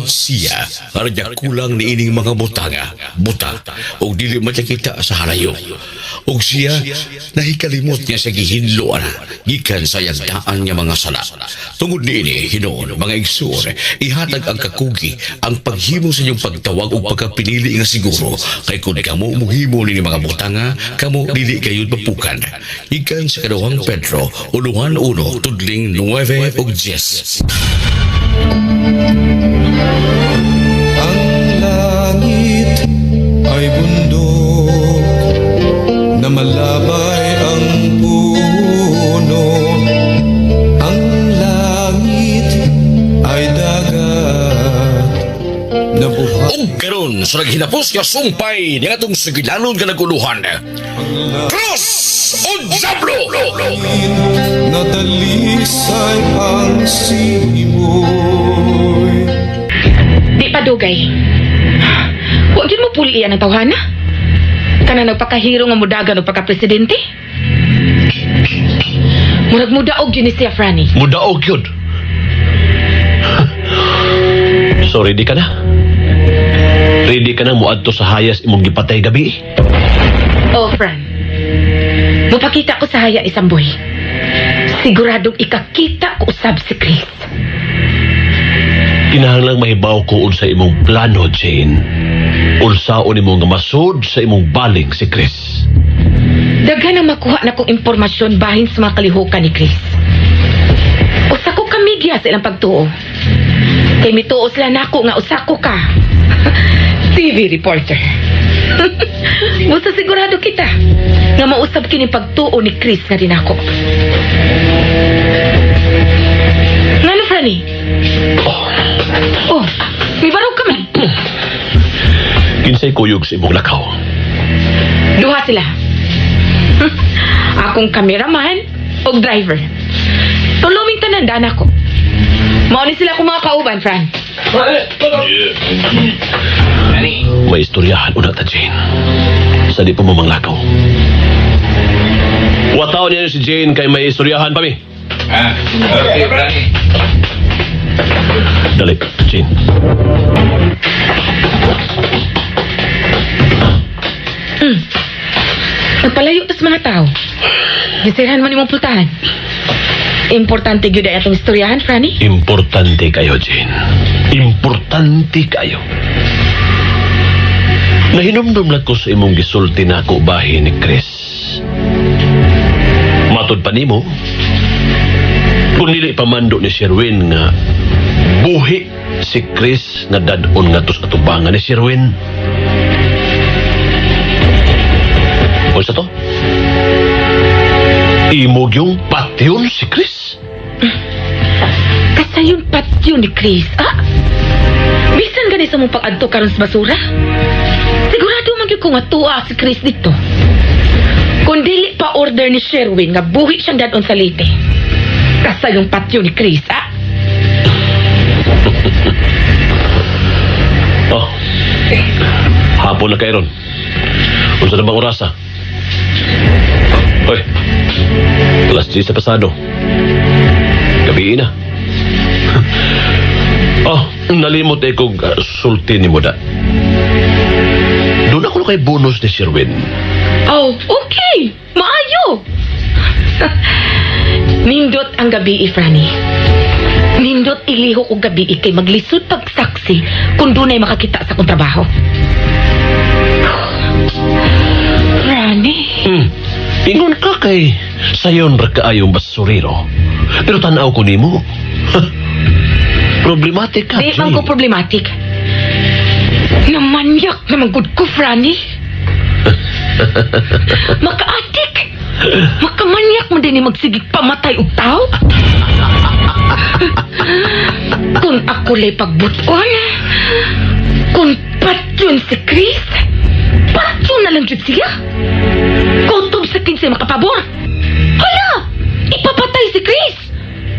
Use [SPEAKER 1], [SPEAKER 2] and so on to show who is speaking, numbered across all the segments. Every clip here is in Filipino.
[SPEAKER 1] siya arya kulang ni ining mga butanga, buta o dili makita sa halayo. Og siya nahikalimot niya sa gihinloan gikan sa yagdaan niya mga sala. Tungod niini hinuon mga igsoon, ihatag ang kakugi ang paghimo sa inyong pagtawag o pagkapinili nga siguro kay kung kamo muhimo ni mga butanga kamo dili kayo mapukan. Ikan sa kadawang Pedro 1:1 tudling 9 ug 10.
[SPEAKER 2] Ang langit ay bundok na malabay ang puno. Ang langit ay dagat na buhay.
[SPEAKER 1] Ug karon sa naghinapos nga sumpay ni atong sigilanon nga naguluhan. Cross o Diablo!
[SPEAKER 2] Na dalisay ang simoy.
[SPEAKER 3] Di pa dugay. Huwag yun mo pulian ang tawhana. Kana nagpakahiro nga mudagan o pagka-presidente. Murag mudaog yun ni siya, Franny.
[SPEAKER 4] Mudaog yun. So ready ka na? Ready ka na muadto sa hayas imong gipatay gabi?
[SPEAKER 3] Oh, Fran. Mupakita ko sa haya isang boy. Siguradong ikakita ko usab si Chris.
[SPEAKER 4] Kinahanglang mahibaw ko unsa imong plano, Jane. Unsaon imong nga masud sa imong baling si Chris.
[SPEAKER 3] Daghan ang makuha na kong impormasyon bahin sa mga kalihukan ni Chris. Usa ko kamigya sa ilang pagtuo. Kay mituo sila nako nga usa ko ka. TV reporter. Musta sigurado kita nga mausab kini pagtuo ni Chris nga din ako. Ngano, Franny? Oh, may barog kami.
[SPEAKER 4] Kinsay kuyog sa imong lakaw?
[SPEAKER 3] Duha sila. Akong kameraman o driver. Tuluming tanandaan ako. Mauni sila akong mga kauban, Fran.
[SPEAKER 4] May istoryahan una ta, Jane. Sa di pa mo manglakaw. Wataw niya si Jane kay may istoryahan pa mi.
[SPEAKER 5] Okay, Franny.
[SPEAKER 4] Dali, Jane.
[SPEAKER 3] Nagpalayo tas mga tao. Gisirhan mo ni mong pultahan. Importante gyud ay atong istoryahan, Franny.
[SPEAKER 4] Importante kayo, Jane. Importante kayo. Nahinumdum lang ko sa imong gisulti na ako bahin ni Chris. Matod pa nimo, kung nili pamando ni Sherwin nga buhi si Chris na dadon nga tos atubangan ni Sherwin. O sa to? Imog yung patyon si Chris?
[SPEAKER 3] Kasayon patyo ni Chris, ah? Bisan gani sa mong pag-adto karon sa basura? Sigurado magyud ko nga tuwa si Chris dito. Kung dili pa order ni Sherwin nga buhi siyang dadon sa lite. Kasayong patyo ni Chris, ah?
[SPEAKER 4] Oh. Hapon na kayo ron. Unsa na bang orasa? Hoy. Alas 10 sa pasado. Gabi na. Oh, nalimot eh kong sulti ni Muda. Doon ako kay bonus ni Sherwin.
[SPEAKER 3] Oh, okay. Maayo. Nindot ang gabi, Franny. Nindot iliho ko gabi kay maglisod pagsaksi kung dunay makakita sa kong trabaho. Franny.
[SPEAKER 4] Ingon ka kay sayon ra kaayong basurero. Pero tanaw ko nimo. Problematic ka,
[SPEAKER 3] Di man ko problematic. Namanyak naman good ko, Franny. Makaatik. Makamanyak mo din magsigig pamatay og tao. Kung ako lay pagbuton, kung patyon si Chris, patyon na lang jud siya. Kutob sa kinsay makapabor. Hala! Ipapatay si Chris.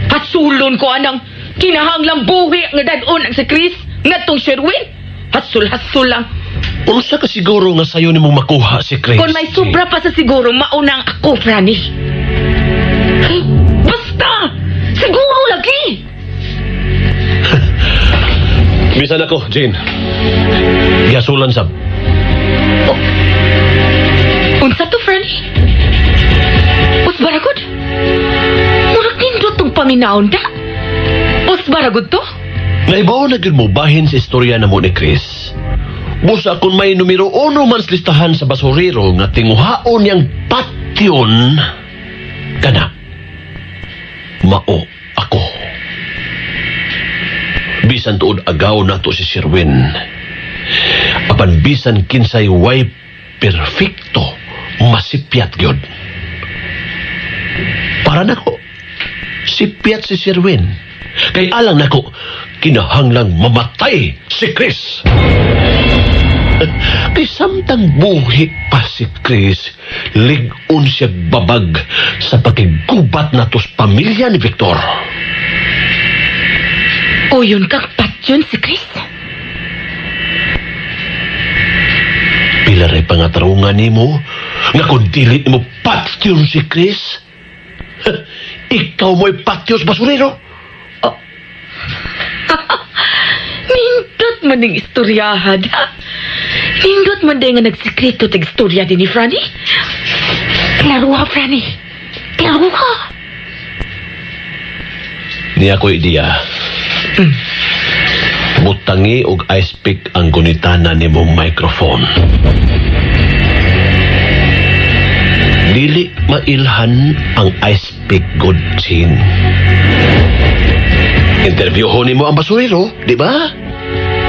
[SPEAKER 3] Hasulon ko anang kinahanglang buhi nga dadon ang si Chris ngadtong Sherwin. Hasul-hasul lang.
[SPEAKER 4] Unsa ka siguro nga sayo nimong makuha si Chris?
[SPEAKER 3] Kung may sobra pa sa siguro, maunang ako, Franny. Basta! Siguro lagi!
[SPEAKER 4] Bisan ako, Jane. Gasulan sab.
[SPEAKER 3] Unsa to, Franny? Us baragod? Murag nindot tong paminaon da. Us baragod to?
[SPEAKER 4] Naibaw na gyud mo bahin sa istorya na mo ni Chris. Busa kung may numero 1 man sa listahan sa basurero nga tinguhaon niyang patyon, kana, mao ako. Bisan tuod agaw na to si Sherwin. Apan bisan kinsay way perfecto, masipyat gyud. Para nako, sipyat si Sherwin. Kay alang nako, kinahanglang mamatay si Chris. Kay samtang buhi pa si Chris, ligon siya babag sa pagkigubat na tos pamilya ni Victor.
[SPEAKER 3] O yun kang patyon si Chris?
[SPEAKER 4] Pila ray pangatarungan nimo nga kung dili mo patyon si Chris, ikaw mo'y patyon sa basurero.
[SPEAKER 3] Nindot man ng istoryahan, ha? Nindot man din nga nagsikreto tag istorya din ni Franny. Klaro ha, Franny. Klaro ha.
[SPEAKER 4] Niya ko ideya. Butangi og ice pick ang gunitana ni mong microphone. Dili mailhan ang ice pick, good chin. Interviewon ni mo ang basurero, di ba?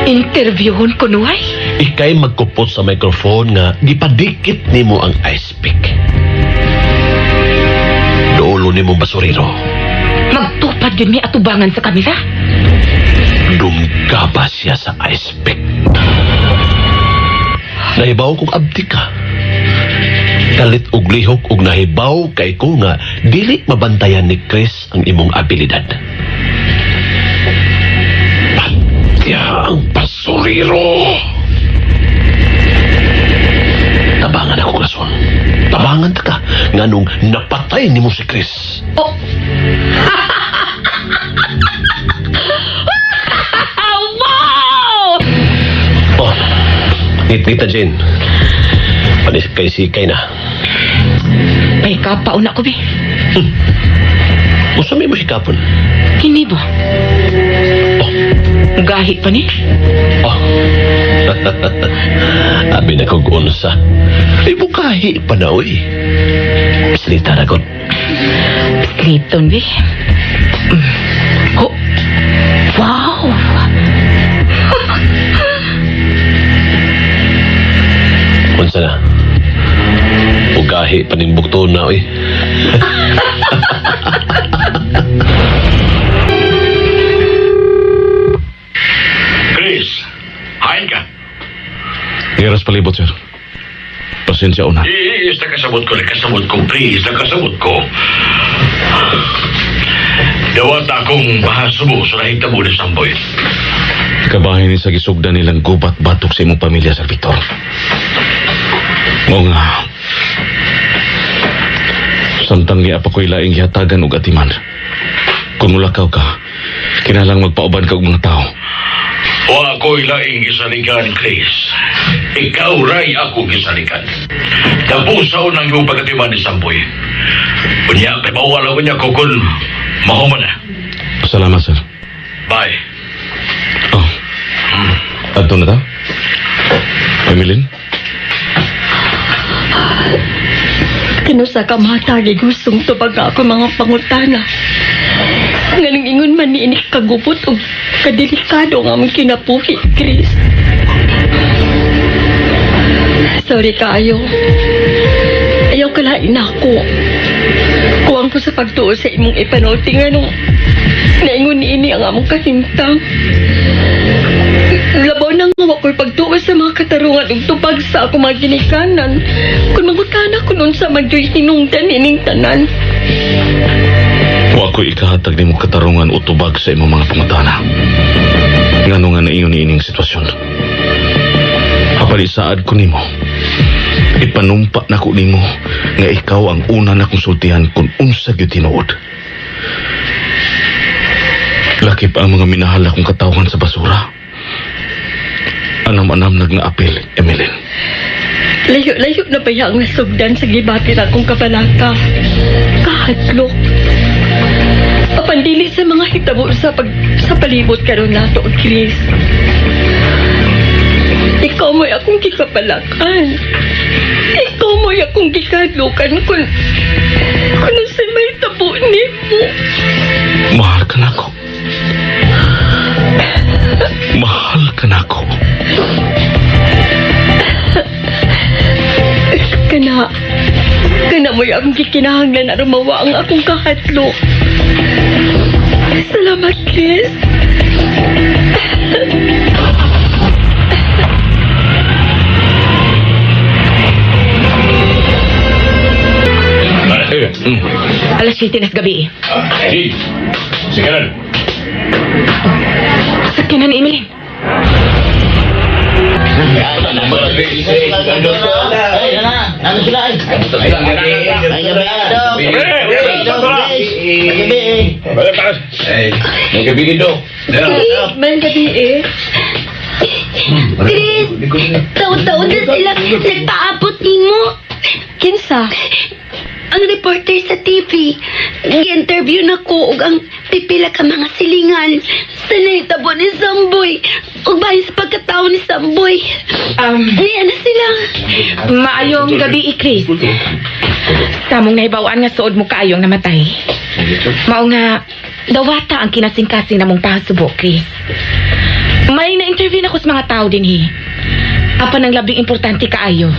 [SPEAKER 3] Interviewon ko nuway.
[SPEAKER 4] Ikay magkupot sa microphone nga gipadikit ni mo ang ice pick. Doolo ni mong basurero.
[SPEAKER 3] Magtupad yun may atubangan sa kanila.
[SPEAKER 4] Dumgaba siya sa ice pick. Nahibaw kong abdi ka. Kalit og lihok og nahibaw kay ko nga dili mabantayan ni Chris ang imong abilidad. Patya ang basurero. Tabangan ako, Gason. Tabangan ta ka nga nung napatay ni mo si Chris.
[SPEAKER 3] Oh! Wow!
[SPEAKER 4] Oh, Tita Jane. Panikay-sikay na.
[SPEAKER 3] Ay, kapauna ko, be.
[SPEAKER 4] Gusto mo hikapon?
[SPEAKER 3] Kini ba?
[SPEAKER 4] Oh,
[SPEAKER 3] Gahi pa ni?
[SPEAKER 4] oh. Abi na kong unsa. Ay, bukahi pa na, uy. Salita na ko.
[SPEAKER 3] Sleepton, be. Oh! Wow!
[SPEAKER 4] Unsa na? Bukahi pa ning bukto na, uy.
[SPEAKER 1] Chris, hain ka.
[SPEAKER 2] Giras palibot, sir. Pasensya una.
[SPEAKER 1] Yes, nakasabot ko, please, nakasabot ko. Dawat akong bahasubo sa nahita mo ni Samboy.
[SPEAKER 2] Kabahin ni sa gisugdan nilang gubat batok sa imong pamilya, Sir Victor. Nga, samtang giapa ko'y laing gihatagan og atiman. Kung mulakaw ka, kinalang magpauban ka og mga tao.
[SPEAKER 1] Wa ako'y laing gisalikan, Chris. Ikaw ray ako gisalikan. Tapusaw ng iyong pagkatiman ni Samboy. Kunya, kay mawala ko niya ko kung mahuman na.
[SPEAKER 2] Salamat, sir.
[SPEAKER 1] Bye.
[SPEAKER 2] Oh. Adto na ta? Emilyn?
[SPEAKER 6] Kanusa ka matagi gustong tubag ako mga pangutana. Ngaling ingon man ni inik kagupot o kadelikado nga mong kinapuhi, Chris. Sorry kayo. Ayaw kalain ako. Kuwang ko sa pagtuo sa imong ipanoti nga nung naingon ni ini ang among kahimtang. Labaw na nga ako'y pagtuo sa mga katarungan ug tupag sa ako mga ginikanan. Kung mangutana ko nun sa magyo'y hinungdan ining tanan.
[SPEAKER 2] Wa ko ikahatag nimo katarungan o tubag sa imong mga pangutana. Ngano nga naiyon ni ining sitwasyon. Kapalisaad ko nimo. Ipanumpa na ko nimo nga ikaw ang una na konsultihan kung unsa gyud tinuod. Lakip ang mga minahal akong katawan sa basura. Anam-anam nagnaapil, Emilyn.
[SPEAKER 6] Layo-layo na ba yung nasugdan sa gibati na kong kabalaka? Kahadlok. Apandili sa mga hitabo sa palibot karon nato, Chris. Ikaw mo'y akong gikapalakan. Ikaw mo'y akong gikadlukan kung sa may tabo ni mo.
[SPEAKER 2] Mahal ka na ako. Mahal ka na ako. Kana mo'y akong gikinahanglan na rumawa ang akong kahadlok. Salamat, Chris.
[SPEAKER 3] Alas 7 na sa gabi.
[SPEAKER 5] Hey, sige lang.
[SPEAKER 3] Sakyanan ni Emilyn.
[SPEAKER 6] May gabi eh.
[SPEAKER 7] Chris, taon-taon na sila nagpaabot nimo.
[SPEAKER 6] Kinsa?
[SPEAKER 7] Ang reporter sa TV, gi-interview na ko og ang pipila ka mga silingan sa nahitabo ni Samboy ug bahin sa pagkatao ni Samboy. Niya na sila.
[SPEAKER 3] Maayong gabi, Chris. Samong nahibawaan nga suod mo kaayong namatay. Mao nga, dawata ang kinasing-kasing namong pahasubo, Chris. May na-interview na ko sa mga tao din, Apan ang labing importante kaayo.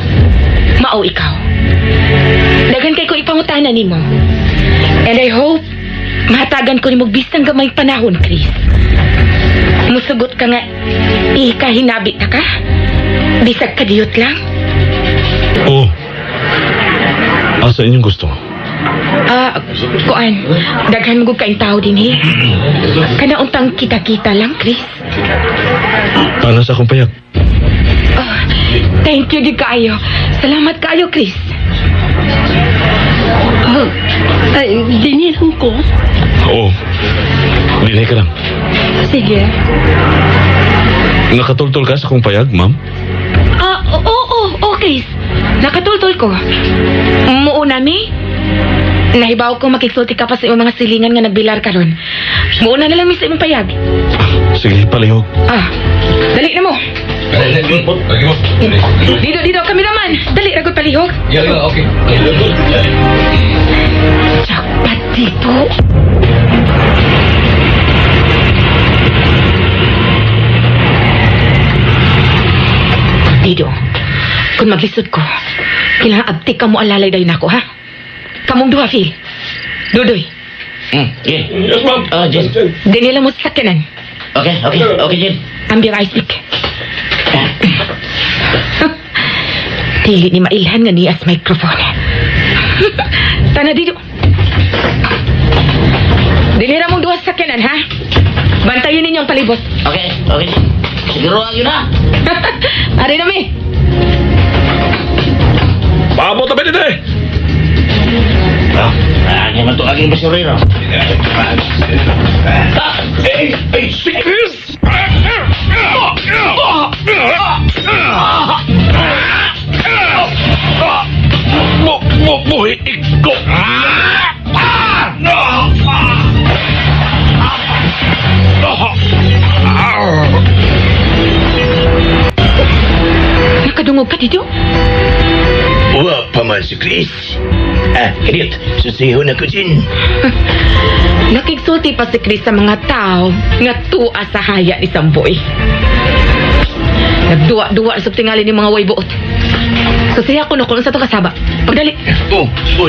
[SPEAKER 3] Mao ikaw. Dagan kay ko ipangutana nimo. And I hope mahatagan ko nimo bisang gamay panahon, Chris. Musugot ka nga ihikahinabi ta ka? Bisag kadiyot lang?
[SPEAKER 2] Oo. Asa inyong gusto?
[SPEAKER 3] Kuan, daghan mo kaing tao din, Kana untang kita-kita lang, Chris.
[SPEAKER 2] Para sa akong payag.
[SPEAKER 3] Thank you, di kaayo. Salamat kaayo, Chris.
[SPEAKER 6] Ay, dinilang ko.
[SPEAKER 2] Oo. Dinay ka lang.
[SPEAKER 6] Sige.
[SPEAKER 2] Nakatultol ka sa akong payag, ma'am?
[SPEAKER 3] Oo, Chris. Nakatultol ko. Muuna mi. Nahibaw ko makiksulti ka pa sa iyong mga silingan nga nagbilar ka ron. Muuna na lang mi sa imong payag.
[SPEAKER 2] Sige, palihog.
[SPEAKER 3] Dali na mo. Dito, kami naman. Dali, ragot palihog.
[SPEAKER 5] Okay.
[SPEAKER 3] Jackpot dito. Dido, kung maglisod ko, kailangan abtik ka mo alalay dayon ako, ha? Kamong duha, Phil. Dudoy.
[SPEAKER 4] Yes, ma'am. Jen.
[SPEAKER 3] Ganila mo sa sakyanan.
[SPEAKER 4] Okay, Jen.
[SPEAKER 3] Ambir I speak. Dili ni mailhan nga niya sa microphone. Tana dito. Dinira mong duha sa sakyanan, ha? Bantayin ninyo ang palibot.
[SPEAKER 4] Okay. Siguro yun na.
[SPEAKER 3] Ari na, mi.
[SPEAKER 2] Paabot na ba dito eh?
[SPEAKER 4] Ano man ito aging basurero?
[SPEAKER 2] Si Chris! Buhi iko!
[SPEAKER 3] Nakadungog ka dito?
[SPEAKER 8] Wa pa man si Chris. Ganit, susihon ako din.
[SPEAKER 3] Nakigsulti pa si Chris sa mga tao nga tuwa sa haya ni Samboy. Nagduwa-duwa sa tingali ni mga waybuot. So siya ko kung sa to kasaba. Pagdali.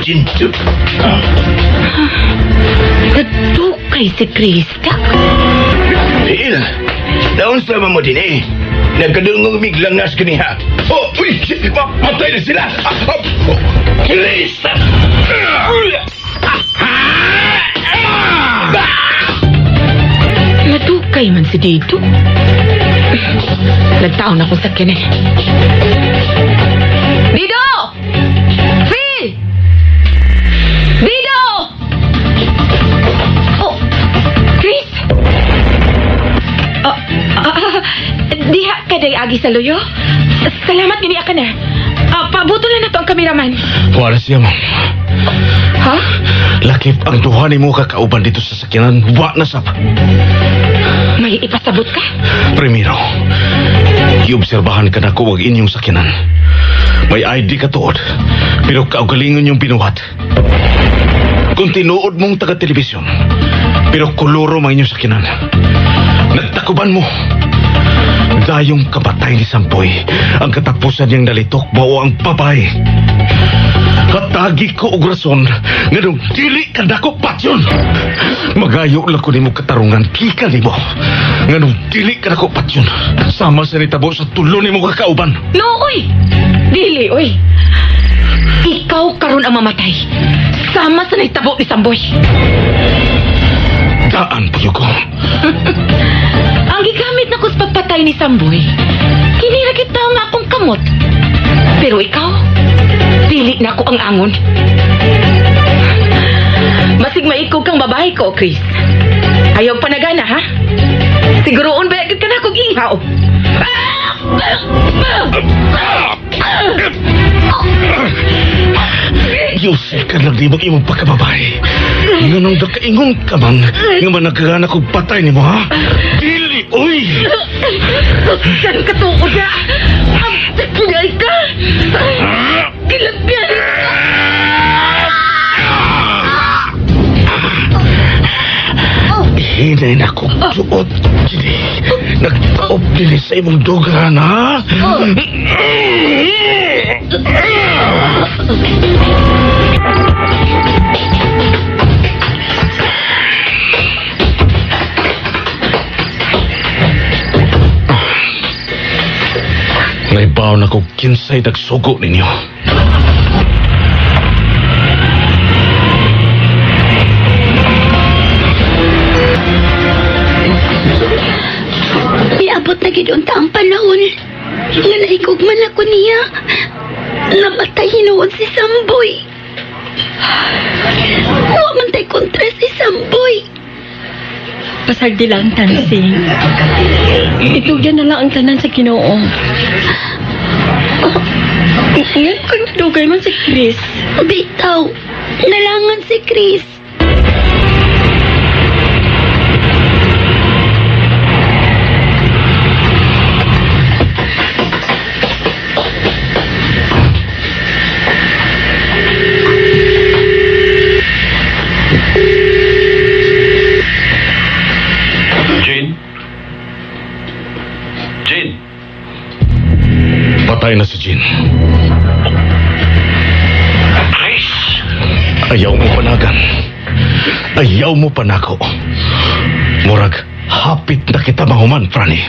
[SPEAKER 8] Din.
[SPEAKER 3] Nagdukay si Chris.
[SPEAKER 8] Phil, naon sa mo din eh. Nagkadungog miglangas kaniha. Uy! Patay na sila! Chris!
[SPEAKER 3] Nadukay man si Dito. Nagtaon akong sakyanan. Dido! Phil! Dido! Oh, Chris? Diha ka day paagi sa luyo. Salamat gini ka na. Pabuto lang na to ang kameraman.
[SPEAKER 2] Wala siya, ma'am.
[SPEAKER 3] Ha?
[SPEAKER 2] Lakip ang duha ni mo kakauban dito sa sakyanan. Wa na sab.
[SPEAKER 3] May ipasabot ka?
[SPEAKER 2] Primero, iobserbahan ka na ko wag inyong sakyanan. May ID ka tuod, pero kaugalingon yung binuhat. Kung tinuod mong taga-telebisyon, pero kuluro man inyong sakyanan. Nagtakuban mo. Dayong kabatay ni Samboy, ang katapusan niyang nalitok mao ang babae. Katagi ko og rason nga nung dili ka dako patyon. Magayo lang ko nimo katarungan kika nimo. Nga nung dili ka dako patyon. Sama sa nitabo sa tulo nimo kakauban.
[SPEAKER 3] No, oy! Dili, oy! Ikaw karon ang mamatay. Sama sa naitabo ni Samboy.
[SPEAKER 2] Daan po ko.
[SPEAKER 3] Ang gigamit na ko sa pagpatay ni Samboy, kiniragit daw nga akong kamot. Pero ikaw, dili na ako ang angon. Masig maikog kang babae ko, Chris. Ayaw pa na gana, ha? Siguroon ba agad ka na akong ihaw?
[SPEAKER 2] Yusel ka lang di mag-imong pagkababae. Nga nung dakaingon ka man, nga managkagana kong patay ni mo, ha? Dili, oy!
[SPEAKER 3] Saan ka tuod na? Ang sakiyay ka! Kilagyan!
[SPEAKER 2] Hinay na kong suot. Dili, nagtaop dili sa imong dugan, ha? Naibaw na ko kinsay nagsugo ninyo.
[SPEAKER 7] Iabot na gid unta ang panahon. Nga naikog man ako niya. Namatay hinuon si Samboy. Wa man tay kontra si Samboy.
[SPEAKER 6] Pasagdi lang, Tansing. Itugyan na lang ang tanan sa Ginoo. Ngayon kung dugay man si Chris.
[SPEAKER 7] Bitaw, nalangan si Chris.
[SPEAKER 2] Jane? Jane? Patay na si Jane.
[SPEAKER 4] Chris!
[SPEAKER 2] Ayaw mo panagan. Ayaw mo panako. Murag, hapit na kita mahuman, Franny.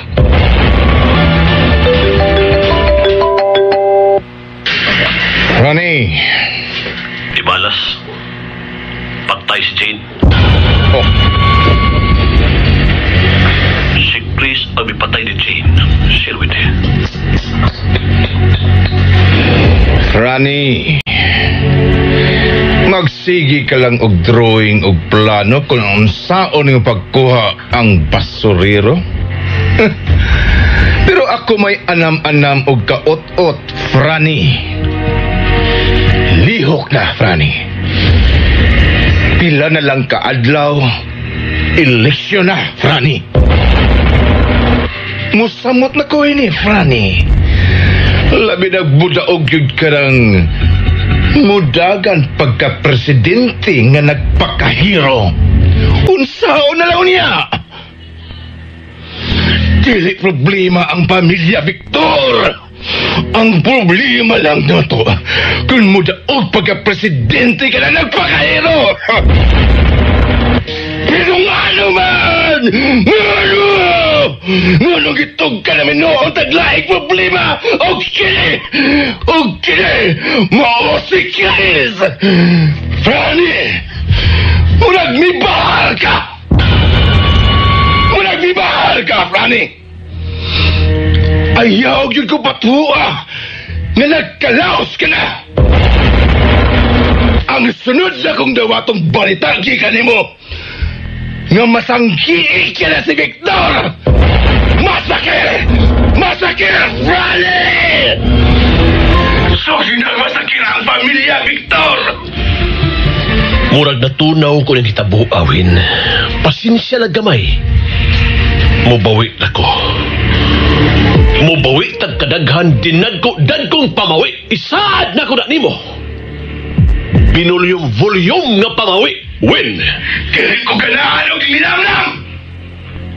[SPEAKER 9] Ronnie,
[SPEAKER 4] Ibalas. Patay si Jane.
[SPEAKER 9] oh,
[SPEAKER 4] Si Chris ang ipatay ni Jane. Sherwin.
[SPEAKER 9] Ronnie, magsigi ka lang og drawing og plano kung unsaon yung pagkuha ang basurero. Pero ako may anam-anam og kaot-ot, Franny. Lihok na, Franny. Pila na lang kaadlaw, eleksyon na, Franny. Musamot na ko ini, Franny. Labi na budaog yun ka ng mudagan pagka-presidente nga nagpakahiro. Unsaon na lang niya? Dili problema ang pamilya Victor. Ang problema lang na to, kung mudaog pagka-presidente ka na nagpakahiro. Pero ano man! Ano? Ano gitog ka namin noong taglaing problema? Okay! Okay! Mao si Chris! Franny! Murag mibahal ka! Murag mibahal ka, Franny! Ayaw yun ko patuwa nga nagkalaos ka na! Ang sunod na kong dawatong balita gikan nimo nga masanggi ka na si Victor! Masakit! Masakit, Rani! Sorry na masakit ang pamilya, Victor!
[SPEAKER 4] Murag natunaw ko ng kitabuawin. Pasensya lang gamay. Mubawi na ko. Mubawi tag kadaghan dinagko-dagkong pamawi. Isaad na ko na nimo. Binulyong-volyong nga pamawi. Win!
[SPEAKER 9] Kaya ko ganahan og linamnam!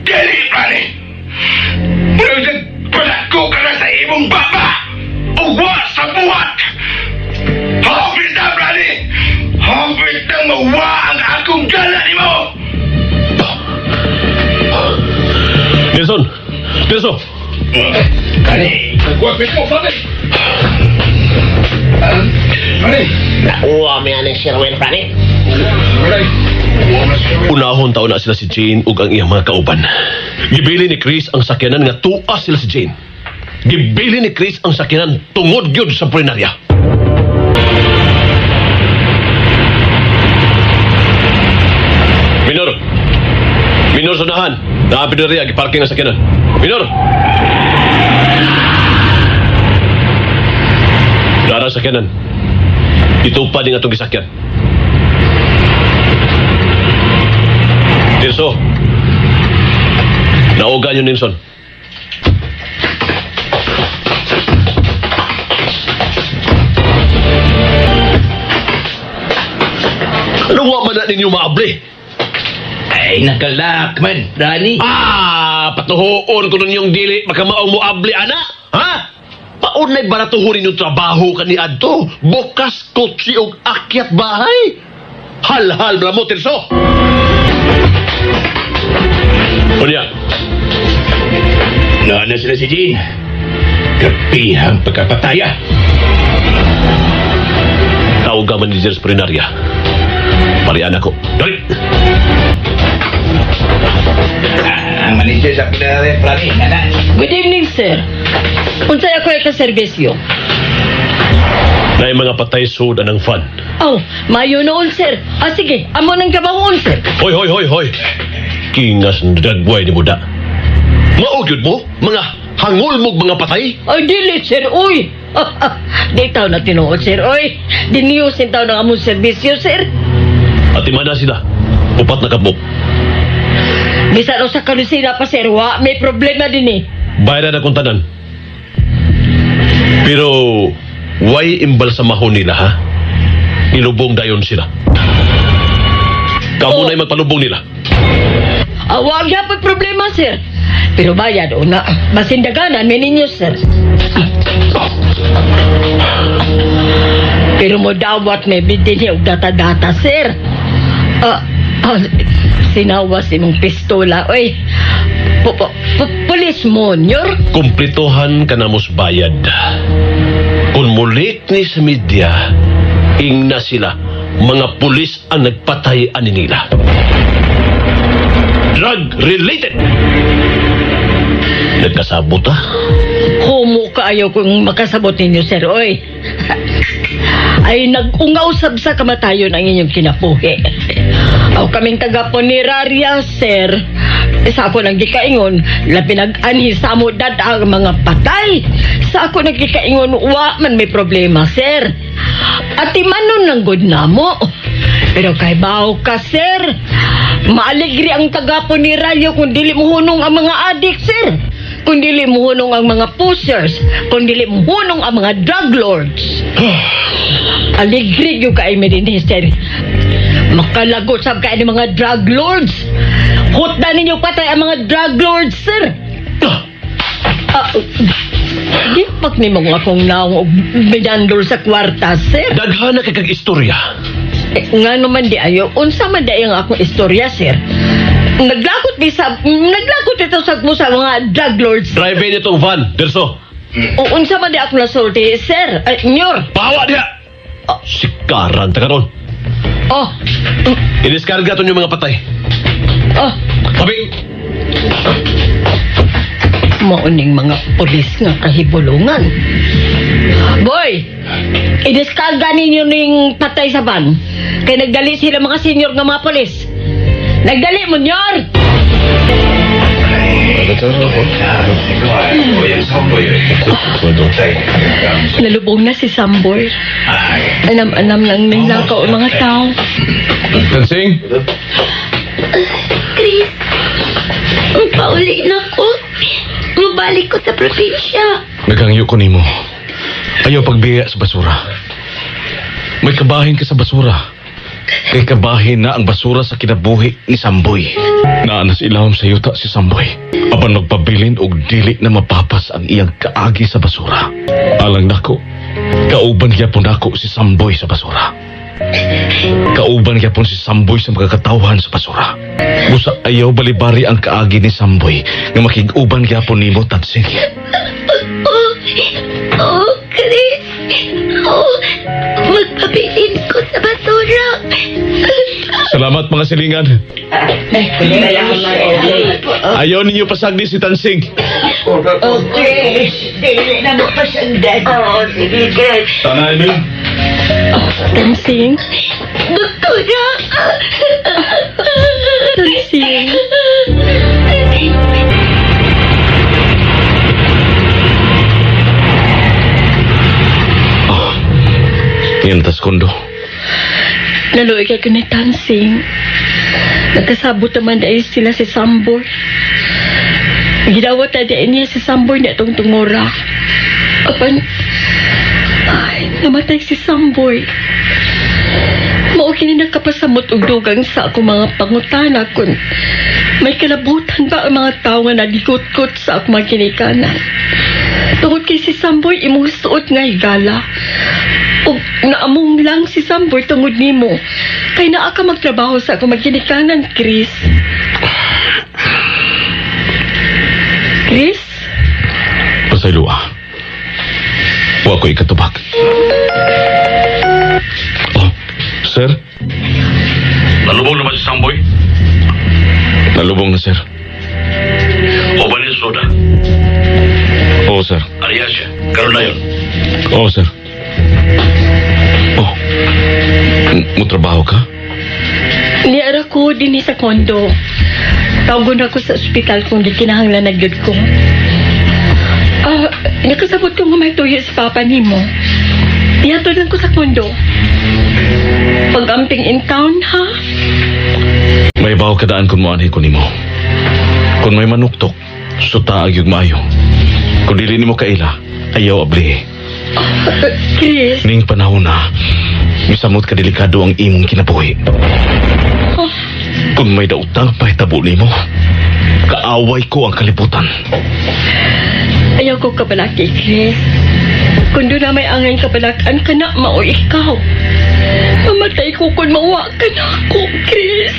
[SPEAKER 9] Dili, Rani! Murag nagpadako ka na sa imong baba! Uwa sa buhat! Hapit na, Rani! Hapit na mawa ang akong gala ni mo!
[SPEAKER 4] Nelson! Nelson!
[SPEAKER 9] Rani! Nagwapit mo, Rani! Rani!
[SPEAKER 8] Nakuha mo yan ang Sherwin, Franny.
[SPEAKER 9] Rani!
[SPEAKER 4] Unahon taon na sila si Jane ug ang iyang mga kauban. Gibili ni Chris ang sakyanan nga tuas sila si Jane. Gibili ni Chris ang sakyanan tungod gyud sa plenarya. Minor! Minor sa unahan. Naapid na riya, giparking ang sakyanan. Minor! Dara ang sakyanan. Itupad din atong gisakyan. Tirso. Nauga niyo, Nelson. Anong waman na ninyo maabli?
[SPEAKER 8] Ay, nakalak man, Rani.
[SPEAKER 4] Patuhoon ko nun yung dili makamaong mo abli, ana? Ha? Paunay baratuhurin yung trabaho ka ni Adto. Bukas kotse og akyat bahay. Hal-hal bala mo, Tirso. Unya.
[SPEAKER 8] Naana sila si Jean. Kapihang pagkapataya.
[SPEAKER 4] Tawag ka manager sa plenarya. Parian ako. Dali!
[SPEAKER 8] Ang manager sa pinaraya, Rani. Nana.
[SPEAKER 6] Good evening, sir. Unsay ako ay kaserbisyo?
[SPEAKER 4] Na yung mga patay sud anang fan.
[SPEAKER 6] Oh, mayo noon, sir. Sige, amo nang gabahon, sir.
[SPEAKER 4] Hoy, hoy, hoy, hoy. Kingas ng dagway ni Muda. Maugyod mo, mga hangol mong mga patay?
[SPEAKER 6] Ay, dili, sir. Uy! Di tayo na tinuod, sir. Uy, diniyusin tayo ng among serbisyo, sir.
[SPEAKER 4] At imana sila. Upat na kabok.
[SPEAKER 6] Bisan o sa kalusina pa, sir. Wa, may problema din eh.
[SPEAKER 4] Bayaran akong tanan. Pero, why imbal sa mahon nila, ha? Ilubong dayon sila. Kamu na yung magpalubong nila.
[SPEAKER 6] Wag na po problema, sir. Pero bayad o na. Masindaganan, may ninyo, sir. Pero mo dawat may bidin niya og data-data, sir. Sinawas imong pistola. Uy, pulis mo, nyor?
[SPEAKER 4] Kumplituhan ka na mos bayad. Kung mulik ni sa media, ingna sila, mga pulis ang nagpatay ani nila. Drug-related! Nagkasabot, ha?
[SPEAKER 6] Homo kaayo kung makasabot ninyo, sir. Oy. Ay nag-ungaw sa kamatayon ang inyong kinapuhi. Aw kaming taga-puneraria, sir. Sa ako nang gikaingon, labi nag-anhi sa amudad ang mga patay. Sa ako nang gikaingon, wa man may problema, sir. At imanon ng good na mo. Pero kay bao ka, sir. Maaligri ang taga-puneraryo kung dili mo hunong ang mga adik, sir. Kung dili mo hunong ang mga pushers, kung dili mo hunong ang mga drug lords. Aligri yung kay Medina, sir. Makalagot sab kay ni mga drug lords. Hot na ninyo patay ang mga drug lords, sir. Di pag ni mga akong naong binandol sa kwarta, sir.
[SPEAKER 4] Daghana kag istorya.
[SPEAKER 6] Nga naman di ayo, unsa man di ang akong istorya, sir. Naglakot ito sa mga drug lords.
[SPEAKER 4] Drive in itong van, Derso.
[SPEAKER 6] Unsa man di ako nasulti, sir. Nyor.
[SPEAKER 4] Pawa diha! Sikaran, taga ron.
[SPEAKER 6] Oh.
[SPEAKER 4] Iniskarga to yung mga patay.
[SPEAKER 6] Oh.
[SPEAKER 4] Sabi!
[SPEAKER 6] Mauning mga pulis nga kahibulungan. Boy! Idiskarga ninyo ning patay sa van. Kaya nagdali sila mga senior nga mga pulis. Nagdali mo, Nyor! Nalubong na si Samboy. Anam-anam lang nilakaw ang mga tao.
[SPEAKER 2] Tansing?
[SPEAKER 7] Chris, pauli na ko. Mabalik ko sa probinsya.
[SPEAKER 2] Nagangyo ko nimo. Ayaw pagbiya sa basura. May kabahin ka sa basura. Kay kabahin na ang basura sa kinabuhi ni Samboy. Naanas ilawom sa yuta si Samboy. Apan nagpabilin og dili na mapapas ang iyang kaagi sa basura. Alang nako, kauban gyapon nako si Samboy sa basura. Kauban gyapon si Samboy sa magkakatawhan sa basura. Busa ayaw balibari ang kaagi ni Samboy nga makig-uban gyapon nimo, Tansing.
[SPEAKER 7] Chris. Magpabilin ko sa basura.
[SPEAKER 2] Salamat mga silingan. Ayaw ninyo pasagdi si Tansing.
[SPEAKER 6] Okay. Dili na mo pasandan. Sige, Chris.
[SPEAKER 2] Tanay min.
[SPEAKER 6] Tansing.
[SPEAKER 7] Doktora.
[SPEAKER 6] Tansing.
[SPEAKER 2] Yan tas kondo.
[SPEAKER 6] Naluoy kay ko ni Tansing. Nagkasabot naman dahil sila si Samboy. Ginawat na dahil niya si Samboy na itong tungora. Apan, namatay si Samboy. Maugin na nakapasamot og dugang sa akong mga pangutana kung may kalabutan ba ang mga tao nga nalikot-kot sa akong mga kinikanan. Tungod kay si Samboy imong suot nga higala. O naamong lang si Samboy tungod nimo. Kay naa ka magtrabaho sa akong mga kinikanan, Chris. Chris?
[SPEAKER 2] Pasaylua. Wa ko ikatubag. Oh, sir?
[SPEAKER 1] Nalubong naman si Samboy.
[SPEAKER 2] Nalubong na, sir.
[SPEAKER 1] O ba niya soda?
[SPEAKER 2] Oo, sir.
[SPEAKER 1] Ariya siya. Karoon na yun.
[SPEAKER 2] Oo, sir. Oh, mo trabaho ka?
[SPEAKER 6] Niara ko din sa kondo. Tawagon ako sa ospital kung di kinahanglan na gyud ko. Nakasabot ko nga may tuyo sa papa nimo. Ihatod lang ko sa kondo. Pag-amping in town, ha?
[SPEAKER 2] May baho kadaan kung mo anay ko nimo. Kung may manuktok, suta agyog maayo. Kung dili nimo kaila, ayaw abli.
[SPEAKER 6] Chris.
[SPEAKER 2] Ning panahon na, misamot ka delikado ang imong kinabuhi. Kung may dautang pahitabo nimo, kaaway ko ang kalibutan.
[SPEAKER 6] Ayaw ko kabalaki, Chris. Kung doon na may angay kabalakan ka na, mao ikaw. Mamatay ko kung mawa ka na ako, Chris.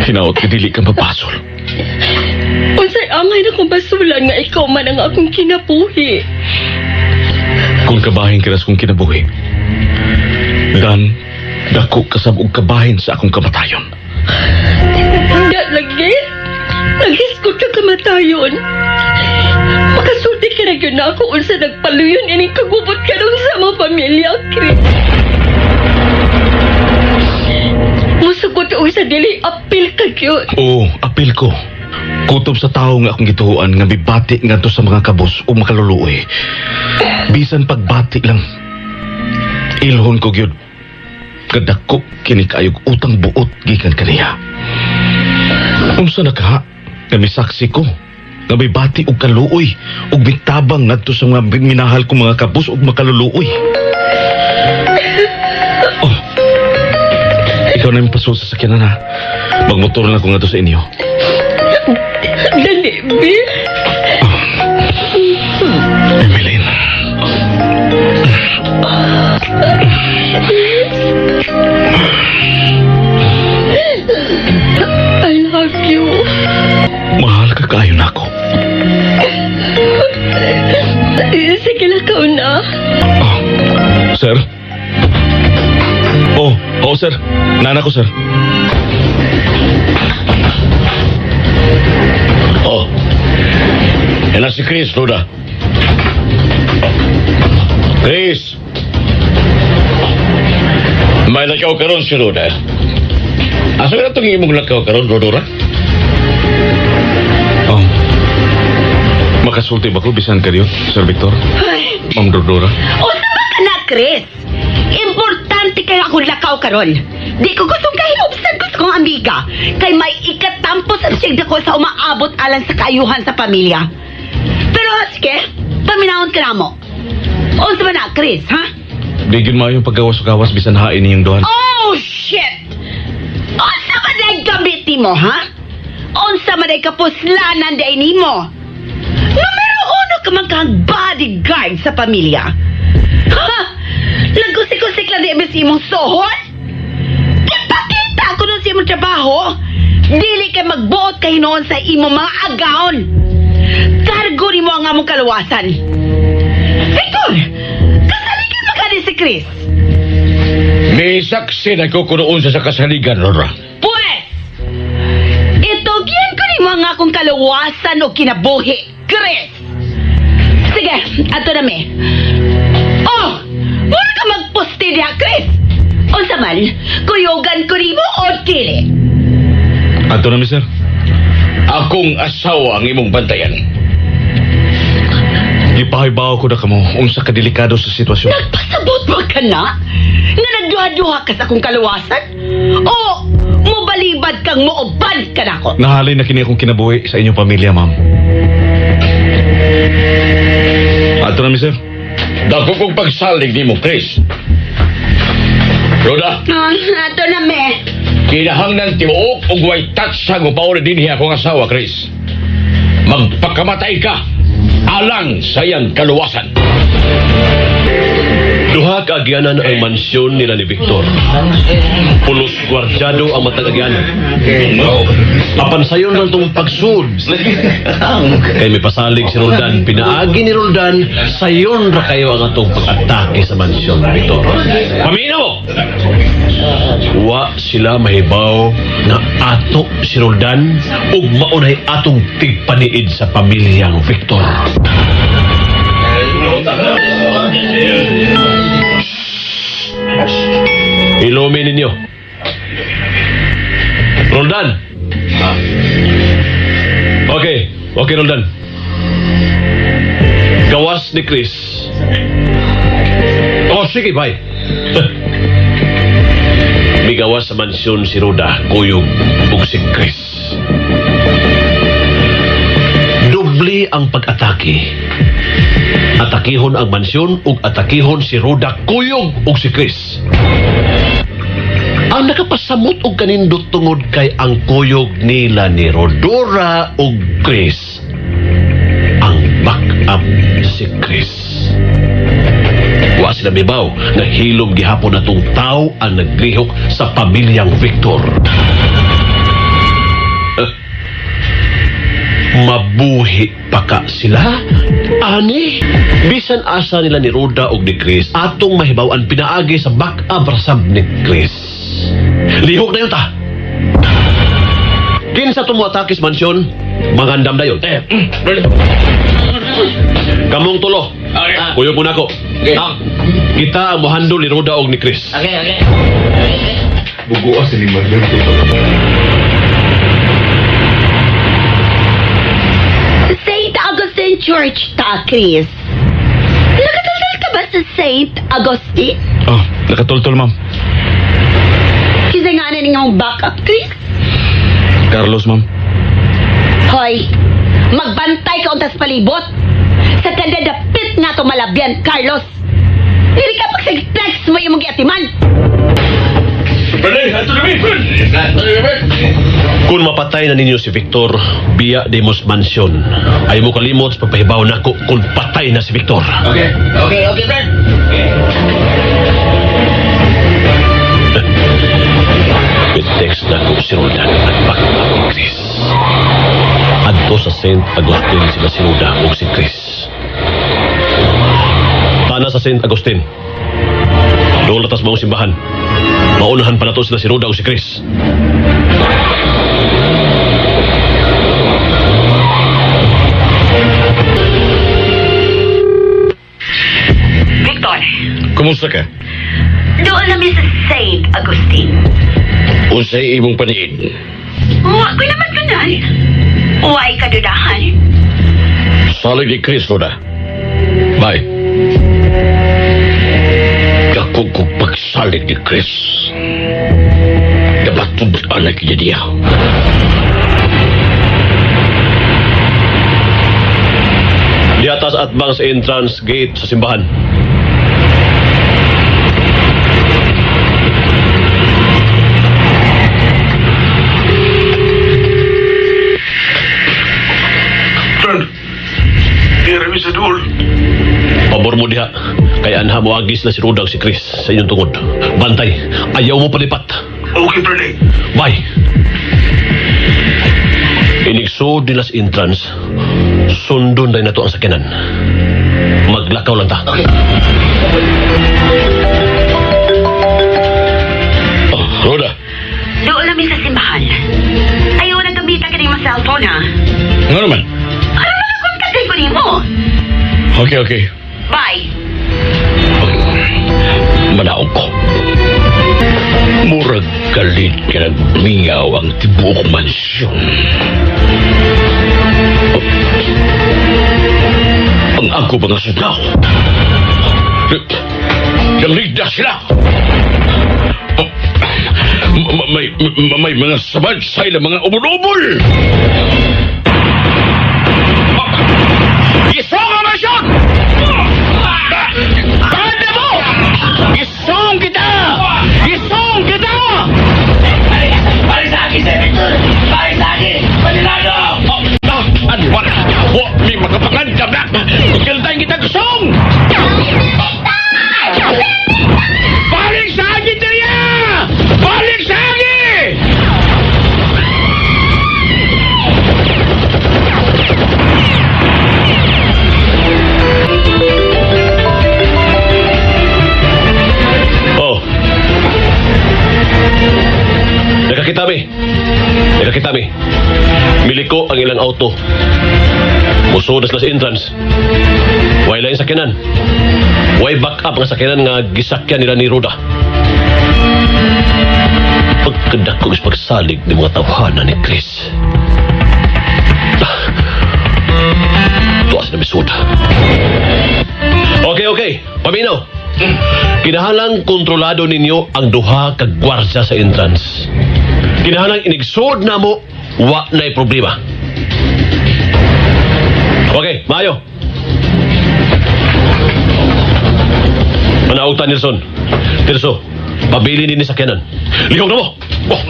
[SPEAKER 2] Hinaot ka dili ka mapasol.
[SPEAKER 6] Unsay angay na kong basulan nga ikaw man ang akong kinabuhi.
[SPEAKER 2] Kung kabahin ka kong kinabuhi, dan dako kasab og kabahin sa akong kamatayon.
[SPEAKER 6] Hindi lagi. Nagisgot ka kamatayon. Makasulti ka na yun na ako unsa nagpaluyon ining kagubot ka nung sa mga pamilya, Chris. Musugot o sa dili, apil ka yun.
[SPEAKER 2] Oo, apil ko. Kutob sa tao nga akong gituhuan nga bibati ngadto sa mga kabos o makaluluoy. Bisan pagbati lang. Ilhon ko gyud. Kadako kini kaayog utang buot gikan kaniya. Unsa na ka? Nga misaksi ko. Nga bibati og kaluoy og bitabang ngadto sa mga minahal kong mga kabos og makaluluoy. Oh. Ikaw na yung pasul sa sakyanan, ha? Magmotor lang ko nga to sa inyo.
[SPEAKER 6] Dali, Bill.
[SPEAKER 2] Emeline.
[SPEAKER 6] I love you.
[SPEAKER 2] Mahal ka kayo na ako.
[SPEAKER 6] Sige lang ka na.
[SPEAKER 2] Oh, sir? Oh, sir. Nana ko, sir.
[SPEAKER 1] Oh. Yan na si Chris, Loda. Chris! May nakaw karon si Loda. Asa ka na itong imong nakaw karon, Rodora?
[SPEAKER 2] Makasulti ba ko bisan ka diyo, Sir Victor?
[SPEAKER 7] Ay,
[SPEAKER 2] Ma'am Dordora?
[SPEAKER 7] o sama ka na, Chris. Importante kay akong lakaw karon. Di ko gustong kahilupsan gusto kong amiga. Kay may ikatampos ang sigda ko sa umaabot alang sa kaayuhan sa pamilya. Pero sige, paminahon ka na mo. O sama na, Chris, ha?
[SPEAKER 2] Di gyud maayo paggawas-gawas bisan hain niyong duhan.
[SPEAKER 7] Oh, shit! Unsa man ay gamit mo, ha? Unsa man ay kapuslanan day nimo? Numero 1 ka man kang bodyguard sa pamilya. Ha? Nagkusik-kusik lang di ibig imong sohon? Ipakita ko nun sa imong trabaho. Dili kay magbuot kay noon sa imong mga agaon. Kargo ni mo ang among kaluwasan. Victor! Kasaligan magkani si Chris?
[SPEAKER 1] May saksi na ko kunoon sa kasaligan, Rora.
[SPEAKER 7] Pues! Itugyan ko ni mo ang akong kaluwasan o kinabuhi, Chris! Sige, ato na mi. Oh! Muna ka magposti niya, Chris! Unsa man, kuyogan ko ni mo o dili?
[SPEAKER 2] Ato na mi, sir.
[SPEAKER 1] Akong asawa ang imong bantayan.
[SPEAKER 2] Gipahibaw ko na kamo unsa ka delikado sa sitwasyon.
[SPEAKER 7] Nagpasabot mo ka na? Nga nagduha-duha ka sa akong kaluwasan? O mubalibad kang mooban ka na ako?
[SPEAKER 2] Nahalin na kini akong kinabuhi sa inyong pamilya, ma'am. Ato na mi, sir.
[SPEAKER 1] Dako kong pagsalig ni mo, Chris. Roda,
[SPEAKER 7] Ato na mi.
[SPEAKER 1] kinahanglan tibuok ug way tatsa ng pauli dinhi akong asawa, Chris. Magpakamatay ka alang sa iyang kaluwasan.
[SPEAKER 4] Duha ka agyanan ang mansyon nila ni Victor. Pulos gwardyado ang matag agyanan. Apan sayon lang itong pagsud. Kay may pasalig si Roldan. Pinaagi ni Roldan, sayon ra kayo ang atong pag-atake sa mansyon ni Victor.
[SPEAKER 1] Paminaw!
[SPEAKER 4] Wa sila mahibaw na ato si Roldan ug maunay atong tigpaniid sa pamilyang Victor. Ilumin ninyo. Roldan. Okay, Roldan. Gawas ni Chris. Oh, sige, bye. May gawas sa mansyon si Roda, Kuyog, ug si Chris. Doble ang pag-atake. Atakihon ang mansyon ug atakihon si Roda, Kuyog ug si Chris. Ang nakapasamot og kanindot tungod kay ang kuyog nila ni Rodora ug Chris. Ang backup si Chris. Wa sila mibaw nga hilom gihapon natong tao ang naglihok sa pamilyang Victor. Mabuhi pa ka sila? Ani? Bisan asa nila ni Roda ug ni Chris atong mahibaw-an pinaagi sa backup rasab ni Chris. Lihok na yun ta. Kinsa itong atakis mansyon, mangandam na yun. Kamong tulo. Kuyog muna ko. Kita ang muhandol ni Roda og ni Chris.
[SPEAKER 2] Bubuas ni Marlon.
[SPEAKER 7] St. Augustine Church ta, Chris. Nakatasal ka ba sa St. Augustine?
[SPEAKER 2] Oh, nakatultol, ma'am.
[SPEAKER 7] Kasi nga na niyong backup, Chris.
[SPEAKER 2] Carlos, ma'am.
[SPEAKER 7] Hoy, magbantay ka untas palibot. Sa kadadapit nga to malabyan, Carlos. Dili ka pag-text mo yung mga atiman.
[SPEAKER 4] Kung mapatay na ninyo si Victor, biya demos mansyon. Ay mo kalimot sa pagpahibaw na ko kung patay na si Victor.
[SPEAKER 9] Okay, friend.
[SPEAKER 4] I-text na ko si Roldan at backup ni Chris. Adto sa St. Agustin sila si Roda o si Chris. Tana sa St. Agustin. Doon latas maong simbahan. Maunahan pa na to sila si Roda o si Chris.
[SPEAKER 7] Victor,
[SPEAKER 1] Kumusta ka?
[SPEAKER 7] doon namin sa St. Agustin.
[SPEAKER 1] Unsay imong paniid?
[SPEAKER 7] Huwag ko naman ganun. Huwag kadudahan.
[SPEAKER 2] Salig ni Chris, Roda. Bye. Ako kung pagsalig ni Chris. Dapat tudaan na kanya niya.
[SPEAKER 4] Di atas atbang sa entrance gate sa simbahan.
[SPEAKER 9] Fran, di rami sa duol.
[SPEAKER 4] Pabor mo diha. Kaya anha mo agis na si Roda o si Chris sa inyong tungod. Bantay, ayaw mo palipat.
[SPEAKER 9] Okay, Fran eh.
[SPEAKER 4] Bye. Inigsod nila sa entrance. Sundon na to ang sakyanan. Maglakaw lang ta.
[SPEAKER 2] Oh, Roda.
[SPEAKER 7] Doon namin sa simbahan. Ayaw na gamitan ka ng mga cellphone, ha?
[SPEAKER 2] Nga naman.
[SPEAKER 7] Ano man ang kontaktin ko ni mo?
[SPEAKER 2] Okay.
[SPEAKER 7] Bye.
[SPEAKER 2] Manaog ko. Murag galit ka nagmingaw ang tibuok mansyon. Ang ako mga sudlaw. Galigda sila. May mga sabadsay na mga ubol-ubol. Isong ang mansyon! Banda mo! Isong kita! Isong kita!
[SPEAKER 9] Balik sa akin, Sir Victor! Balik sa akin! Panilado!
[SPEAKER 2] Ano ba? May makapangandam na! Magkaltayin kita gusong! Balik sa akin, Daria! Balik sa akin!
[SPEAKER 4] Oh. Nakakita mi. Miliko ang ilang auto. Musudas na sa entrance. Way lain sakyanan. Way back up ang sakyanan nga gisakyan nila ni Roda. Pagkadako is pagsalig ni mga tawhanan ni Chris. Tuwas na bisod. Okay. Paminaw. Kinahalang kontrolado ninyo ang duha kag gwardiya sa entrance. Kinahalang inigsod na mo, wa na'y problema. Okay, maayo. Manaog ta, Nilson. Tirso, pabili ni sakyanan. Lihok na mo! Oh.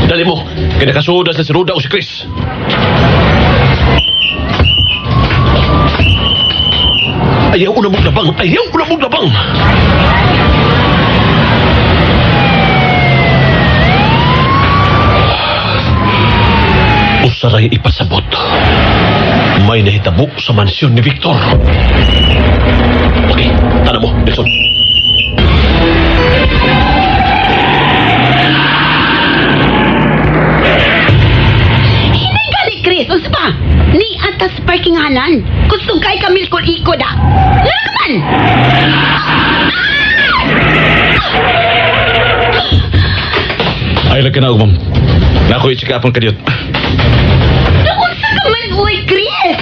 [SPEAKER 4] Dali mo, kinakasudas na si Roda o si Chris. Ayaw ko na mong labang! Ayaw ko na mong labang! Usaray ipasabot. May nahitabo sa mansyon ni Victor. Okay, tana mo, Nelson.
[SPEAKER 7] Hinay gali, Chris. Unsa ba? Ni atas parkinganan. Gusto kay kamil ko iko da. Lalo naman!
[SPEAKER 2] Ay, lagka na, ma'am. Nako'y tsikapon ka diyot.
[SPEAKER 7] Unsa ka man, uy, Chris?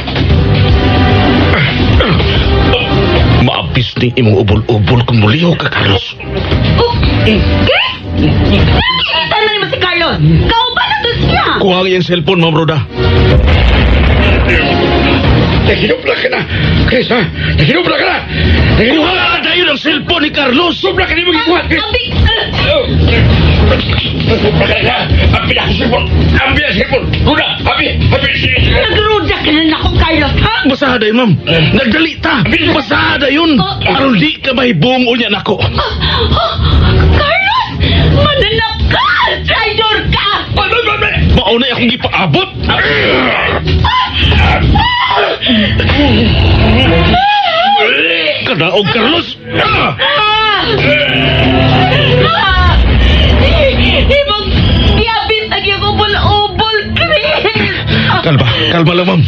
[SPEAKER 2] Maabis ni imong ubol-ubol kung muliho ka, Carlos.
[SPEAKER 7] Oh, Chris? Nakikita na naman si Carlos. Kau ba na to siya?
[SPEAKER 2] Kuha ang iyang cellphone, Ma'am Roda.
[SPEAKER 9] Naginubla ka na! Chris, ha? Naginubla ka na!
[SPEAKER 2] Kuha ka tayo ng cellphone ni Carlos!
[SPEAKER 9] Sobra ka na magikuha, Chris!
[SPEAKER 7] Abi,
[SPEAKER 9] Sobra ka na! Ambi na ako sipon! Ambi na sipon! Ruda! Ambi!
[SPEAKER 7] nagruda ka na ako, Carlos, ha?
[SPEAKER 2] Basada yun, ma'am. Nagdali ta. Basada yun. Aron di ka mahibong unya nako.
[SPEAKER 7] Carlos! Mananap ka! Traitor ka!
[SPEAKER 2] Mauna akong gipaabot. Kanaog, Carlos.
[SPEAKER 7] Ibang giyabit lagi ako ubol-ubol, Chris!
[SPEAKER 2] Kalma lang, ma'am.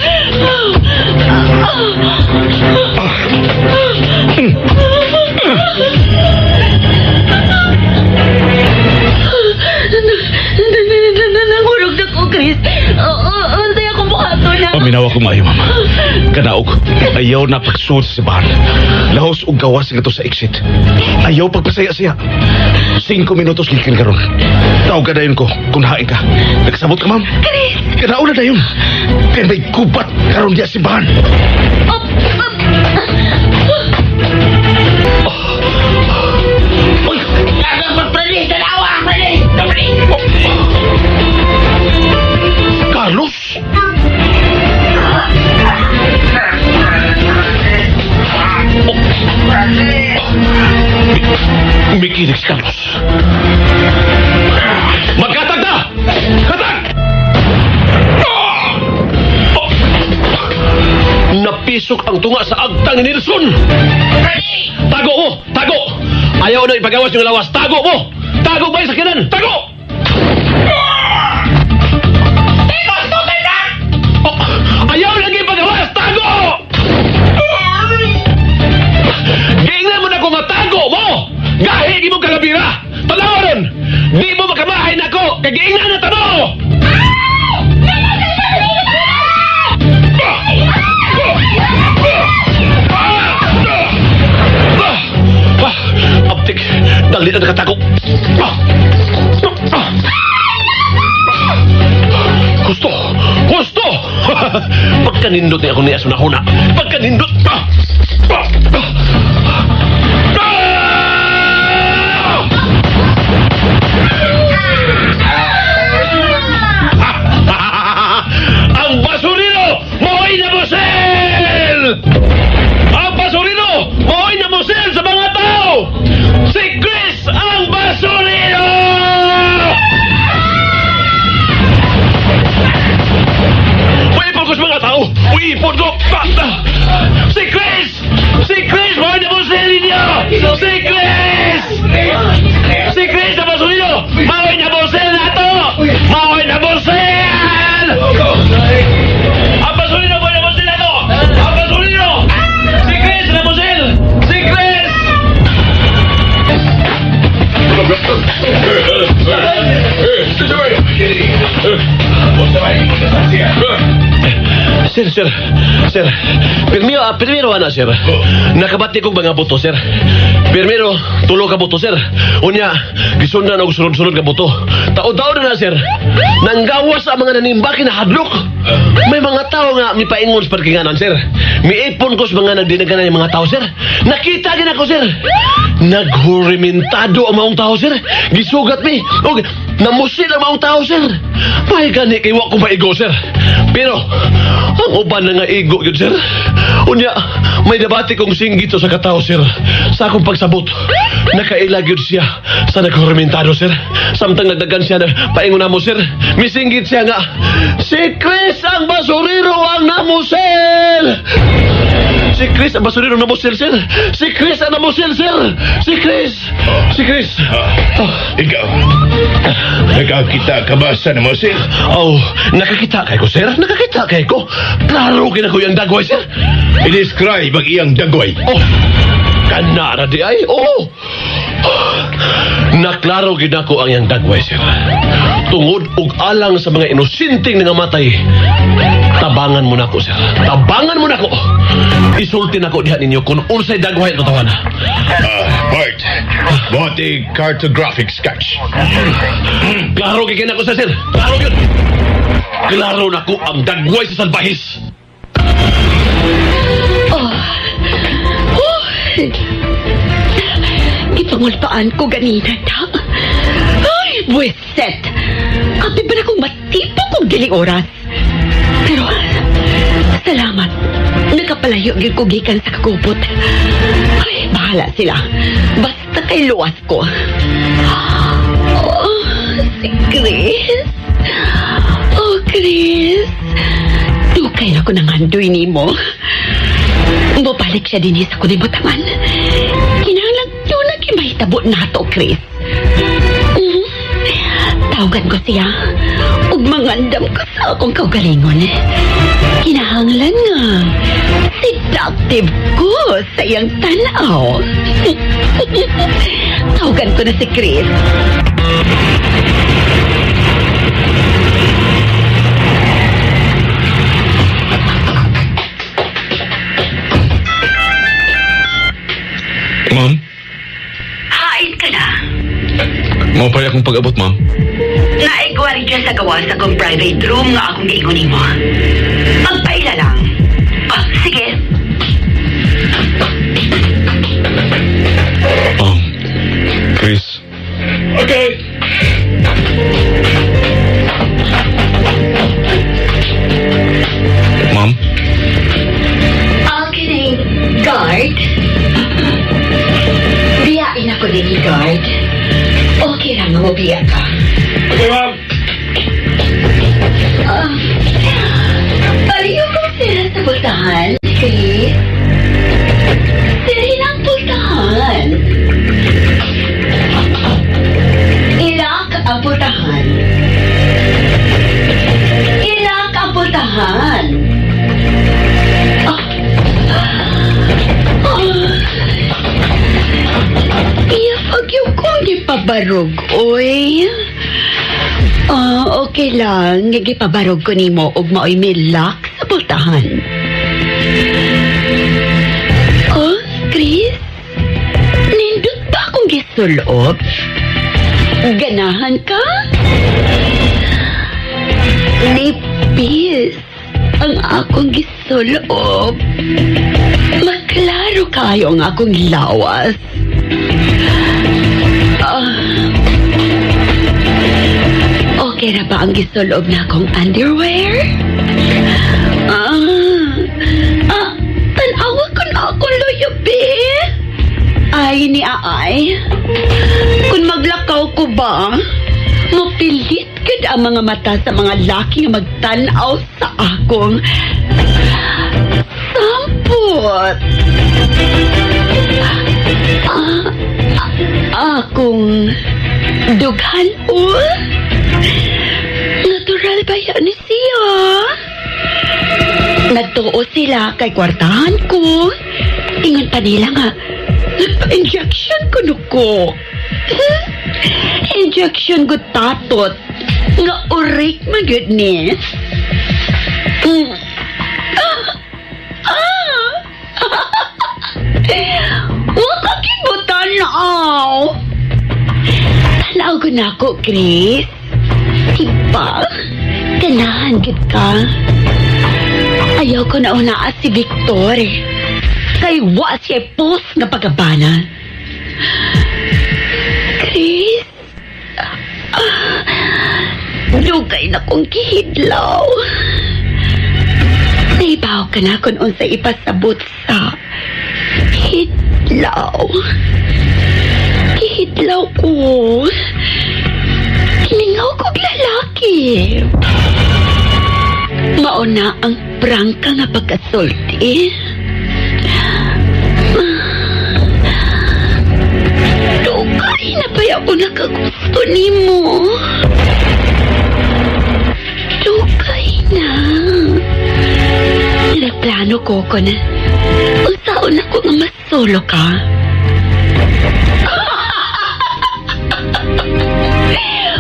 [SPEAKER 7] Nangurog na ko, Chris. Untay ako mukha
[SPEAKER 2] Tuwa ko maayo, ma'am. Kanaog, ayaw na pagsuod sa simbahan. Lahos og gawas nga to sa exit. Ayaw pagpasaya siya. 5 minutos gikan karon. Tawag ka dayon ko kung hain ka. Nagsabot ka, ma'am?
[SPEAKER 7] Chris!
[SPEAKER 2] Kanauna dayon. Kaya may kubat karon diya simbahan.
[SPEAKER 8] Uy! Agang magpralis! Dalawa! Pralis! Pralis!
[SPEAKER 2] Carlos? Mikinig si Carlos. Magkatag na! Katag! Napisok ang tunga sa agtang ni Nelson. Tago mo! Tago! Ayaw na ipagawas yung lawas. Tago mo! Tago ba yung sakinan? Tago! Ayaw lagi ipagawas! Tago! Giingnan mo na ko nga tago mo! Gahi mo kalabira! Tanawaron! Di mo makamahay na ko! Kagiingnan na tamo! Aptik! Dali na nakatago! Gusto! Gusto! Pagkanindot niya ako niya sunahuna! Pagkanindot! Ang basurino! Mo'y nabusel! Ang basurino! Mo'y nabusel sa mga tao! Si Chris ang basurino! Uipon ko sa mga tao! Uipon ko! Si Chris! Si Chris! Mo'y nabusel ninyo! Si Chris! Si Chris ang basurino! Mo'y nabusel na to! Mo'y nabusel! Ang basurino! Mo'y nabusel na to! Ang basurino! Si Chris ang nabusel! Si Chris! Sir. Primero ana, sir. Nakabati kong mga buto, sir. Primero, tulo ka buto, sir. Unya, gisundan og sunod-sunod ka buto. Taon-taon na, sir. Nanggawas ang mga nanimbakin na hadlok. May mga tao nga mipaingon sa parkinganan, sir. Miipon ko sa mga nagdinagan ng mga tao, sir. Nakita gina ko, sir. Naghurimentado ang maong tao, sir. Gisugat mi. Og namusil ang maong tao, sir. May gani kay wa ko maigo, sir. Pero, ang uban na nga igo yun, sir. Unya, may debate kong singgito sa katao, sir. Sa akong pagsabot, nakailag yun siya sa naghurumentado, sir. Samtang nagdagan siya na paingon na mo, sir. Misinggit siya nga, si Chris ang basuriro ang namusel! Si Chris ang basuriro ang namusel, sir. Si Chris ang namusel, sir. Si Chris.
[SPEAKER 9] Ikaw kita kabasa na mo, sir.
[SPEAKER 2] Oh, nakakita kay ko, sir. Nakakita kay ko. Klaro kina ko yung dagway, sir.
[SPEAKER 9] I-describe ang iyang dagway.
[SPEAKER 2] Oh, kanara di ay. Oh. Naklaro gid ako ang iyang dagway, sir. Tungod og alang sa mga inosenteng nga matay. Tabangan mo nako, sir. Tabangan mo nako. Isulti nako diha ninyo kung unsay dagway ito tawana.
[SPEAKER 9] Bart, buti cartographic sketch.
[SPEAKER 2] Klaro gid nako, sir. Klaro gyud. Klaro nako ang dagway sa salbahis.
[SPEAKER 7] Ipangulpaan ko ganina ta. Ay, buwiset. Kapi ba na kong matipo kong giling oras? Pero, salamat. Nakapalayo gyud ko gikan sa kakupot. Ay, bahala sila. Basta kay luwas ko. Oh, si Chris. Oh, Chris. Dukay na ko ng handoy ni mo. Mabalik siya din sa kulibutangan. Kinahanglan yun na mahitabo na to, Chris. Tawagan ko siya. Ug mangandam ko sa akong kaugalingon. Kinahanglan nga. Seductive ko sa iyang tanaw. Tawagan ko na si Chris.
[SPEAKER 2] Mapay akong pag-abot, ma'am.
[SPEAKER 7] Naigwardiya sa gawa sa kong private room nga akong giingunin mo. Magpaila lang. Sige.
[SPEAKER 2] Chris.
[SPEAKER 9] Okay.
[SPEAKER 2] Ma'am?
[SPEAKER 7] Okay, guard. Biyain ako din ni guard. Okay lang mo biya ka.
[SPEAKER 9] Okay, ma'am.
[SPEAKER 7] Paliyo ko sila sa pultahan, Chris. Sila ang pultahan. Ilak ang pultahan. Ilak ang pultahan. Iya, pagyo kong gipabarog, oy. Okay lang. Gipabarog ko nimo og maoy milak sa pultahan. Oh, Chris? Nindot ba akong gisulob? Ganahan ka? Nipis ang akong gisulob. Maklaro kayo ang akong lawas. Okay na ba ang gisulob na akong underwear? Tanawa ko na akong loyobi. Ay, ni Aay. Kung maglakaw ko ba, mapilit kad ang mga mata sa mga laki nga magtanaw sa akong sampot. Akong dughan natural ba yan ni siya? Nagtuo sila kay kwartahan ko. Ingon pa nila nga, nagpa-injection ko nuko. Injection ko tatot. Nga urik my goodness. Waka kibutan na aw. Tanaw ko na ako, Chris. Diba? Ganahan gid ka. Ayaw ko na unaa si Victor. Kay wa siya post nga pagabana. Chris? Dugay na kong kihidlaw. Naibaw ka na kung unsa ipasabot sa hidlaw. Kihidlaw ko. Kiningaw kong lalaki. Mauna ang prangka nga pagkasulti. Dugay na ba ako nakagusto ni mo? Dugay na. Nagplano ko na unsaon ako nga masolo ka.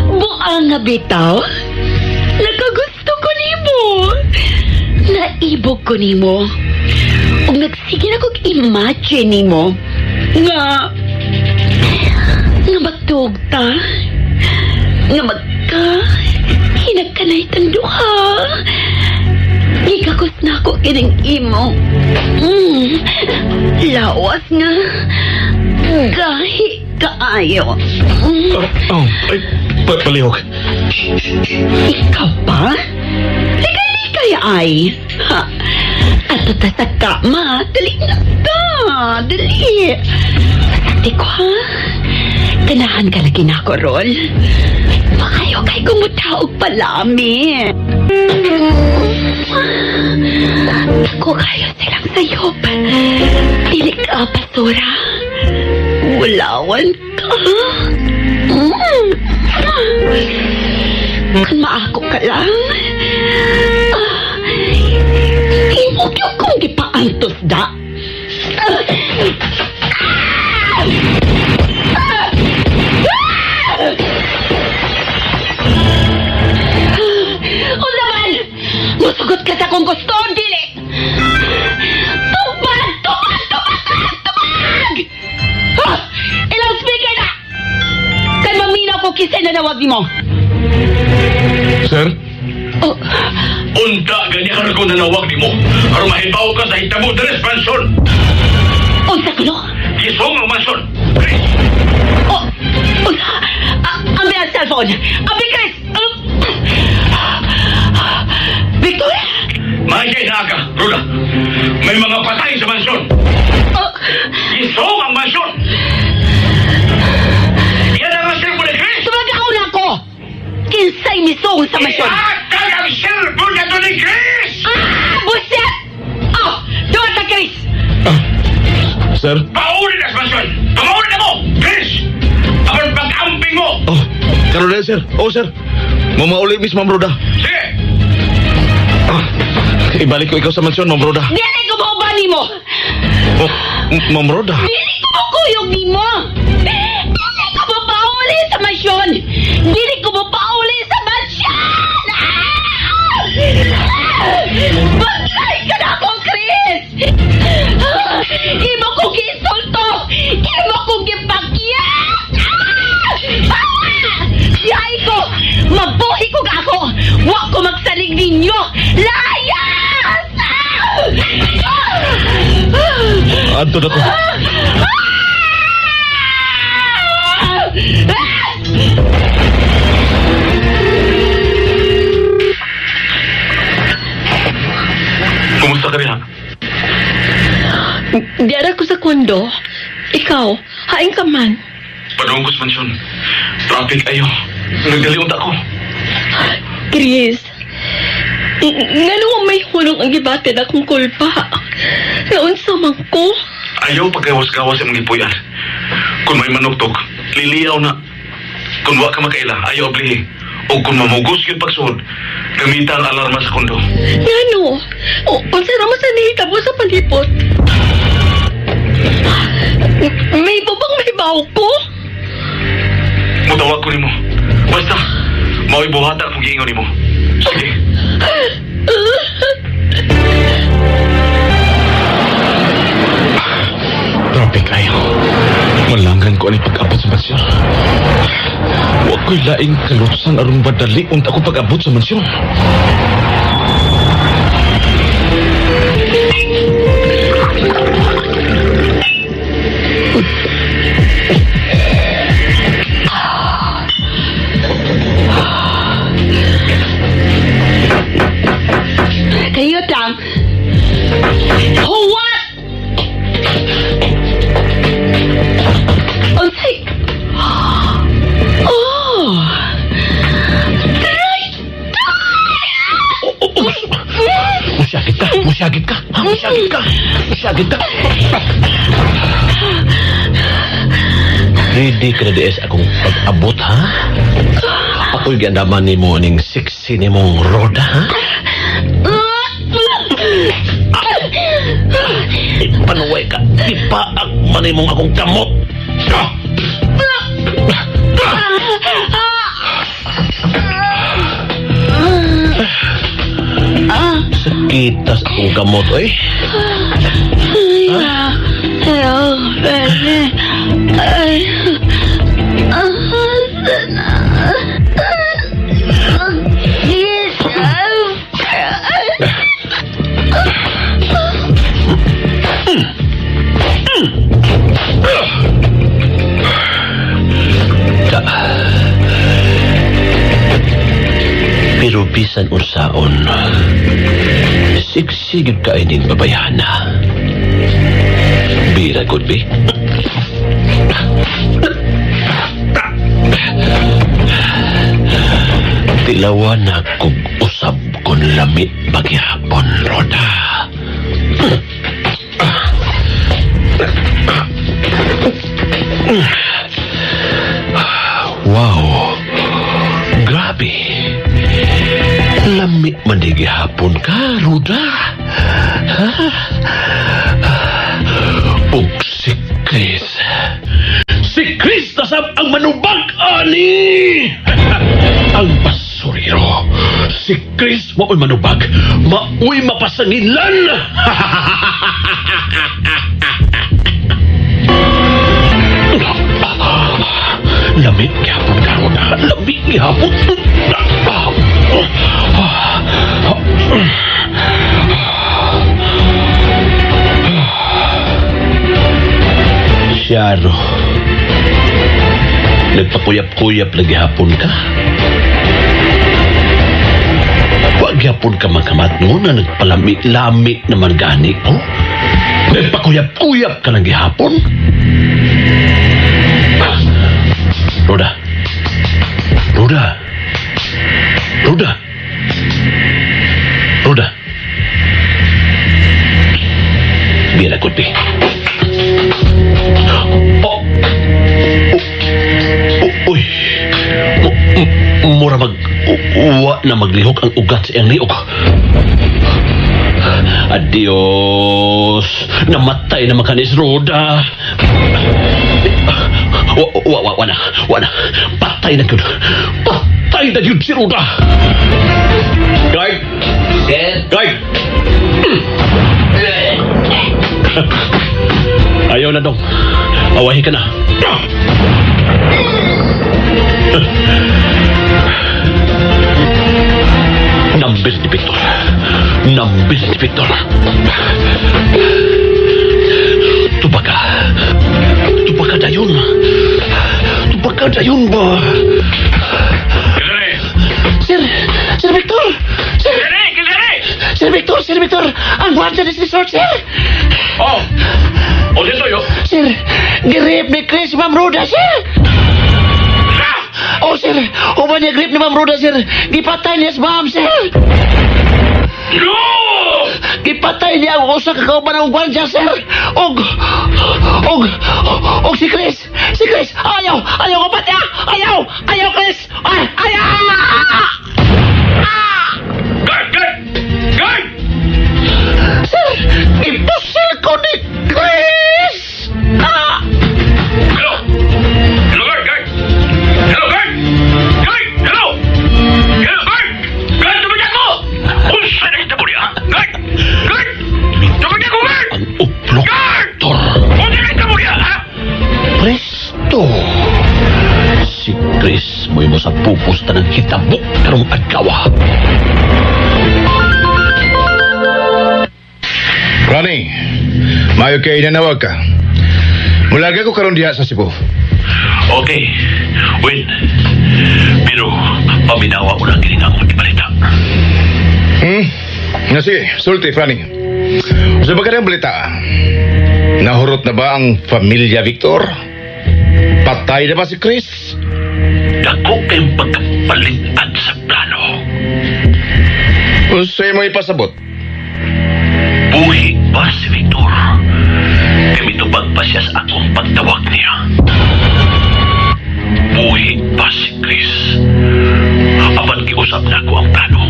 [SPEAKER 7] Buang nga bitaw. Nakagusto ko nimo. Naibog ko nimo. Ug nagsige na kog imagine nimo nga magtugta. Nga magka hinagkanay tanduha. Gikakos na ako kining imo. Lawas nga. Gahi kaayo.
[SPEAKER 2] Ay, palihog.
[SPEAKER 7] Ikaw pa? Liga-ligay ay. Ha? Ato ta sa kama. Dali na ta. Dali. Masakti ko ha. Ganahan ka lagi na ako, Rol. Makayo kay kumutaog palami. Ako kayo silang sayop. Dili ka, basura. Walawan ka. Kung maako ka lang, imog yung kong gipaantos da. O naman, musugot ka sa kong gusto, dili. Tubag! Ha! Ilang speaker na! Kay maminaw ko
[SPEAKER 6] Kisay na nawag ni mo?
[SPEAKER 2] Sir?
[SPEAKER 6] Oh,
[SPEAKER 9] Unta ganyan ko nanawag ni mo. Aron mahibaw ka sa hitabo deres mansyon.
[SPEAKER 6] unsa kuno?
[SPEAKER 9] Isong ang mansyon.
[SPEAKER 6] Oh, ambil ang cellphone. Ambil, Chris. Victoria?
[SPEAKER 9] Mahigay na ka, Roda. May mga patay sa mansyon.
[SPEAKER 6] Oh,
[SPEAKER 9] Isong ang mansyon. Yan ang cellphone ni Chris.
[SPEAKER 6] tumagaw na ako. Kinsay misong sa masyon.
[SPEAKER 9] Ihatag ang cellphone na to ni Chris.
[SPEAKER 6] Buset! Oh, doon na, Chris.
[SPEAKER 2] Sir?
[SPEAKER 9] Pauli na sa mansyon. Pamauli na mo, Chris. Aron pag-amping mo.
[SPEAKER 2] Oh, karon na, sir. Oh, sir. Mamauli, Miss Ma'am Roda.
[SPEAKER 9] Sige.
[SPEAKER 2] Ibalik ko ikaw sa mansyon, Ma'am Roda.
[SPEAKER 6] Dili ko maubani mo.
[SPEAKER 2] Oh, Ma'am Roda.
[SPEAKER 6] Dili ko makuyog ni mo. Dili ko mapauli sa masyon. Dili ko mapauli sa masyon. Baglay ka na ako, Chris. Imo kong insulto. Imo kong gipakyat. Yahay ko. Mabuhi ko ako. Wa ko magsalig ninyo. Layas!
[SPEAKER 2] Adto na ko.
[SPEAKER 9] Kumusta ka rin, ha?
[SPEAKER 6] Diara ko sa kondo. Ikaw, haing ka man.
[SPEAKER 9] Padungkos mansyon. Traffic ayo. Nagdaliunta ako.
[SPEAKER 6] Chris, nga naman may hunong ang gibatin akong kulpa. Naunsa man ko?
[SPEAKER 9] Ayaw paggawas-gawas sa mga ipuyan. Kung may manuktok, liliyaw na. Kung wa ka makaila, ayaw ablihi. O kung mamugos yung pagsuod, gamita ang alarma sa kondo.
[SPEAKER 6] Ngano? O, unsa naman sa nihitabo sa palipot? May babang may baw ko?
[SPEAKER 9] Mutawag ko ni mo. Basta, mao'y buhata akong giingon ni mo. Sige.
[SPEAKER 2] Traffic ayo. Malanggan ko ani pag-abot sa mansyon. Huwag ko'y laing kalutsan aron badali unta ko pag-abot sa mansyon.
[SPEAKER 6] Kayot lang. What? Unsay? Oh.
[SPEAKER 4] Musyagit ka! Musyagit ka! Ha? Musyagit ka! Musyagit ka! Ready ka na DS akong pag-abot, ha? Ako'y gandaman ni mo ning sexy ni mong Roda, ha? Panuway ka! Ipaak man ni mong akong kamot! Sakitas akong kamot, eh. Pero bisan unsaon, sigsigid ka ining babayana. Bira good be. Tilawan na kog usab kon lamit paghihapon, Roda. Wow. Grabe. Lamit man di gihapon ka, Roda. Ug si Chris. Si Chris nasab ang manubag, ani! Ang basurero. Si Chris mao'y manubag. Mao'y mapasangilan. Lamig gihapon ka, Roda. Lamig gihapon. Syaro. Nagpakuyap-kuyap lagi hapon ka. Wag hapon ka magkamat mo na nagpalami-lami naman gani ko. Nagpakuyap-kuyap ka lagi hapon. Roda. Roda. Roda. Roda. Biar aku pi. Oh. Uy. Mura wa na maglihok ang ugat sa iyang liok. Adios. Namatay na makanis Roda. Wana. Patay na yun. Patay na yun si Roda. Guard. Guard. Ayaw na dong. Awahi ka na. Nambis ni Victor. Nambis ni Victor. Tubaka. Tubaka dayon. Tubaka dayon ba? Sir Victor! Sir Victor! Ang guardia ni resort, sir!
[SPEAKER 5] Oh! O dito yo!
[SPEAKER 6] Sir, girip ni Chris, Ma'am Roda, sir! Oh, sir! Uban niya grip ni Ma'am Roda, sir! Gipatay niya si Ma'am, sir!
[SPEAKER 5] No!
[SPEAKER 6] Gipatay niya ang usa ka kauban ng guardia, sir! Og si Chris! Si Chris! Ayaw kapat niya! Ayaw, Chris! Ayaw!
[SPEAKER 5] Guard!
[SPEAKER 6] Sir! Ipusil ko ni Chris!
[SPEAKER 5] Hello, guard! Hello, guard! Hello, guard! Tumigyan ko! Unsa na kita muli, ha? Guard! Tumigyan ko, guard!
[SPEAKER 4] Ang uplok.
[SPEAKER 5] Guard!
[SPEAKER 4] Tor.
[SPEAKER 5] Unsa na kita muli, ha?
[SPEAKER 4] Presto. Si Chris mo'y mo sa pupusta ng kitabok karong adkawa.
[SPEAKER 9] Ronnie, mayo kay nanawag ka. Mulaga ko karon diha sa Cebu.
[SPEAKER 4] Okay, Win. Pero paminawa ko lang kini nga akong ibalita.
[SPEAKER 9] Nga sige, sulti, Franny. Sa ba ka ng balita? Nahurot na ba ang pamilya Victor? Patay na ba si Chris?
[SPEAKER 4] Dako kayong pagkapalitan sa plano.
[SPEAKER 9] Usay mo ipasabot.
[SPEAKER 4] Buhi pa si Victor. Kami tubag pa siya sa akong pagtawag niya. Buhi pa si Chris. Apan giusap na ako ang plano.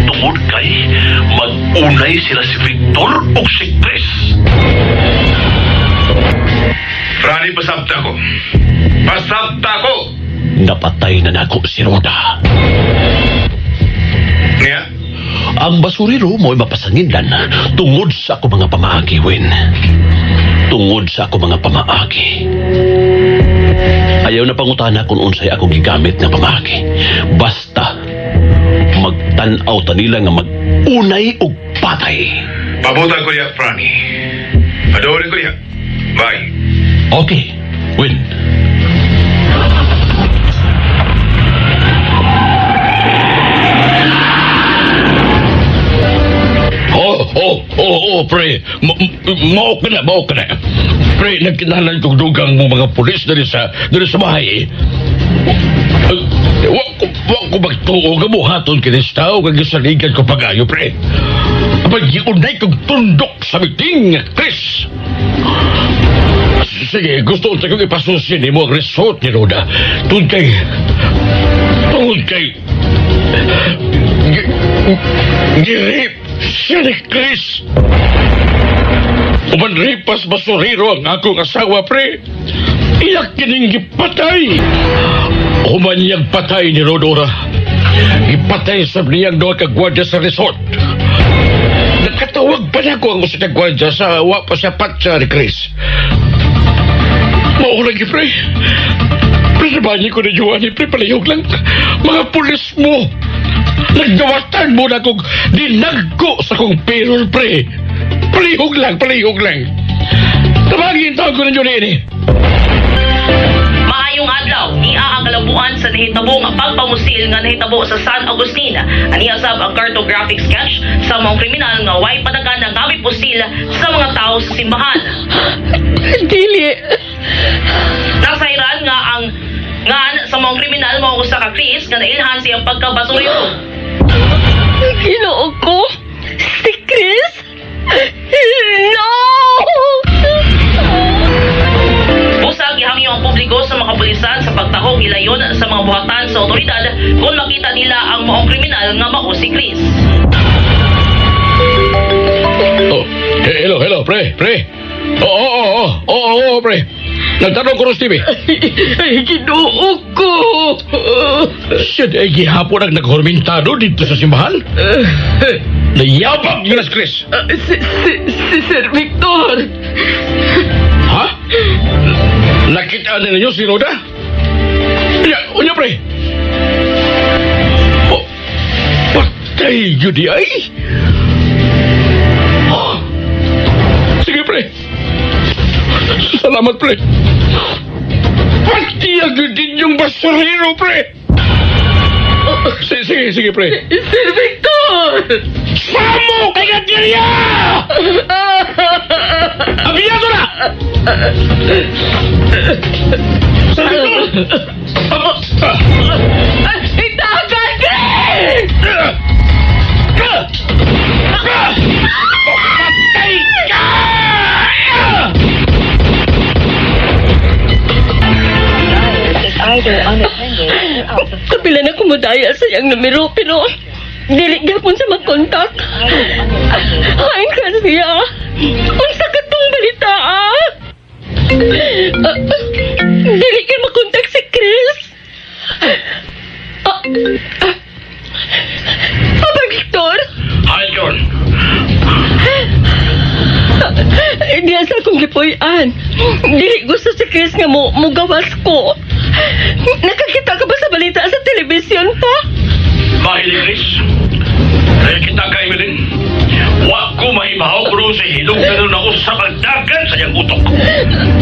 [SPEAKER 4] Tungod kay mag-unay sila si Victor o si Chris.
[SPEAKER 9] Franny, pasabta ko. Pasabta ko!
[SPEAKER 4] Napatay na nako si Roda.
[SPEAKER 9] Nga?
[SPEAKER 4] Ang basuriro mo'y mapasangindan tungod sa ako mga pamaagi, Win. Tungod sa ako mga pamaagi. Ayaw na pangutana kung unsay akong gigamit na pamaagi. Basta magtanaw ta nila nga mag-unay og patay.
[SPEAKER 9] Pabutan ko niya, Franny. Padorin ko niya. Bye.
[SPEAKER 4] Okay, Win.
[SPEAKER 1] Pre. Mao ka na. Pre, nagkinalan kong dugang mo mga pulis dari sa bahay. Wag ko magtuo nga buhaton kinista o kagisaligan ko pagayo, pre. Abang giunay kong tundok sa miting, Chris. Sige, gusto ko kong ipasusin mo ang resort ni Roda. Tungod kay... Girip siya ni Chris. Uman ripas basuriro ang akong asawa, pre. Iyak kining gipatay. Uman niyang patay ni Rodora. Gipatay sa niyang doon kagwadya sa resort. Nakatawag pa na ko ang usa ka gwadya sa wa pa siya patsa ni Chris. Maulagi, pre. Pre,
[SPEAKER 5] Ibanyi ko na Joanny, pre, palihog lang. Mga pulis mo. Nagdawatan mo na kong dinagko sa kong payroll, pre. Palihog lang, palihog lang. Tabagin tawag ko na Joanny.
[SPEAKER 10] Maayong adlaw, niya ang kalabuan sa nahitabo nga pagpamusil nga nahitabo sa San Agustin. Aniya sab ang cartographic sketch sa mga kriminal nga way padagan ng gabi pusil sa mga tao sa simbahan.
[SPEAKER 6] Dili.
[SPEAKER 10] Nasairan nga ang ngan sa mga kriminal mo usa ka Chris nga nailhan siyang pagkabasuryo.
[SPEAKER 6] Ginoo ko. Si Chris? No!
[SPEAKER 10] Busag gihangyo ang publiko sa mga kapulisan sa pagtahog ilayon sa mga buhatan sa otoridad kung makita nila ang maong kriminal nga mao si Chris.
[SPEAKER 5] Oh, hello, pre. Oo, pre. Nagtanong ko rin, Stevie.
[SPEAKER 6] Ay, ginoo ko.
[SPEAKER 5] Siya ay gihapon ang naghormintado dito sa simbahan. Nayabang yun as Chris.
[SPEAKER 6] Si Sir Victor.
[SPEAKER 5] Ha? Nakita na ninyo si Roda? Unya, pre. Oh, patay yun di ay. Oh. Sige, pre. Salamat, pre. Pati agad din yung basurero, pre. Sige, pre.
[SPEAKER 6] Sir Victor!
[SPEAKER 5] Samo kay Gatilya! Abiyado na!
[SPEAKER 6] Itagan ka!
[SPEAKER 5] Patay ka!
[SPEAKER 6] Kapila na kumudaya sa iyang numero, pero dili gyapon sa mag-contact. Hain ka siya. Unsa ka tong balita, dili ka makontak si Chris. Papa Victor?
[SPEAKER 5] Hi, John.
[SPEAKER 6] Diya sa akong gipuy-an. Dili gusto si Chris nga mo gawas ko. Nakakita ka ba sa balita sa telebisyon pa?
[SPEAKER 5] Mahilig, Chris. Kaya kita kay Evelyn. Wa ko mahibahaw pero sa hilong ganun ako sa magdagan sa iyang utok.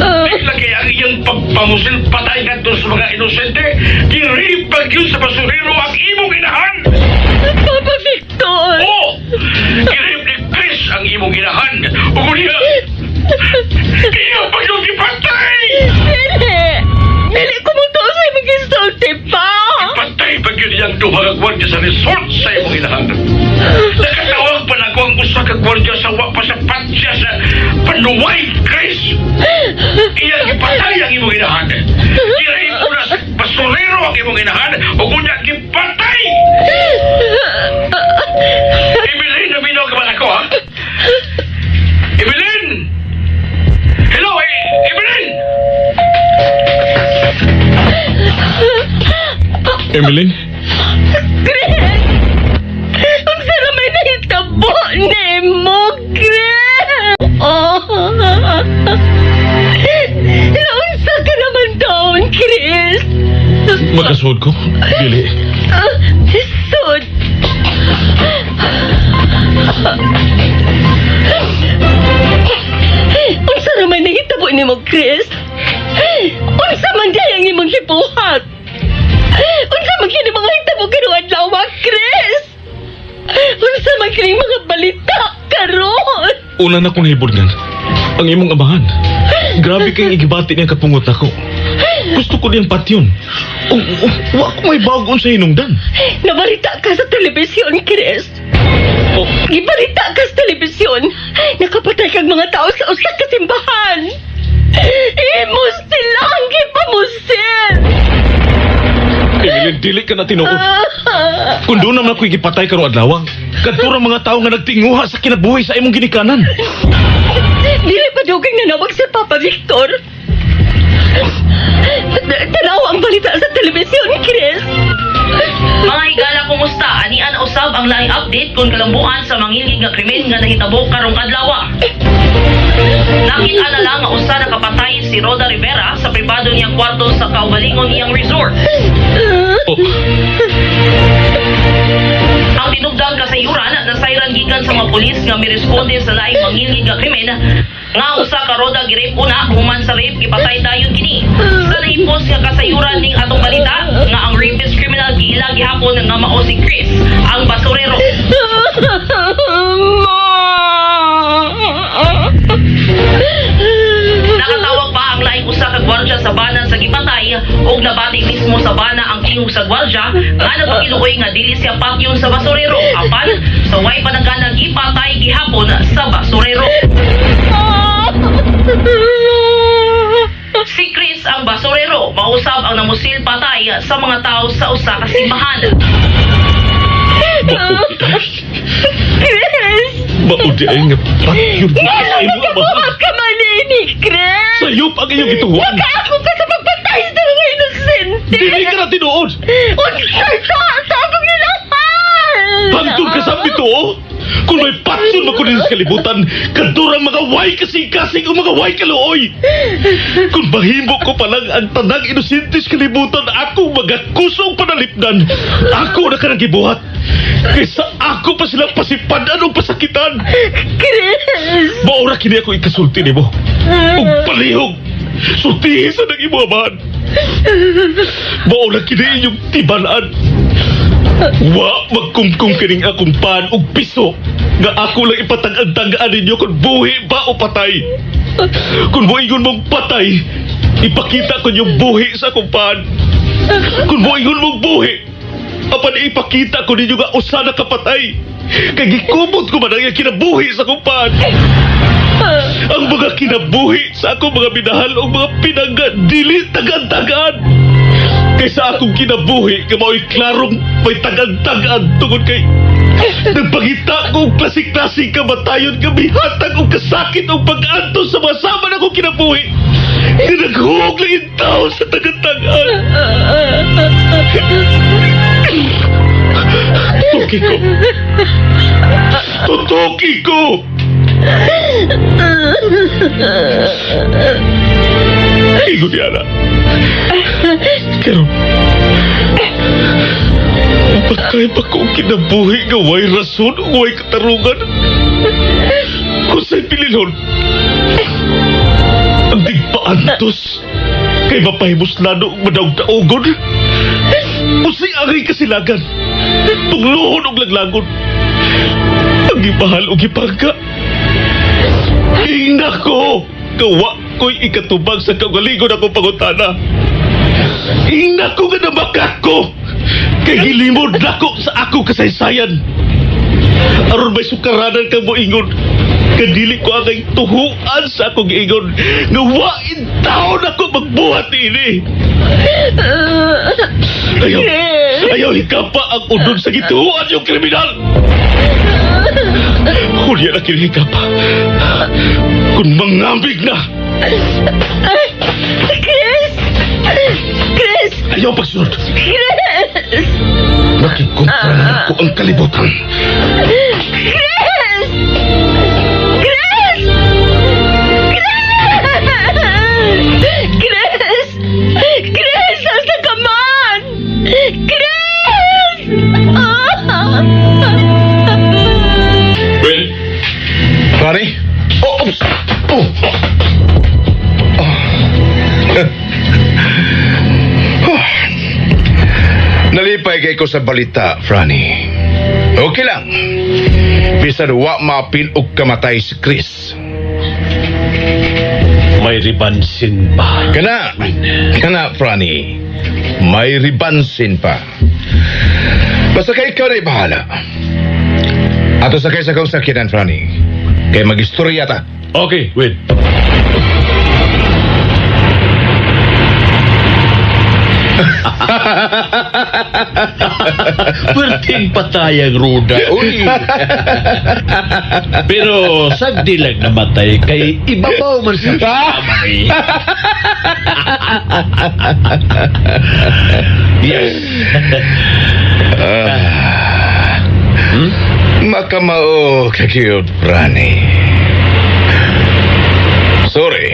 [SPEAKER 5] Bigla kaya ang iyang pagpamusil patay nga doon sa mga inosente, kiripag yun sa basurero ang imong inahan.
[SPEAKER 6] Papa Victor!
[SPEAKER 5] Oo! Kirip ni Chris ang imong inahan. O niya, iya pa yung ipatay!
[SPEAKER 6] Dili ko mo to sa imong gisulti pa!
[SPEAKER 5] Ipatay pa yun yung dumagagwan sa resort sa imong inahan. Nakatawag pa na ko ang usa ka gwardiya sa wa pa sa patsya sa panuway, Chris! Iyang ipatay ang imong inahan. Kirahin ko na sa basurero ang imong inahan o kunya ipatay! Evelyn, naminaw ka ba na ko, ha? Evelyn! Hello, Evelyn! Evelyn?
[SPEAKER 6] Chris! Ang sarap may nahitabo ni mo, Chris! Naunsa ka naman doon, Chris!
[SPEAKER 5] Magkasuod ko? Dili.
[SPEAKER 6] Sud! Unsa naman nahitabo ni mo, Chris? Unsa man dayang imong hibuhat? Unsa man kini mga hitabo karong adlaw, Chris? Unsa man kini mga balita karon?
[SPEAKER 2] Una na kong hibudnan. Ang imong amahan. Grabe kayong igibati niyang kapungot ako. Gusto ko niyang patyon. Wa ko may bagon sa hinungdan.
[SPEAKER 6] Nabalita ka sa telebisyon, Chris.
[SPEAKER 2] Oh,
[SPEAKER 6] Gibalita ka sa telebisyon. Nakapatay kang mga tao sa usa ka simbahan. Imos silang gipamusil.
[SPEAKER 2] Evelyn, dili ka na tinuod. Kung doon naman ako igipatay karong adlaw, kadturang mga tao nga nagtinguha sa kinabuhi sa imong ginikanan.
[SPEAKER 6] Dili pa dugay nanawag si Papa Victor. Tanaw ang balita sa telebisyon, Chris.
[SPEAKER 10] Mga higala, kumusta? Anian usab ang laing update kung kalambuan sa mangilig nga krimen nga nahitabo karong adlaw. Nakita na lang nga usa nakapatay si Roda Rivera sa pribado niyang kwarto sa kaugalingon niyang resort. North.
[SPEAKER 4] Oh,
[SPEAKER 10] Ang tinubdang kasayuran na sayran gikan sa mga pulis nga miresponde sa laing mangilgig nga krimen nga usa ka roda girep una human sa rape gipatay dayon kini. Sa naipos nga kasayuran ning atong balita nga ang rapist criminal giila gihapon nga mao si Chris, ang basurero. Nakatawag pa ang laing usa ka gwardya sa bana sa gipatay ug nabati mismo sa bana ang tingog sa gwardya nga nagpakiluoy nga dili siya patyon sa basurero apan sa way panaganang gipatay gihapon sa basurero. Si Chris ang basurero mausab ang namusil patay sa mga tao sa usa ka simbahan.
[SPEAKER 4] maudi ay nga patyon mo sa imo
[SPEAKER 6] Nabuhat ka man ni Chris!
[SPEAKER 4] Sayop ang iyong gituwan.
[SPEAKER 6] Ako ka sa pagpatay sa mga inosente!
[SPEAKER 4] Dili ka na tinuod.
[SPEAKER 6] Sa akong nilapan!
[SPEAKER 4] Pantun ka sa bito. Kung may patyon makunin sa kalibutan, kadurang mga way kasing-kasing o mga way kaluoy. Kung mahimo ko palang ang tanang inosentes kalibutan, ako magakusong panalipdan. Ako na ka nang gibuhat. Kaysa ako pa silang pasipadan o pasakitan.
[SPEAKER 6] Chris!
[SPEAKER 4] Maura kini ako ikasulti ni mo. Ug palihog. Sultihin sa nang imo amahan. Maura kini inyong tibalaan. Wa magkumkum kining akong pan ug piso nga ako lang ipatag-tagaan ninyo kung buhi ba o patay. Kung moingon mong patay, ipakita ko yung buhi sa akong pan. Kung moingon mong buhi, apan ipakita ko ninyo nga usa na kapatay. Kay gikumot ko man ang kinabuhi sa akong pan. Ang mga kinabuhi sa akong mga minahal o mga pinanggan dili tagan-tagan. Kaysa akong kinabuhi nga mao'y klarong may tagan-tagan tungod kay nagpangita ko klasik-klasik kamatayon nga bihatag o kasakit o pag-antos sa mga sama na akong kinabuhi. Naghuhog lang yung tao sa tagan-tagan. Tutuki ko. Tutuki ko. Igo niya na. Pero patay pa ko kinabuhi nga way rason o way katarungan. Kung sa'y pililon, ang digpaantos kay mapahimuslano ang madaog-taogon. O si angay kasilagan, tunglohon og laglagon. Ang gipahal o gipangka. Ina ko, gawa ko'y ikatubag sa kaugalingon akong pangutana. Ina ko nga nabakat ko, kay gilimod nako sa ako kasaysayan. Aron may sukaranan kang moingon, kadili ko ang tuhuan sa akong giingon, nga wain taon ako magbuhat ini. Ayaw hikapa ang udon sa gituhuan yung kriminal. Hulya na kinihikapa. Kung mangambig na.
[SPEAKER 6] Chris! Chris!
[SPEAKER 4] Ayaw pagsunod.
[SPEAKER 6] Chris!
[SPEAKER 4] Nakikontra na ako ang kalibutan.
[SPEAKER 6] Chris! Chris! Chris! Chris! Asa ka man? Chris!
[SPEAKER 2] Well,
[SPEAKER 8] Pare? Oh, oops. Oh. Nalipay kay ko sa balita, Franny. Okay lang. Bisan wa mapil og kamatay si Chris.
[SPEAKER 4] May ribansin ba?
[SPEAKER 8] Kana, Franny. May ribansin pa. Basta kay ikaw na'y bahala. Ato sakay sa kausakinan, Franny. Kay mag-istorya ta.
[SPEAKER 4] Okay, wait. Perting patayang ruda, uy. Pero sagdi lang namatay kay ibabaw man sa kamay. Yes.
[SPEAKER 8] Makamao kakiyot, Franny. Sorry.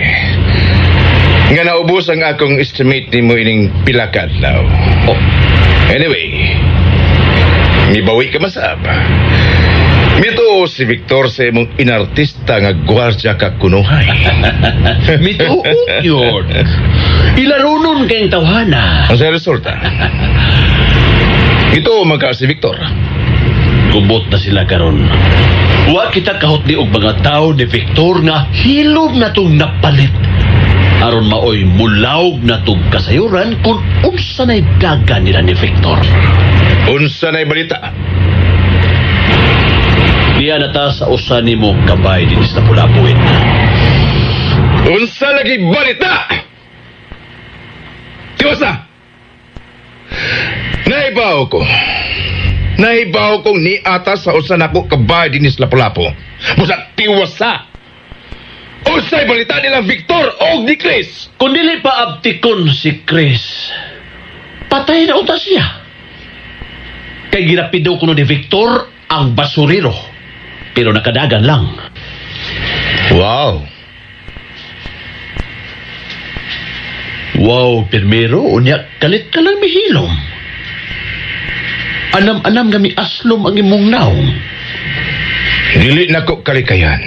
[SPEAKER 8] Nga naubos ang akong estimate ni mo ining pila ka adlaw.
[SPEAKER 4] Oh,
[SPEAKER 8] Anyway, mibawi ka masab. Mito si Victor sa imong inartista nga gwardya ka kunuhay.
[SPEAKER 4] mituog yun. Ilarunon kayong tawhana.
[SPEAKER 8] Ang sa resulta. Ito magka si Victor.
[SPEAKER 4] Gubot na sila karon. Wa kita kahot ni og mga tao ni Victor nga hilom na tong napalit. Aron maoy mulawg na tong kasayuran kung unsa na'y daga nila ni Victor.
[SPEAKER 8] Unsa na'y balita?
[SPEAKER 4] Diya na ta sa usa nimo kabay din sa Pulapuin.
[SPEAKER 8] Unsa lagi balita? Tiwasa! Naibaw ko ni ata sa usa nako kabay din sa Lapu-Lapu. Busa tiwasa! Unsay balita nila Victor o ni Chris?
[SPEAKER 4] Kung dili pa abtikon si Chris, patay na uta siya. Kay girapido kuno ni Victor ang basurero. Pero nakadagan lang.
[SPEAKER 8] Wow!
[SPEAKER 4] Wow, pirmero, unya, kalit ka lang mihilom. Anam-anam gami aslom ang imong naong.
[SPEAKER 8] Dili na ko kalikayan.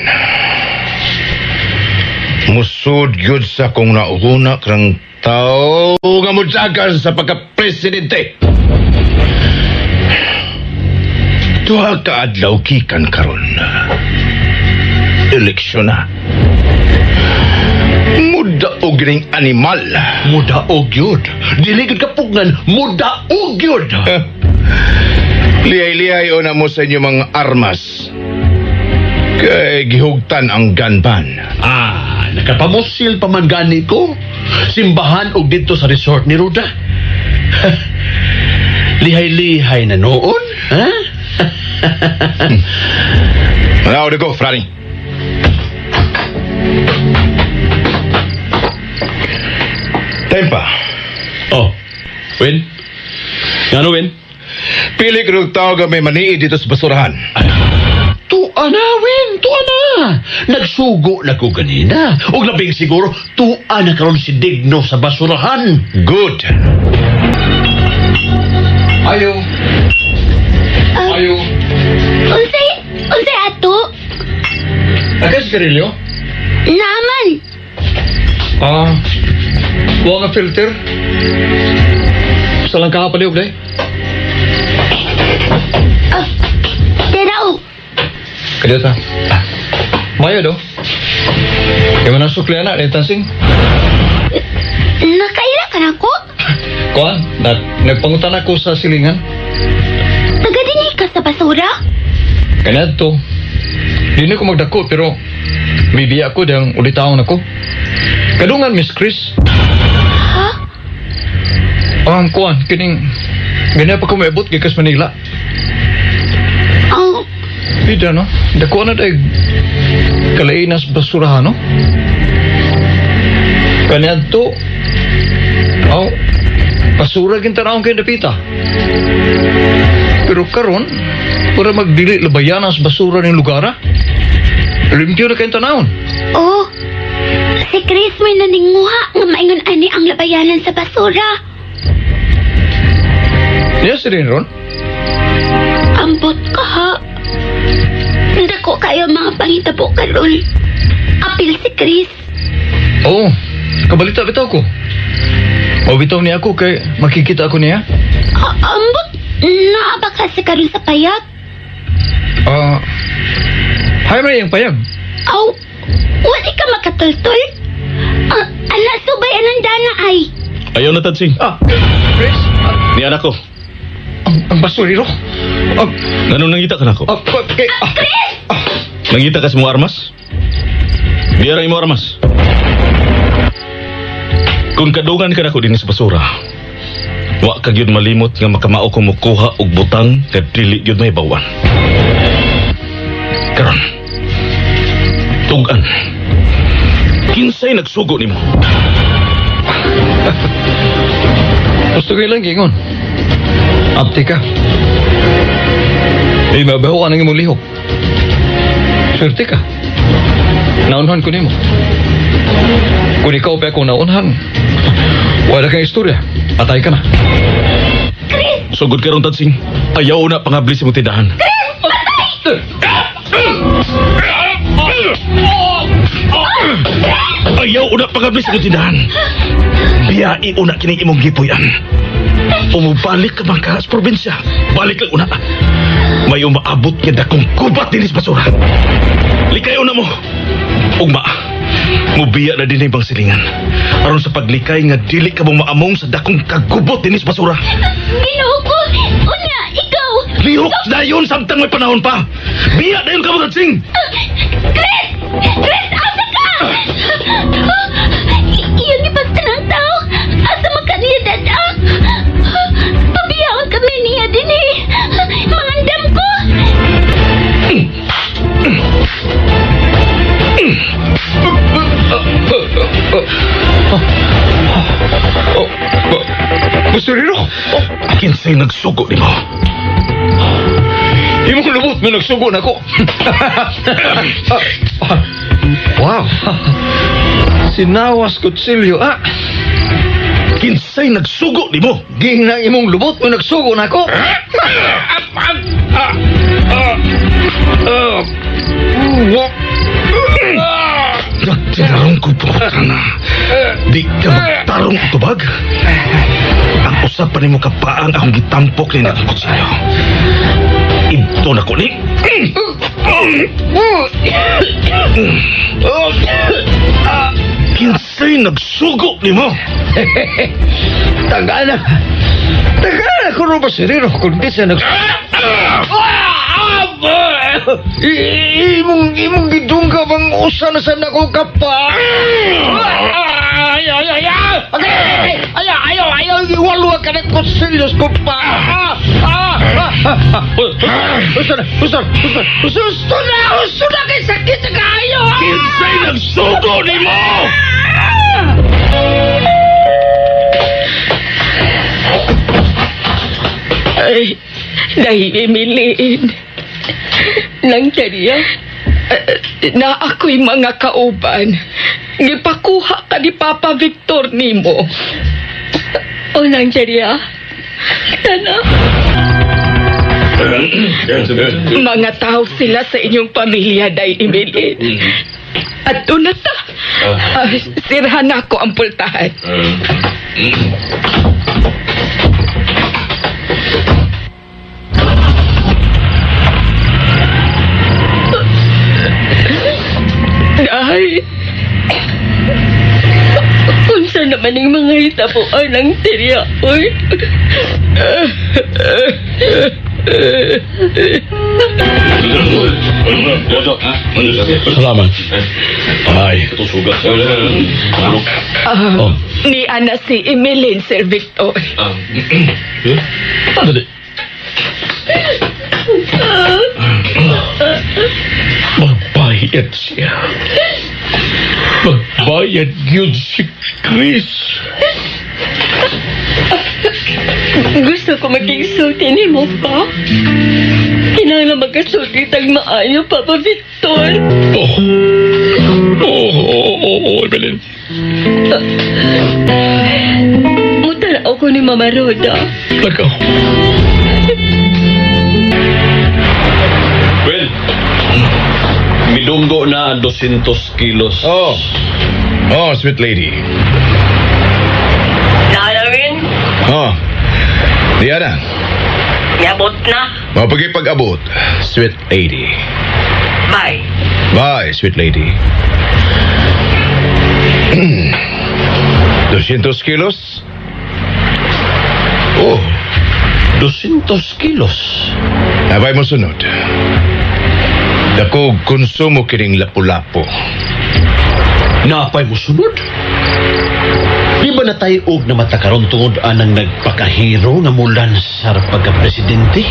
[SPEAKER 8] Musud yun sa kong nauna krang tao nga mudyagan sa pagka-presidente. Tuha ka adlaw kikan karon. Eleksyon na. Muda og ring animal.
[SPEAKER 4] Muda og yun. Dili gud kapugngan, muda og yun.
[SPEAKER 8] Liyay-liyay o na mo sa inyo mga armas. Kay gihugtan ang gunban.
[SPEAKER 4] Nakapamusil pa man gani ko. Simbahan og dito sa resort ni Ruda. Lihay-lihay na noon, ha?
[SPEAKER 8] Now to go, Franny. Time pa.
[SPEAKER 4] Oh, Win? Ano, Win?
[SPEAKER 8] Pili ko ng tao may manii dito sa basurahan.
[SPEAKER 4] Tuwa na, Win! Tuwa na! Nagsugo na ko ganina. O labing siguro, tuwa na karon si Digno sa basurahan.
[SPEAKER 8] Good.
[SPEAKER 9] Ayo. Ayo.
[SPEAKER 7] Unsay ato?
[SPEAKER 9] Akas karilyo?
[SPEAKER 7] Naman.
[SPEAKER 9] Huwag nga filter. Sa lang kakapaliw, day.
[SPEAKER 7] Teraw.
[SPEAKER 9] Kaya ta. Mayo do. Kaya man ang sukli na, tansing.
[SPEAKER 7] Nakaila ka na ko?
[SPEAKER 9] Kuan, nagpangutan ako sa silingan.
[SPEAKER 7] Tagadini ka sa basura?
[SPEAKER 9] Kaya to. Di na ko magdako, pero bibiya ako diyang ulitaon ako. Kadungan, Miss Chris.
[SPEAKER 7] Ha?
[SPEAKER 9] Kuan, kining ganyan pa ko maibot gikas Manila.
[SPEAKER 7] Oh,
[SPEAKER 9] Pida, no? Dako na dahil kalainas basurahan, no? Kanyan to. Basura gintanawang kayo napita. Pero karon, para magdili labayan ang basura ng lugar, limpyo na kayong tanawon.
[SPEAKER 7] oh. Si Chris may naninguha nga maingon ani ang labayanan sa basura.
[SPEAKER 9] Yes, rin ron.
[SPEAKER 7] Ambot ka ha. Dako kayo mga pangitabo karon. Apil si Chris.
[SPEAKER 9] Oo, kabalita bitaw ko. O bitaw niya ako kay makikita ako niya.
[SPEAKER 7] Ambot, naaba ka sa karon sa payag.
[SPEAKER 9] Hay man yung payag.
[SPEAKER 7] Aw, wali ka makatultol. Ala, subay anong dana ay.
[SPEAKER 2] Ayaw na, Tadsing.
[SPEAKER 9] Chris,
[SPEAKER 2] Ni anak ko.
[SPEAKER 9] ang basuriro.
[SPEAKER 2] Anong nangita ka na ko? Nangita ka sa mga armas? Biyara yung mga armas. Kung kadungan ka na ko din sa basura, wa kag yun malimot nga makamao ko mukuha og butang kad dili yun may bawan. Karon, tugan. Kinsay nagsugo nimo?
[SPEAKER 9] Gusto ko lang gingon. Abti ka. Di mabaho ka nang imong lihok. Swerte ka. Naunhan ko nimo.
[SPEAKER 11] Kung ikaw pa akong naunhan, wala kang istorya. Patay ka na.
[SPEAKER 2] Sugod ka ron, Tadsing. Ayaw na pangabli sa mong tindahan. Ayaw una pangabli sa mong tindahan. Biyai una kining imong gipuyan. Umubalik ka man ka sa probinsya. Balik lang una. May umaabot nga dakong kubat dinis basura. Likay una mo. Ugma. Mubiya na din ibang silingan. Aron sa paglikay nga dili ka mong maamong sa dakong kagubot dinis basura.
[SPEAKER 7] Ginoo ko! Unya, ikaw!
[SPEAKER 2] Lihok na yun samtang may panahon pa. Biya na yun ka mo, Tadsing.
[SPEAKER 7] Chris! Chris, asa ka? Iyon ni basta ng tao. Asa makaniya dada? Pabiyaon kami niya din eh. Mangandam ko.
[SPEAKER 8] Basurero!
[SPEAKER 2] Kinsay nagsugo ni mo.
[SPEAKER 8] Imong lubot mo nagsugo na ko.
[SPEAKER 11] Wow. Sinawas kutsilyo,
[SPEAKER 2] Kinsay nagsugo ni mo.
[SPEAKER 11] Ging na imong lubot mo nagsugo na ko.
[SPEAKER 2] Nagtirarong ko po na. Di ka magtarong tubag. Ang usap pa ni mo kapaang akong gitampok ni nakang kutsilyo. Ito na ko ni. Kinsay nagsugo ni mo.
[SPEAKER 11] Tagana ko ro Basurero kundi sa imong gidungga bang usa na sa nako kapa. Ayaw iwalo ka na kutsilyos ko pa. Usto na kay sakit sa kayo.
[SPEAKER 2] Kinsay nagsugo ni mo.
[SPEAKER 6] Ay, nahimiliin. Nang kaniya, na ako'y mga kauban. Gipakuha ka ni Papa Victor nimo. O nang kaniya, kana. Mga tao sila sa inyong pamilya, Day Emilin. At doon na ta. Sirhan ako ang pultahan. Day, unsa naman yung mga hitapuan ng tirya, oy?
[SPEAKER 2] Salamat. Ay.
[SPEAKER 6] Ni Ana si Emilin, Sir Victor.
[SPEAKER 2] Magbayad siya. Magbayad yun si Chris.
[SPEAKER 6] Gusto ko maging-sulti ni mo pa. Kinahanglan magkasulti tag maayo, Papa Victor.
[SPEAKER 2] Oo, Evelyn.
[SPEAKER 6] Mutanaw ko ni Mama Roda.
[SPEAKER 2] Lagaw.
[SPEAKER 4] Well, midunggo na 200 kilos.
[SPEAKER 8] Oh, sweet lady.
[SPEAKER 10] Nalawin,
[SPEAKER 8] Oh, Diana.
[SPEAKER 10] yabot na.
[SPEAKER 8] Mapagipag-abot, sweet lady.
[SPEAKER 10] Bye.
[SPEAKER 8] Bye, sweet lady. 200 kilos?
[SPEAKER 4] Oh, 200 kilos.
[SPEAKER 8] Abay mo sunod. Dako konsumo kining lapu-lapo.
[SPEAKER 4] Napay mo sunod? Di ba na tayo og na matakaron tungod anang nagpakahiro nga mulan sa pagka-presidente?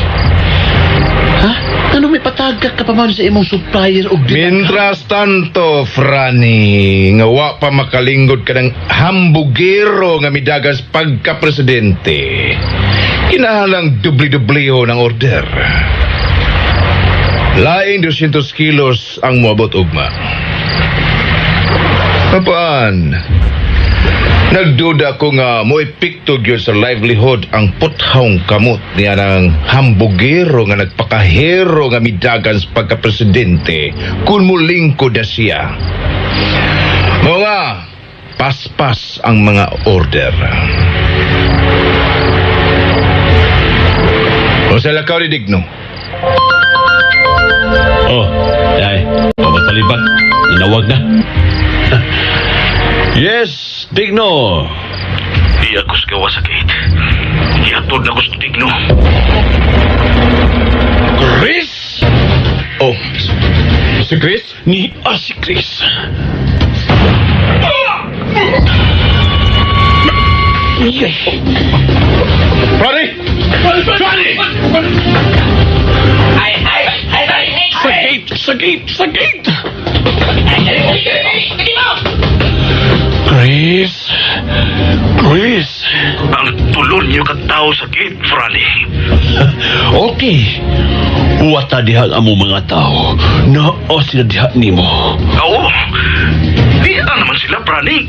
[SPEAKER 4] Ha? Ano may patagak ka pa man sa imong supplier og
[SPEAKER 8] Mientras tanto, Franny, nga wa pa makalingod ka ng hambugero nga midagas pagka-presidente, kinahanglang dubli-dubliho ng order. Laing 200 kilos ang moabot ugma. Kapaan? Nagduda ko nga mo epekto gyud sa livelihood ang puthong kamot niya ng hambugero nga nagpakahero nga midagan sa pagka-presidente kung mulingkod na siya. Mga paspas ang mga order. O sa lakaw ni Digno.
[SPEAKER 4] Oh, ay, pamatalibat. Inawag na. Yes, Digno.
[SPEAKER 5] Di ako sa gawa sa gate. Ihatod na ko sa Digno.
[SPEAKER 4] Chris?
[SPEAKER 8] Oh, si Chris?
[SPEAKER 4] Si Chris.
[SPEAKER 8] Ronnie! Ronnie!
[SPEAKER 4] Sa gate! Chris!
[SPEAKER 5] Ang tulon niyo katao sa gate, Franny.
[SPEAKER 4] Okay. Wata diha ang among mga tao na o sila diha nimo.
[SPEAKER 5] Oo. Di naman sila, Franny.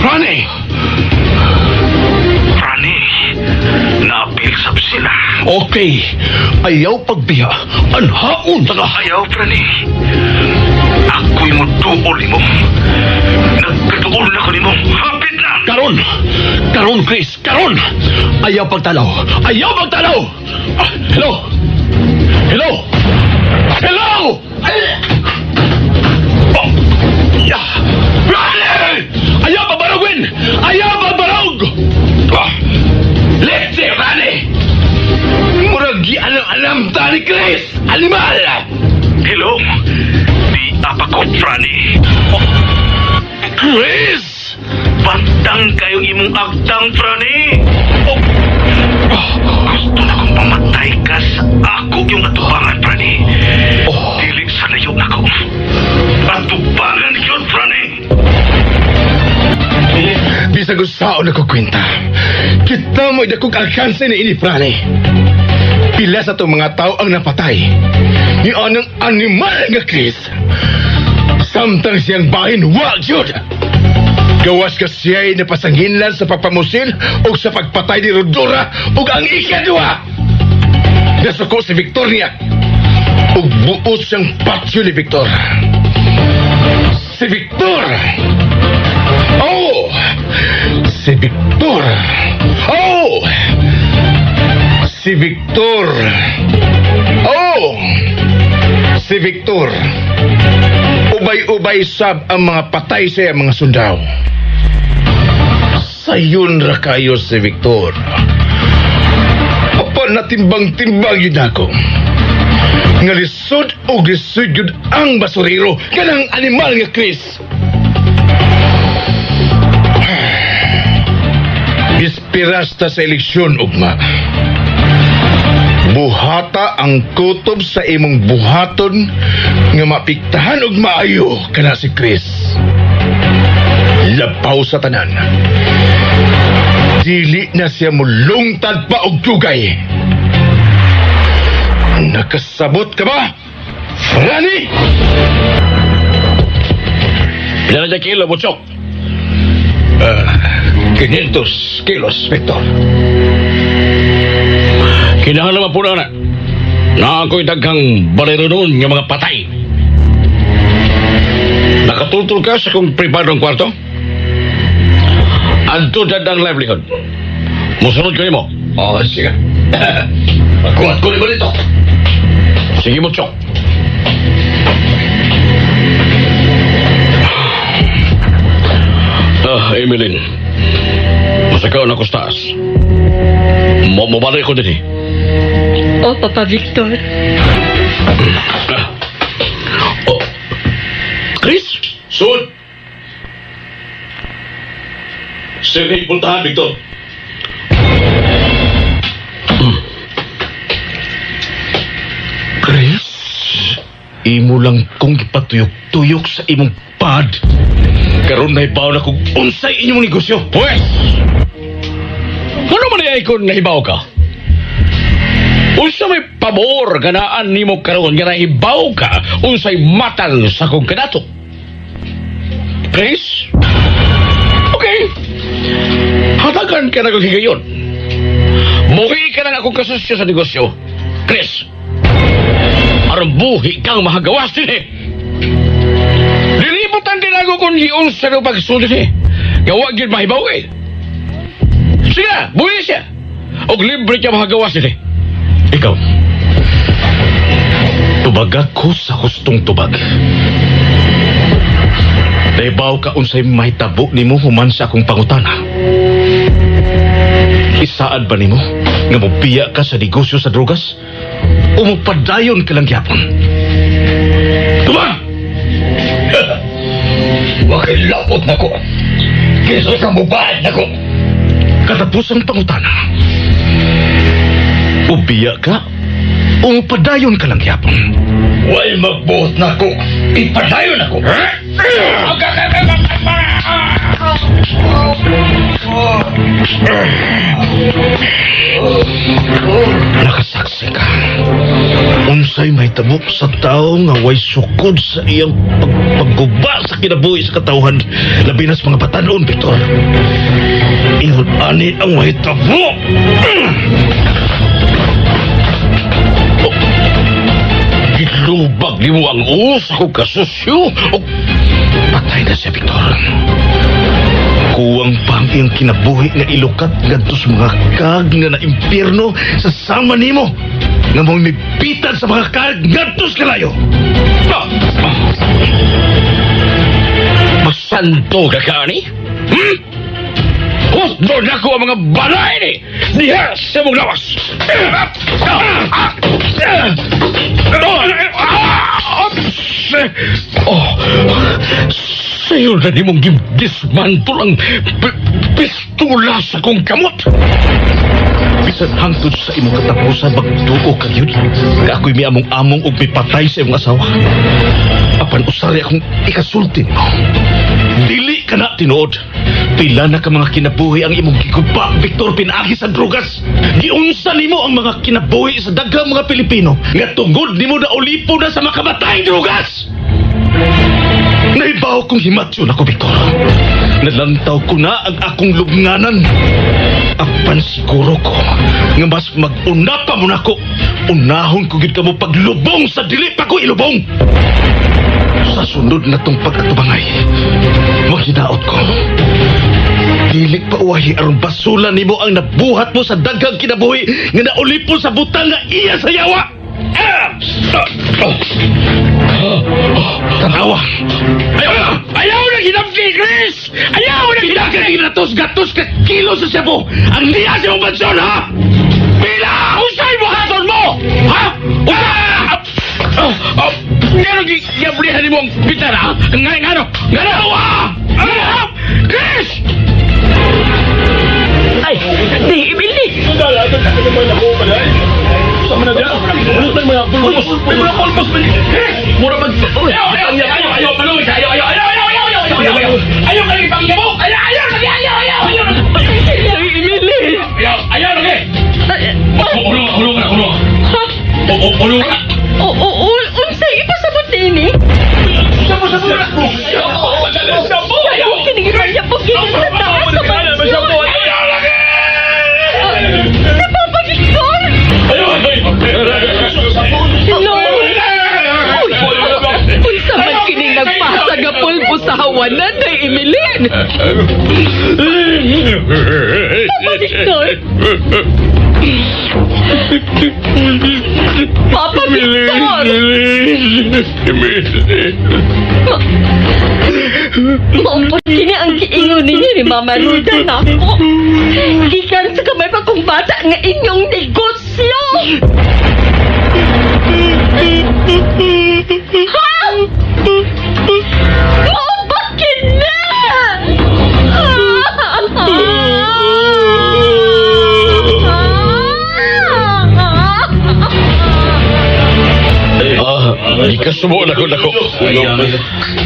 [SPEAKER 4] Ronnie!
[SPEAKER 5] Franny, napilisap sila.
[SPEAKER 4] Okay. Ayaw pagbiya. Anhaon na ka.
[SPEAKER 5] Ayaw, Franny. Ako'y mo tuol mo. Nagkatuol na ko ni mo. Hapit na.
[SPEAKER 4] Karon, Chris. Karon! Ayaw pagtalaw. Hello? Ronnie! Ayaw pagbarogin!
[SPEAKER 5] Let's see, Franny. Muragi alam ta ni Chris. Animal. Hello? Di apa ko, Franny.
[SPEAKER 4] Chris!
[SPEAKER 5] Pantang kayong imong agtang, Franny. Gusto na kong pamatay ka sa ako yung atubangan, Franny. Dili sa layo na ko. Atubangan yun, Franny.
[SPEAKER 8] Bisag usaon ako kwenta. Kita mo idakog alkanse ni ini, Franny. Pila sa itong mga tao ang napatay. Ni anong animal nga Chris. Samtang siyang bahin, wag yun. Gawas ka siya'y napasanginlan sa pagpamusil o sa pagpatay ni Rodora o ang ikadwa. Nasuko si Victoria o buos siyang patyo ni Victor. Si Victor! Oh! Si Victor! Oh! Si Victor! Oh! Si Victor! Ubay-ubay sab ang mga patay sa mga sundao. Sayon ra kayo si Victor. Apa natimbang-timbang yun ako. Nga lisod o lisod yun ang basurero. Ganang animal nga Chris. Bispirasta sa eleksyon, ugma. Buhata ang kutob sa imong buhaton nga mapiktahan og maayo kana si Chris. Lapaw sa tanan. Dili na siya mulungtad pa og dugay. Nakasabot ka ba, Franny?
[SPEAKER 4] Pila na kilo, Butchok?
[SPEAKER 8] 500 kilos, Victor.
[SPEAKER 1] Kinahanglan po na ako'y daghang balero noon ng mga patay. Nakatultul ka sa kong pribadong kwarto? Adto dadang livelihood. Musunod kayo mo.
[SPEAKER 8] Sige. Magkuhat ko rin mo dito.
[SPEAKER 1] Sige mo, Chok. Emeline. Masakaw na ko sa taas. Mabalik ko din eh.
[SPEAKER 6] Oh, Papa Victor.
[SPEAKER 4] Chris? Sud! Sige, puntahan, Victor.
[SPEAKER 8] Chris, imo lang kong ipatuyok-tuyok sa imong pad. Karon na ibaw na kung unsay inyong negosyo.
[SPEAKER 1] Pwes! Ano man ay ikon nahibaw ka? Unsa may pabor ganaan nimo karon nga nahibaw ka unsay matang sa kong kanato? Chris? Okay. Hatagan ka na kong higayon. Buhi ka na akong kasosyo sa negosyo. Chris, aron buhi kang mahagawas din eh. Lilibutan din ako kung hiyon sa nung pagsunod eh. Gawa gid mahibaw eh. Sige, buhi siya. Og libre ka mahagawas din eh. Ikaw, tubag ako sa hustong tubag. Naibaw ka unsay mahitabo nimo human sa akong pangutana. Isaad ba nimo nga mopiya ka sa negosyo sa drogas? O mopadayon ka lang gyapon? Tubag!
[SPEAKER 9] Makilapot na ko. Kiso sa mubad na ko.
[SPEAKER 1] Katapos ang pangutana. Upiya ka o mopadayon ka lang gyapon?
[SPEAKER 9] Way magbuot na ko. Ipadayon ako.
[SPEAKER 1] Nakasaksi ka. Unsay may tabok sa tao nga way sukod sa iyang pagguba sa kinabuhi sa katawhan. Labi na sa mga batanon, Victor. Ingon ani ang may tabok. Gilubag ni mo ang usa ko kasosyo. Patay na siya, Victor. Kuwang pang iyang kinabuhi nga ilukat ngadto sa mga kag nga na impyerno sa sama nimo nga mo mipitan sa mga kag ngadto sa kalayo. Masanto ka ka ni? Husdo na ko ang mga balay ni diha sa mong lawas. Sa'yo na di mong dismantle ang pistula sa kong kamot. Bisan hangtod sa imong katapusan magtuo ka yun. Ako'y may among-among og mipatay sa imong asawa. Apan usari akong ikasulti mo. Dili ka na tinuod. Pila na ka mga kinabuhi ang imong giguba, Victor, pinagi sa drogas. Giunsa nimo ang mga kinabuhi sa daghang mga Pilipino nga tungod nimo na ulipo na sa makamatayang drogas. Naibaw kong himatyon ako, Victor. Nalantaw ko na ang akong lubnganan. Apan siguro ko nga mas mag-una pa mo na ko. Unahon ko gid ka mo paglubong sa dili pa ko ilubong. Sa sunod na tong pagkatubangay, maghinaot ko. Dili pa uwahi aron basulan nimo ang nabuhat mo sa daghang kinabuhi nga naulipon sa butang nga iya sa yawa. Tanawa. Ayaw na hinapki, Chris! Ayaw na hinapki! Gatos ka kilo sa Cebu! Ang liya sa mong bansyon, ha? Pila! Usay mo haton mo! Ha? Ngano giyablihan mo ang bitara? Ngano? Chris!
[SPEAKER 6] Ay, di ibili.
[SPEAKER 9] Sama na dyan. Bulutang mga pulpos. May mga pulpos. Mura mag... Ayaw, maluwi ka. Ayaw ka rin pangyabok. Ayaw.
[SPEAKER 6] Emily.
[SPEAKER 9] Ayaw lagi. Ulong ka. Ulong ka.
[SPEAKER 6] Unsay ipasabot ni?
[SPEAKER 9] Sabo.
[SPEAKER 6] Ayaw kinigiraya po kinigiraya taas sa bansyon.
[SPEAKER 9] Ayaw lagi.
[SPEAKER 6] Napapagigson. No! Unsa man kining nagpasag nga pulpo sa hawanan na Emilyn? Papa Victor! Maumpot kini ang kiingon ninyo ni Mama Ruda na ako. Gikan sa kamay pa kong bata nga inyong negosyo! Ha? Maubot kini!
[SPEAKER 11] Nagkasubo na ko nako.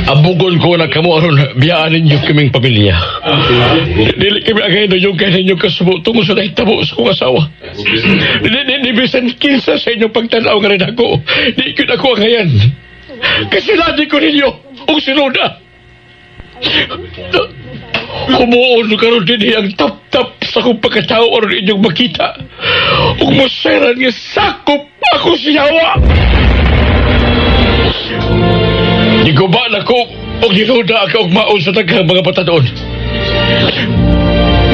[SPEAKER 11] Abugon ko na kamo aron biyaan ninyo kaming pamilya. Dili kami agay no yung kaya ninyong kasubo tungo sa nahitabo sa kong asawa. Di bisan kinsa sa inyong pagtanaw nga rin ako. Di ko na ko ngayon. Kasiladi ko ninyo o sinuda. Kumuon karon din ang tap-tap sa kong pagkatao aron inyong makita. Ug moseran nga sakop ako siyawa. Giguba na ko o ginuda ako og maon sa daghang mga patadon.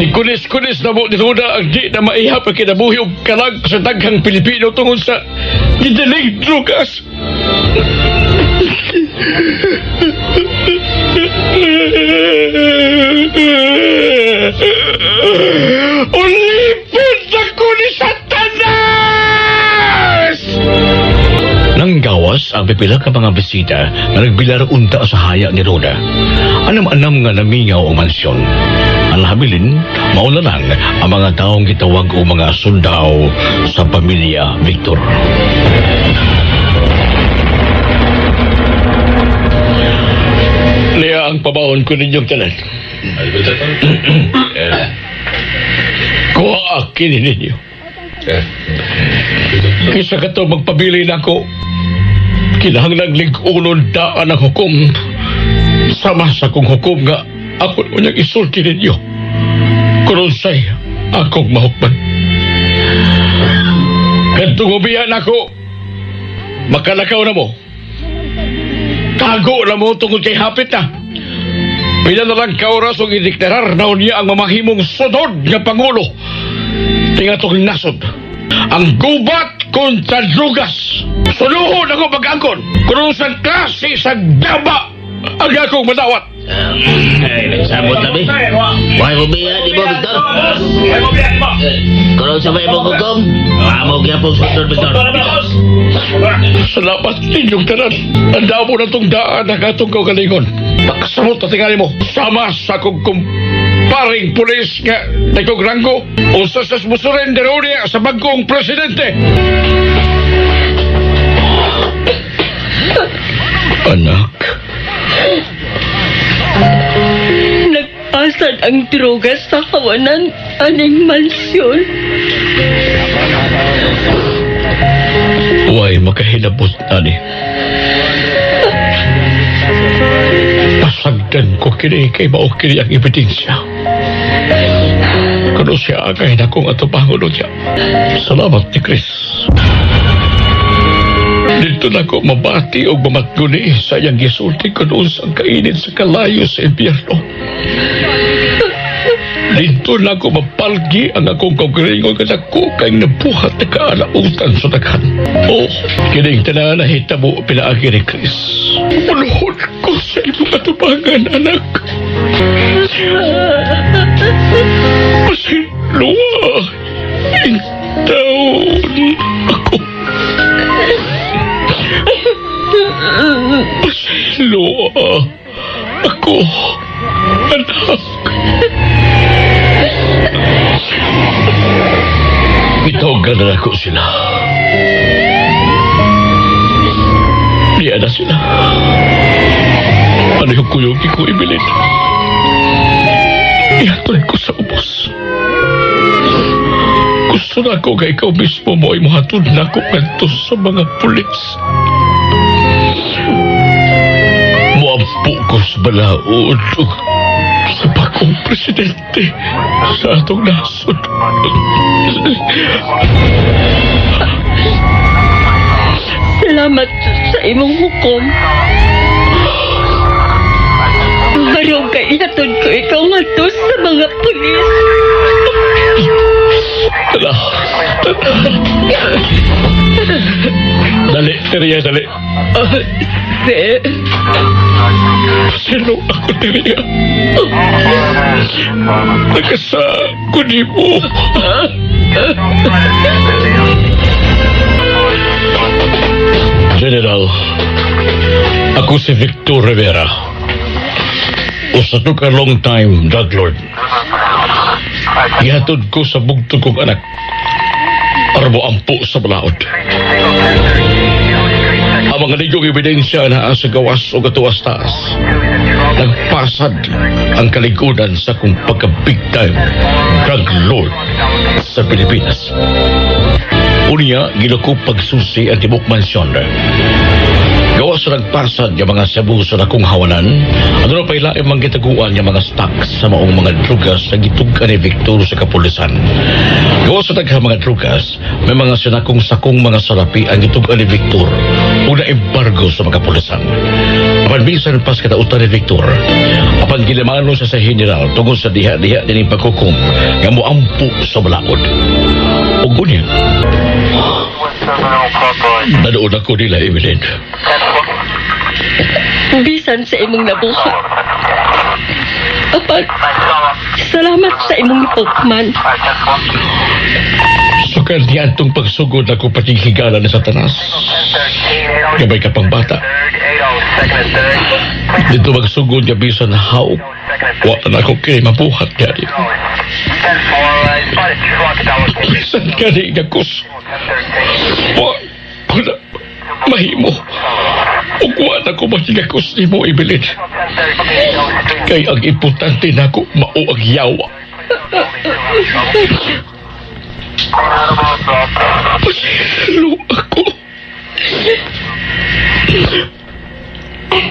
[SPEAKER 11] Nikunis-kunis na mo ninuda ang di na maihap ang kinabuhi og kalag sa daghang Pilipino tungod sa gidaling drugas. Ulipod ako ni Satanas! Nanggawas ang pipila ka mga bisita na nagbilar unta sa haya ni Roda. Anam-anam nga namingaw ang mansyon. Ang habilin, maulanan ang mga taong gitawag o mga sundao sa pamilya Victor. Liya ang pabawon ko ninyong tanan. Kuha akin ninyo. Kisa ka to magpabili na ako. Kinahanglang lig-unon daan ang hukom. Sama sa kong hukom nga ako unyang isulti ninyo. Kuronsay akong mahukman. Kantungubihan ako. Makalakaw na mo. Tago na mo tungkol kay hapit na. Pila na lang kauras o idektarar na niya ang mamahimong sunod nga Pangulo. Tingatong nasod. Ang gubat kontra drugas. Suluhon ako mag-angkon. Kung sa klase sa daba ang akong madawat.
[SPEAKER 12] Sabot na, be. Why mo biya, di mo, Victor? Kung sa may mong hukom, amo kaya pong sunod, Victor.
[SPEAKER 11] Salamat ninyong tanan. Anda mo na itong daan na katong kaugalingon. Pagkasamot na tingali mo. Sama sa kong kumparing pulis nga nagkong ranggo. Usa sa sumusurrender niya sa bagong presidente. Anak.
[SPEAKER 6] Nagpasad ang droga sa kawanan aning mansyon.
[SPEAKER 11] Huwag makahilabot na ni. Pasagdan ko kini kay mao kini ang ebidensya. Kano siya agay na kong atupangulo niya. Salamat ni Chris. Dito na ko mabati o mamatguni sa iyang gisulti ko noon sa kainit sa kalayo sa impyerno. Dito na ko mapalgi ang akong kaugalingon ka ko kay nabuhat na kaalautan sa daghan. Oh, kining tanan na hitabo pinaagi ni Chris. Puluhod ko sa imong katubangan, anak. Masinluwa, intaon ako. Masinluwa ako, anak. Itawagan na ako sila. Diyan na sila. Ano yung kuyugi ko ibilin? Ihatod ko sa ubos. Gusto na ko kay ikaw mismo mo ay mahatod na ako kanto sa mga pulis. Muampo ko sa balaod sa bagong presidente sa atong nasod.
[SPEAKER 6] Salamat sa imong hukom. Harong kay ihatod ko ikaw nga sa mga pulis.
[SPEAKER 11] Tala. Dali, Teria, dali.
[SPEAKER 6] Sir.
[SPEAKER 11] Sino ako, Teria? Nagkasa ko di mo. General, ako si Victor Rivera. Usa to ka long time drug lord. Ihatod ko sa bugtong kong anak para mo ampo sa balaod. Ang mga ligyong ebidensya na sa gawas o gatuwas taas. Nagpasad ang kaligudan sa kung pagka-big time drug lord sa Pilipinas. Unya, ginako pagsusi ang tibok mansyon. Gawas sa nagpasad yung mga sabu sa nakong hawanan, ano na paila yung mga gitaguan yung mga stocks sa maong mga drugas na gitugan ni Victor sa kapulisan. Gawas sa tagha mga drugas, may mga sinakong sakong mga salapi ang gitugan ni Victor o na embargo sa mga kapulisan. Apan bisan pas katautan ni Victor, apan gilimano sa general tungkol sa diha-diha din yung pagkukum nga moampo sa balakod. O gunya, nanood ako nila, Evelyn.
[SPEAKER 6] Bisan sa imong nabuhat. Apan, salamat sa imong ipokman.
[SPEAKER 11] So kandiyan tong pagsugod ako pating higala na Satanas. Gabay ka pang bata. Dito magsugod niya bisan na haok. Wala na ako kaya mabuhat gani. Bisan gani nga kus. Wala mahimo. Ug wala ko magigakos ni mo, Evelyn. Kay ang importante na ko mao ang yawa. Pasilo ako.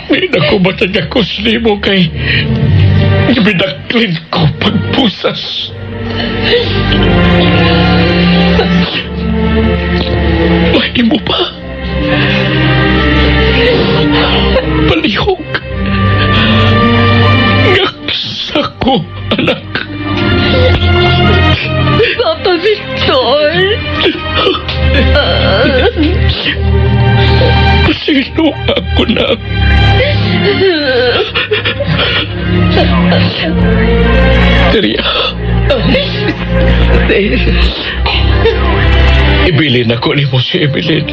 [SPEAKER 11] Di na ko matagakos ni mo kay binaklin ko pagpusas. Mahimo ba? Palihog. Ngaksa ko, anak.
[SPEAKER 6] Papa Victor.
[SPEAKER 11] Pasino ako na. Teria. Ibilin ako ni mo si Evelyn.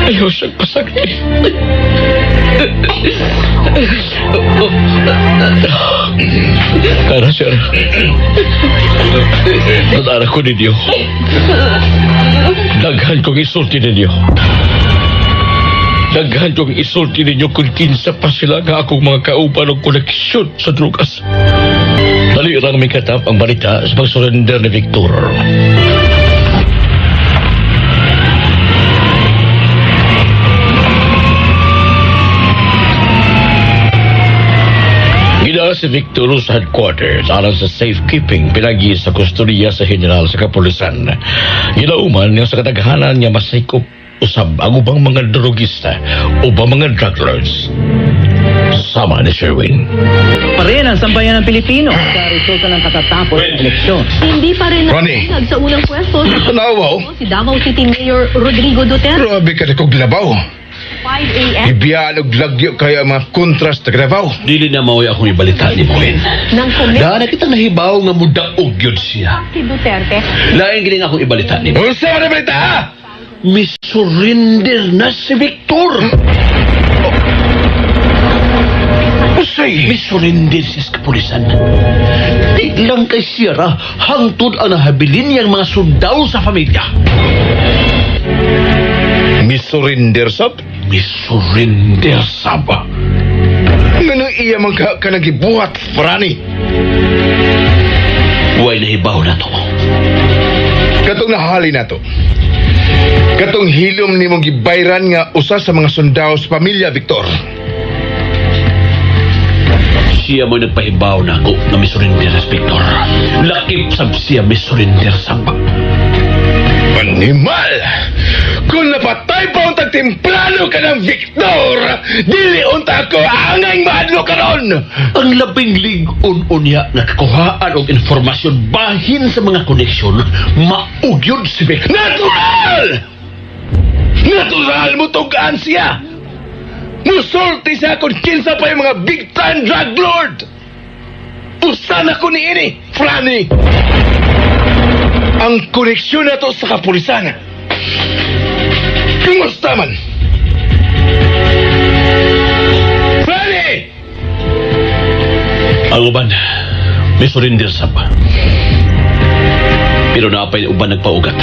[SPEAKER 11] Ayaw siyang pasakti. Kara, sir. Nadara ko ninyo. Daghan kong isulti ninyo. Daghan kong isulti ninyo kung kinsa pa sila nga akong mga kauban o koleksyon sa drugas. Talirang may katap ang balita sa pagsurrender ni Victor. Gina si Victor sa headquarters alang sa safekeeping pinagi sa kustodiya sa general sa kapulisan. Ginauman niya sa kadaghanan niya masikop usab ang ubang mga drogista o ba mga drug lords. Sama ni Sherwin.
[SPEAKER 13] Pa rin ang sambayan ng Pilipino sa resulta ng katatapos ng eleksyon.
[SPEAKER 14] Hindi pa rin
[SPEAKER 8] Ronnie.
[SPEAKER 14] sa unang pwesto
[SPEAKER 8] Nawaw.
[SPEAKER 14] si Davao City Mayor Rodrigo Duterte.
[SPEAKER 8] Grabe ka na kong labaw.
[SPEAKER 14] 5 a.m.
[SPEAKER 8] Ibiyaan og lagyo kaya mga kontras na Davao.
[SPEAKER 4] Dili na maway akong ibalita ni Moen.
[SPEAKER 14] ng komite
[SPEAKER 4] Dahil kita nahibaw nga mudaog yun siya.
[SPEAKER 14] si Duterte.
[SPEAKER 4] Lain gining akong ibalita ni Moen.
[SPEAKER 8] Unsa man ang balita?
[SPEAKER 4] Misurrender na si Victor.
[SPEAKER 8] Usay.
[SPEAKER 4] Misurrender siya sa kapulisan. Di lang kay Sierra hangtod ang nahabilin niyang mga sundaw sa pamilya.
[SPEAKER 8] Misurrender sab?
[SPEAKER 4] Misurrender saba.
[SPEAKER 8] Ngano iya man ka nagibuhat, Franny?
[SPEAKER 4] Huwag nahibaw na to.
[SPEAKER 8] Katong nahali na to. Katong hilom ni mong gibayran nga usa sa mga sundao sa pamilya, Victor.
[SPEAKER 4] Siya mo nagpahibaw na ako na misurrender sa Victor. Lakip sab siya misurrender saba.
[SPEAKER 8] Animal! Kung napatay pa ang tagtimplano ka ng Victor, dili unta ako angay maadlo ka ron!
[SPEAKER 4] Ang labing ligon unya na kakuhaan og informasyon bahin sa mga koneksyon, maugyod si Victor.
[SPEAKER 8] Natural! Natural mo tugaan siya! Musulti siya kung kinsa pa yung mga big-time drug lord! Usan ako ni ini, Franny! Ang koneksyon na to sa kapulisan. Kumusta man? Franny!
[SPEAKER 4] Ang uban, may surrender saba. Pero naapay uban nagpaugat.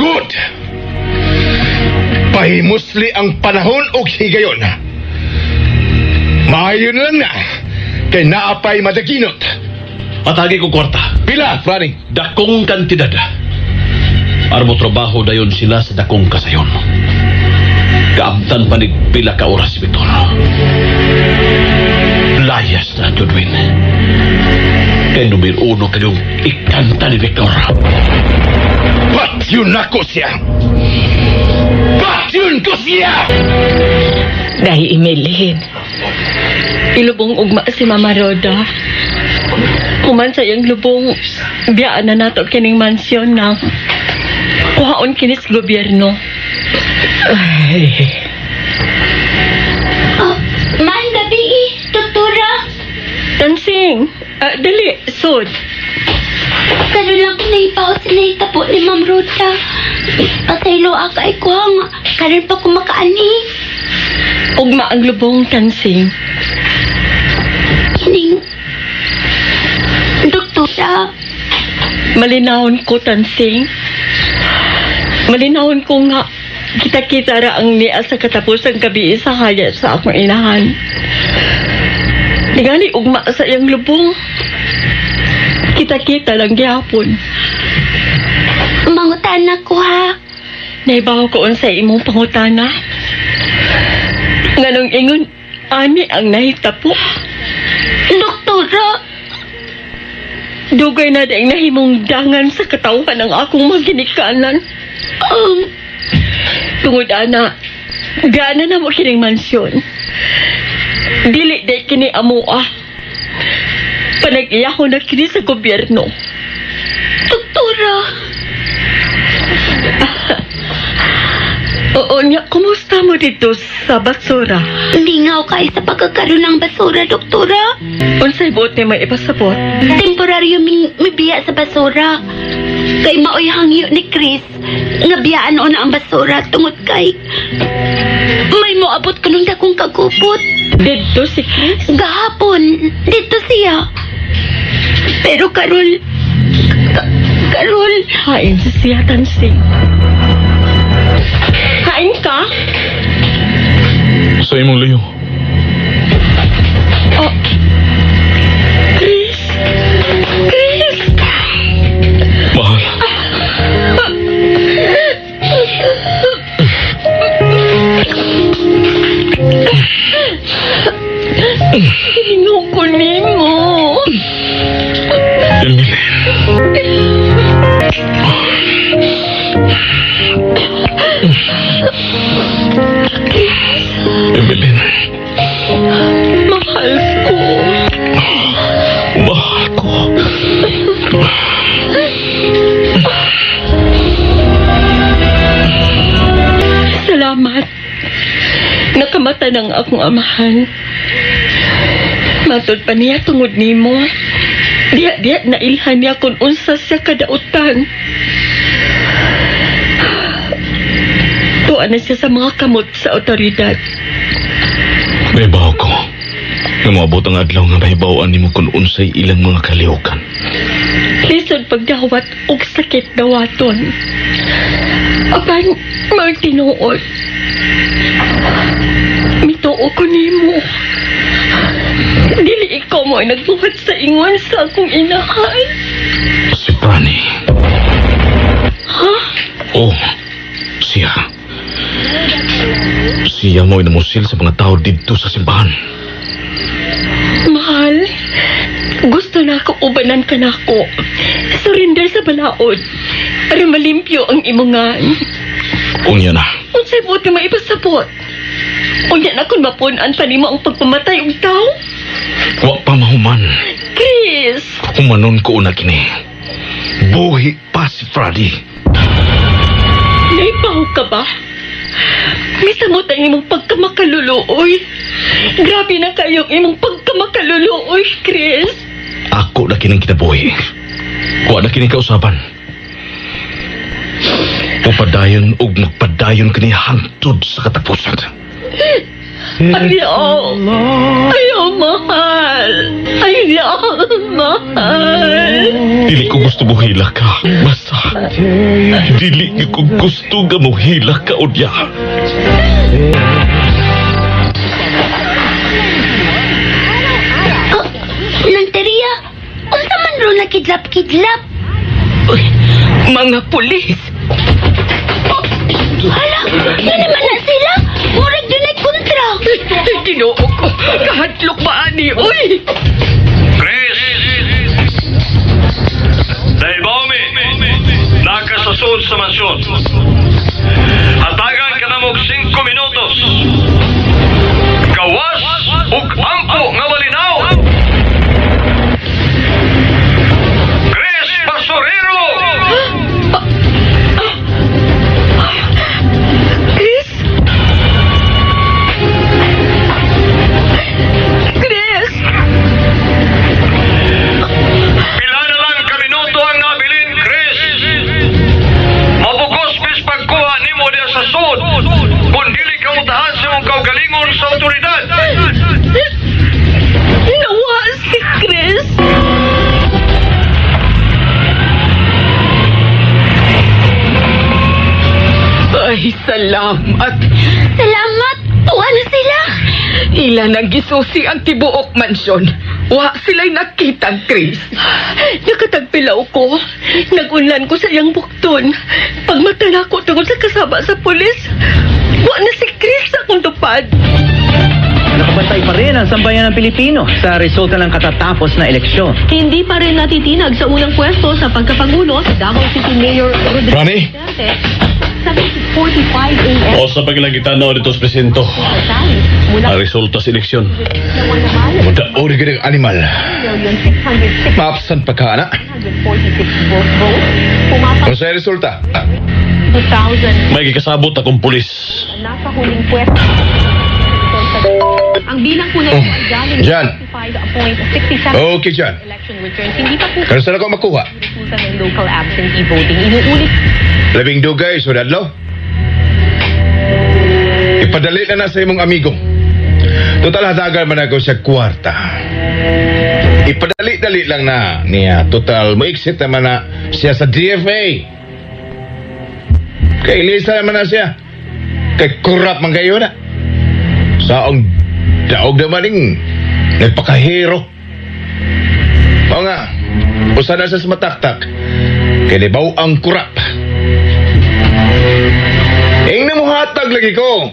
[SPEAKER 8] Good! Pahimusli ang panahon og higayon. Maayon lang na kay naapay madaginot.
[SPEAKER 4] Atagi ko kwarta.
[SPEAKER 8] Pila, Franny?
[SPEAKER 4] Dakong kantidad. Armo trabaho dayon sila sa dakong kasayon. Kaabtan pa ni pila ka oras biton. Layas na, Judwin. Kaya numero 1 kanyong ikanta ni Victor.
[SPEAKER 8] Patyon ako siya! Patyon ko siya!
[SPEAKER 6] Dahil imilhin. Ilubong ugma si Mama Roda. Kuman sa iyang lubong, biyaan na nato kining mansyon na kuhaon kinis gobyerno. Ay.
[SPEAKER 7] May gabi doktora.
[SPEAKER 6] Tansing, dali, sud.
[SPEAKER 7] Karoon lang kinaipaw sa nahitabo ni Ma'am Roda. Pasaylo ako ay kuhang. Karoon pa kumakaani.
[SPEAKER 6] Ugma ang lubong, Tansing.
[SPEAKER 7] Kining doktora.
[SPEAKER 6] Malinawon ko, Tansing. Malinawon ko nga kita-kita ra ang niya sa katapusang gabi sa hayat sa akong inahan. Ningali ugma sa iyang lubong. Kita-kita lang gihapon.
[SPEAKER 7] Mangutana ko ha.
[SPEAKER 6] Naibaw ko sa imong pangutana. Nganong ingon, ani ang nahitapo.
[SPEAKER 7] Doktora.
[SPEAKER 6] Dugay na ding nahimong dangan sa katawhan ng akong maginikanan. Tungod ana, gana na mo kining mansyon. Dili day kini amoa. Panag-iya ko na kini sa gobyerno.
[SPEAKER 7] Doktora.
[SPEAKER 6] Oo niya, kumusta mo dito sa basura?
[SPEAKER 7] Lingaw kay sa pagkakaroon ng basura, doktora.
[SPEAKER 6] Unsay buot ni may ipasabot?
[SPEAKER 7] Temporaryo may biya sa basura. Kay maoy hangyo ni Chris. Nga biyaan o na ang basura tungod kay may moabot ko nung dakong kagupot.
[SPEAKER 6] Dito si Chris?
[SPEAKER 7] Gahapon, dito siya. Pero Karol,
[SPEAKER 6] hain sa siya, Tansing. Hain ka?
[SPEAKER 2] Sa imong liyo.
[SPEAKER 6] Oh. Chris?
[SPEAKER 2] Mahal.
[SPEAKER 6] Hingo ko nimo.
[SPEAKER 2] Emily. Evelyn.
[SPEAKER 6] Mahal ko.
[SPEAKER 2] Mahal ko.
[SPEAKER 6] Salamat. Nakamata ng akong amahan. Matod pa niya tungod nimo. Diya na ilhan niya kung unsa siya kadautan. Tuan na siya sa mga kamot sa otoridad.
[SPEAKER 2] May baho ko. Nga moabot ang adlaw nga mahibawaan nimo kung unsay ilang mga kalihukan.
[SPEAKER 6] Lisod pagdawat og sakit dawaton. Apan, may tinuod. Mituo ko nimo. Dili ikaw mo ay nagbuhat sa ingon sa akong inahan.
[SPEAKER 2] Si Prani.
[SPEAKER 6] Ha?
[SPEAKER 2] Oh, siya. Siya mo ay namusil sa mga tao dito sa simbahan.
[SPEAKER 6] Mahal, gusto na ako ubanan ka na ako. Surrender sa balaod para malimpyo ang imungan.
[SPEAKER 2] Unya na.
[SPEAKER 6] Unsay buti maipasabot. Unya na kung mapunan pa nimo ang pagpamatay og tao.
[SPEAKER 2] Wa pa mahuman.
[SPEAKER 6] Chris!
[SPEAKER 2] Humanon ko una kini. Buhi pa si Freddy.
[SPEAKER 6] Naibaw ka ba? Misamot ang imong pagkamakaluluoy. Grabe na kayong imong pagkamakaluluoy, Chris.
[SPEAKER 2] Ako na kining kinabuhi. Wa na kining kausapan. Pupadayon ug magpadayon kini hangtod sa katapusan.
[SPEAKER 6] Ayaw! Ayaw, mahal! Ayaw, mahal!
[SPEAKER 2] Dili ko gusto mo hila ka. Basta, dili ko gusto nga mo hila ka, Unya.
[SPEAKER 7] Lanteria, unsa man ro nakidlap-kidlap?
[SPEAKER 3] Uy, mga pulis.
[SPEAKER 7] Hala, yun naman na sila. Murag doon ay kontra.
[SPEAKER 3] Ginoo ko. Kahatlok ba ani? Uy!
[SPEAKER 5] Chris! Dahil Baumi, nakasasun sa mansyon. Hatagan ka na mo 5 minutos. Gawas ug ampo nga malinaw. Chris Basurero!
[SPEAKER 3] Chris? Chris?
[SPEAKER 5] Pila na lang ka minuto ang nabilin, Chris. Mabugos bis pagkuha nimo diya sa sud. Kung dili ka utahan sa mong kaugalingon sa otoridad.
[SPEAKER 3] Nawa si Chris. Ay, salamat.
[SPEAKER 7] Salamat, tuwa na sila.
[SPEAKER 3] Ila nang gisusi ang tibuok mansyon. Wa sila'y nakita, Chris. Nakatagpilaw ko. Nagunlan ko sa iyang bukton. Pagmata na ako tungkol sa kasama sa pulis. Wa na si Chris sa akong tupad.
[SPEAKER 13] Nakabantay pa rin ang sambayan ng Pilipino sa resulta ng katatapos na eleksyon.
[SPEAKER 14] Hindi pa rin natitinag sa unang pwesto sa pagkapangulo si Davao City Mayor Rodrigo
[SPEAKER 8] Ronnie?
[SPEAKER 14] Duterte. 7:45 a.m.
[SPEAKER 4] O sa paglagitan na dito sa presinto. Ang resulta sa eleksyon.
[SPEAKER 8] Mudaori ka ng animal. Maapsan pa ka, anak.
[SPEAKER 14] 146 votes. Pumapak
[SPEAKER 8] Kung sa'yo resulta?
[SPEAKER 14] 2,000.
[SPEAKER 4] May kikasabot akong pulis.
[SPEAKER 14] Nasa huling pwesto. Ang bilang po na ito ay galing
[SPEAKER 8] Jan.
[SPEAKER 14] 65.67
[SPEAKER 8] Okay, Jan.
[SPEAKER 14] election returns. Hindi pa po
[SPEAKER 8] Kano saan ako makuha?
[SPEAKER 14] resulta ng local absentee voting. Inuulit
[SPEAKER 8] Labing dugay, sudadlo. Ipadali na sa imong amigo. Total hatagan man ako sa kwarta. Ipadali-dali lang na niya. Total, mo-exit naman na siya sa DFA. Kay Lisa naman na siya. Kay kurap man kayo na. Saong daog naman ng nagpakahero. O nga, usa na sa mataktak. Kay libaw ang kurap. Ing na mo hatag lagi ko.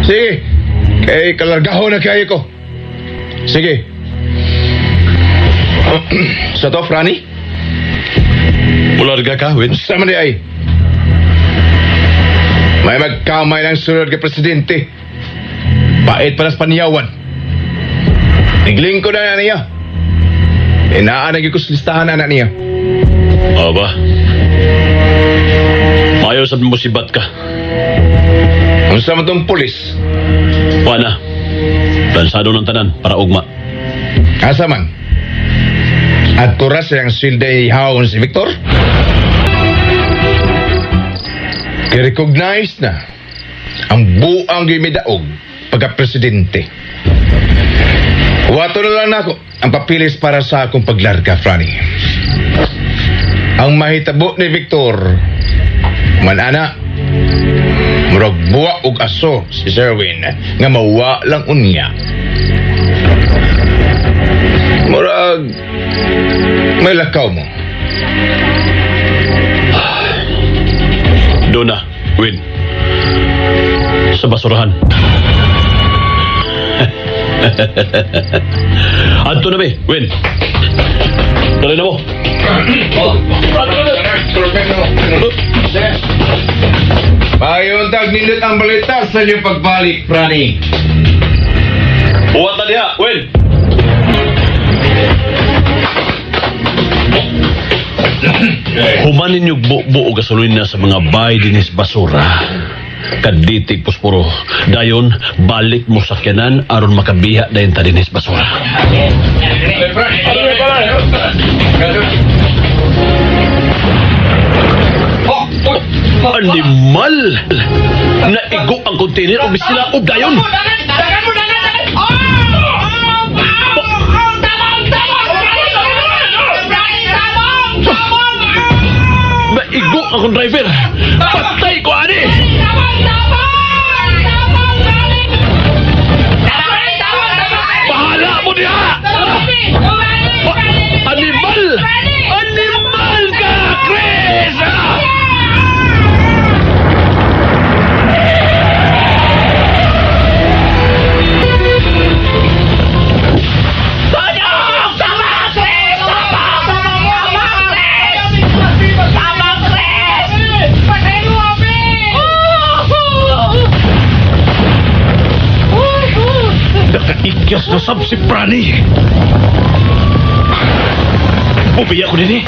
[SPEAKER 8] Sige. Kay kalargaho na kayo ko. Sige. Sa to, Franny?
[SPEAKER 4] Mularga ka, Win.
[SPEAKER 8] Sa man di ay. May magkamay ng sunod kay Presidente. Bait para sa paniyawan. Nigling ko na niya. Inaanag ko sa listahan na niya.
[SPEAKER 4] Aba. Ayaw sabi mo sibat ka.
[SPEAKER 8] Ang sama tong pulis.
[SPEAKER 4] Wana. Lansado ng tanan para ugma.
[SPEAKER 8] Asa man? At turas ang silda ihawon si Victor? I-recognize na ang buang gimidaog pagka-presidente. Wato na lang ako ang papilis para sa akong paglarga, Franny. Ang mahitabo ni Victor, manana, murag buwa og aso si Sherwin nga mawa lang unya. Murag may lakaw mo.
[SPEAKER 4] Doon na, Win. Sa basurahan. Anto na, be, Win. Dali na mo.
[SPEAKER 8] Payuntag nindot ang balita sa inyong pagbalik, Franny.
[SPEAKER 4] Uwat na diha, Win. Humanin yung buo gasolina sa mga bahay dinis basura. Kaditi puspuro. Dayon, balik mo sakyanan aron makabiha dayon ta dinis basura. Animal! Naigo ang container o bisila o dayon! Naigo akong driver! Patay ko, ani!
[SPEAKER 2] Si Prani. Bubiya ko din eh.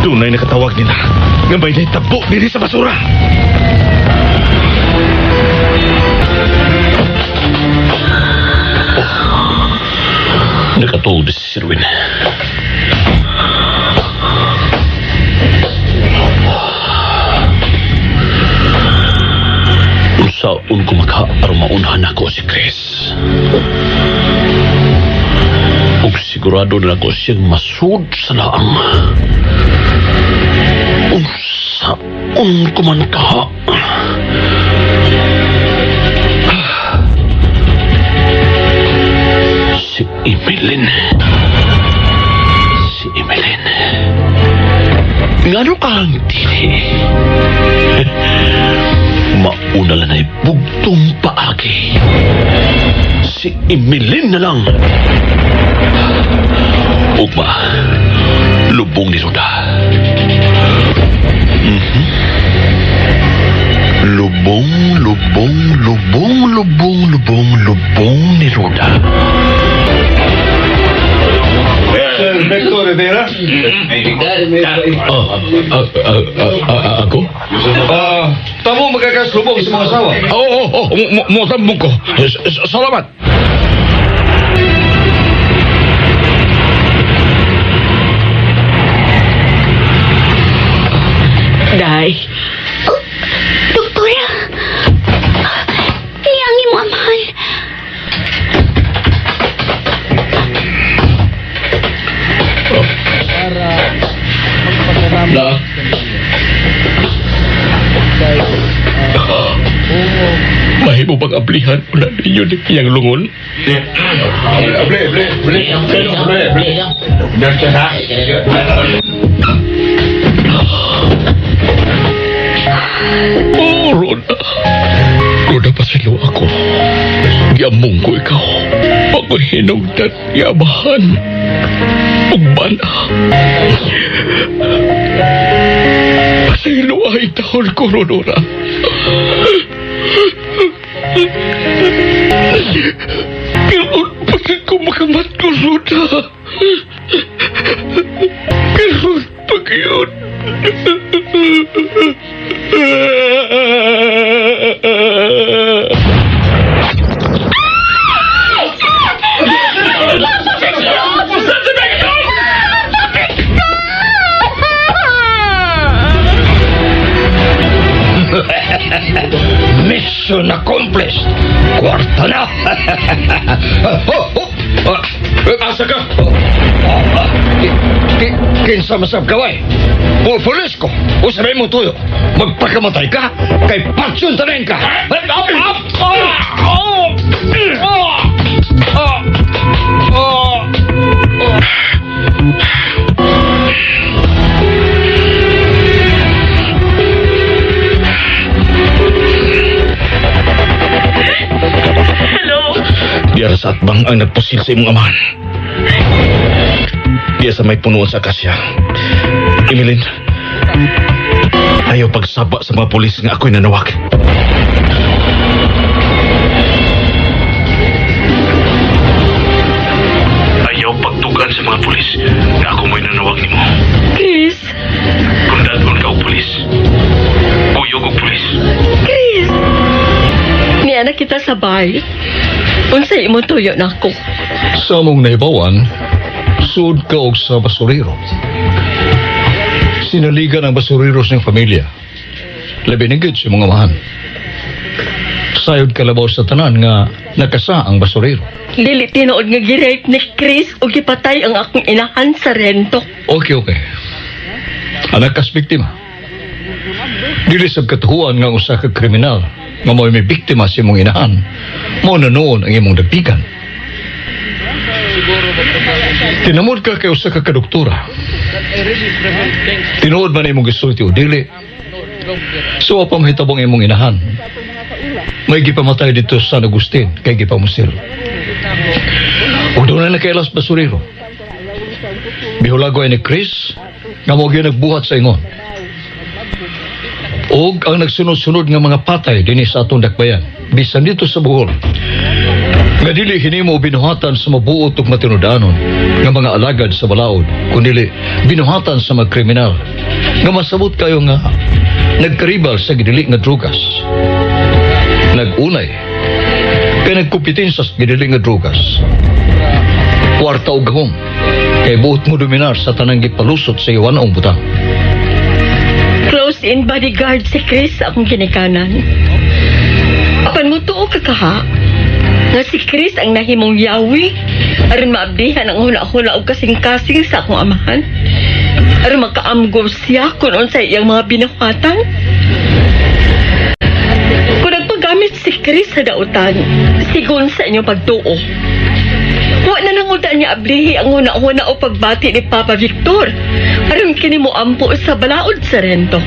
[SPEAKER 2] Tunay nakatawag nila. Nga may naitabo din sa basura.
[SPEAKER 4] Nakatuod si Sirwin. Unsaon ko aron maunhan ako si Chris. Ug sigurado na ako siyang masud sa laang. Unsaon ko man kaha. Si Emeline. Ngano kang tini? Mauna lang ay bugtong paagi. Si Emeline na lang. Ugma, lubong ni Roda. Lubong ni Roda.
[SPEAKER 8] Inspector Rivera?
[SPEAKER 11] Ako?
[SPEAKER 8] Tamo magkakaslubong sa mga asawa.
[SPEAKER 11] Oo, mo sambong ko. Salamat.
[SPEAKER 6] Day.
[SPEAKER 7] Oh, doktora. Iyangi mo, mahal.
[SPEAKER 11] Na. Mahimo pag-aplihan ko na ninyo ni Kiyang Lungon. Oh, Roda. Roda, pasilo ako. Giamong ko ikaw. Pagkahinugdan, yabahan. Ugbana. Pasilo ay taon ko, Rodora. Kailan pa rin ko makamat ko, Roda? Kailan pa yun?
[SPEAKER 9] Mission accomplished. Kwarta na. Asa ka? Kinsa masab kaway? Pulis ko. Usabay mo tuyo. Magpakamatay ka. Kay patsyon tanin ka.
[SPEAKER 2] Diya sa atbang ang nagpusil sa imong amahan. Diya sa may punuan sa akasya. Emeline, ayaw pagsaba sa mga pulis nga ako'y nanawag. Ayaw pagtugan sa mga pulis nga ako mo'y nanawag ni mo.
[SPEAKER 6] Chris.
[SPEAKER 2] Kung dadon ka o pulis, uyog o pulis.
[SPEAKER 6] Chris. Niya na kita sabay. Unsay imo tuyo na ako.
[SPEAKER 11] Sa mong naibawan, suod ka og sa basurero. Sinaligan ang basurero sa iyong pamilya. Labi na gid sa mga mahan. Sayod kalabaw sa tanan nga nakasa ang basurero.
[SPEAKER 6] Dili tinuod nga gi-rape ni Chris o gipatay ang akong inahan sa rento.
[SPEAKER 11] Okay. Anak kas biktima. Dili sa katuhuan nga usa ka kriminal nga may biktima sa imong inahan. Mao na noon ang imong dagpikan. Tinamod ka kay usa ka kadoktora. Tinuod man imong gisulti o dili. So apa mahitabong imong inahan. May gipamatay dito sa San Agustin kay gipamusil. O doon na nakailas basurero. Bihulago ay ni Chris nga mo nagbuhat sa ingon. Og ang nagsunod-sunod nga mga patay dinis sa atong dakbayan bisan dito sa Bohol Nga dili hinimo binuhatan sa mabuot ug matinudanon nga mga alagad sa balaod, kundi binuhatan sa mga kriminal nga masabot kayo nga nagkaribal sa gidili nga drugas. Nagunay kay nagkupitin sa gidili nga drugas. Kwarta og gahom kay buot mo dominar sa tanang gipalusot sa iwan ang butang.
[SPEAKER 6] Close-in bodyguard si Chris sa akong ginikanan. Apan mo tuo ka kaha nga si Chris ang nahimong yawi aron maabdihan ang huna-huna og kasing-kasing sa akong amahan. Aron makaamgom siya kung unsay iyang mga binuhatan. Kung nagpagamit si Chris sa dautan, sigon sa inyong pagtuo. Wa na nangutan niya ablihi ang huna-huna o pagbati ni Papa Victor. Aron kini mo ampo sa balaod sa rento.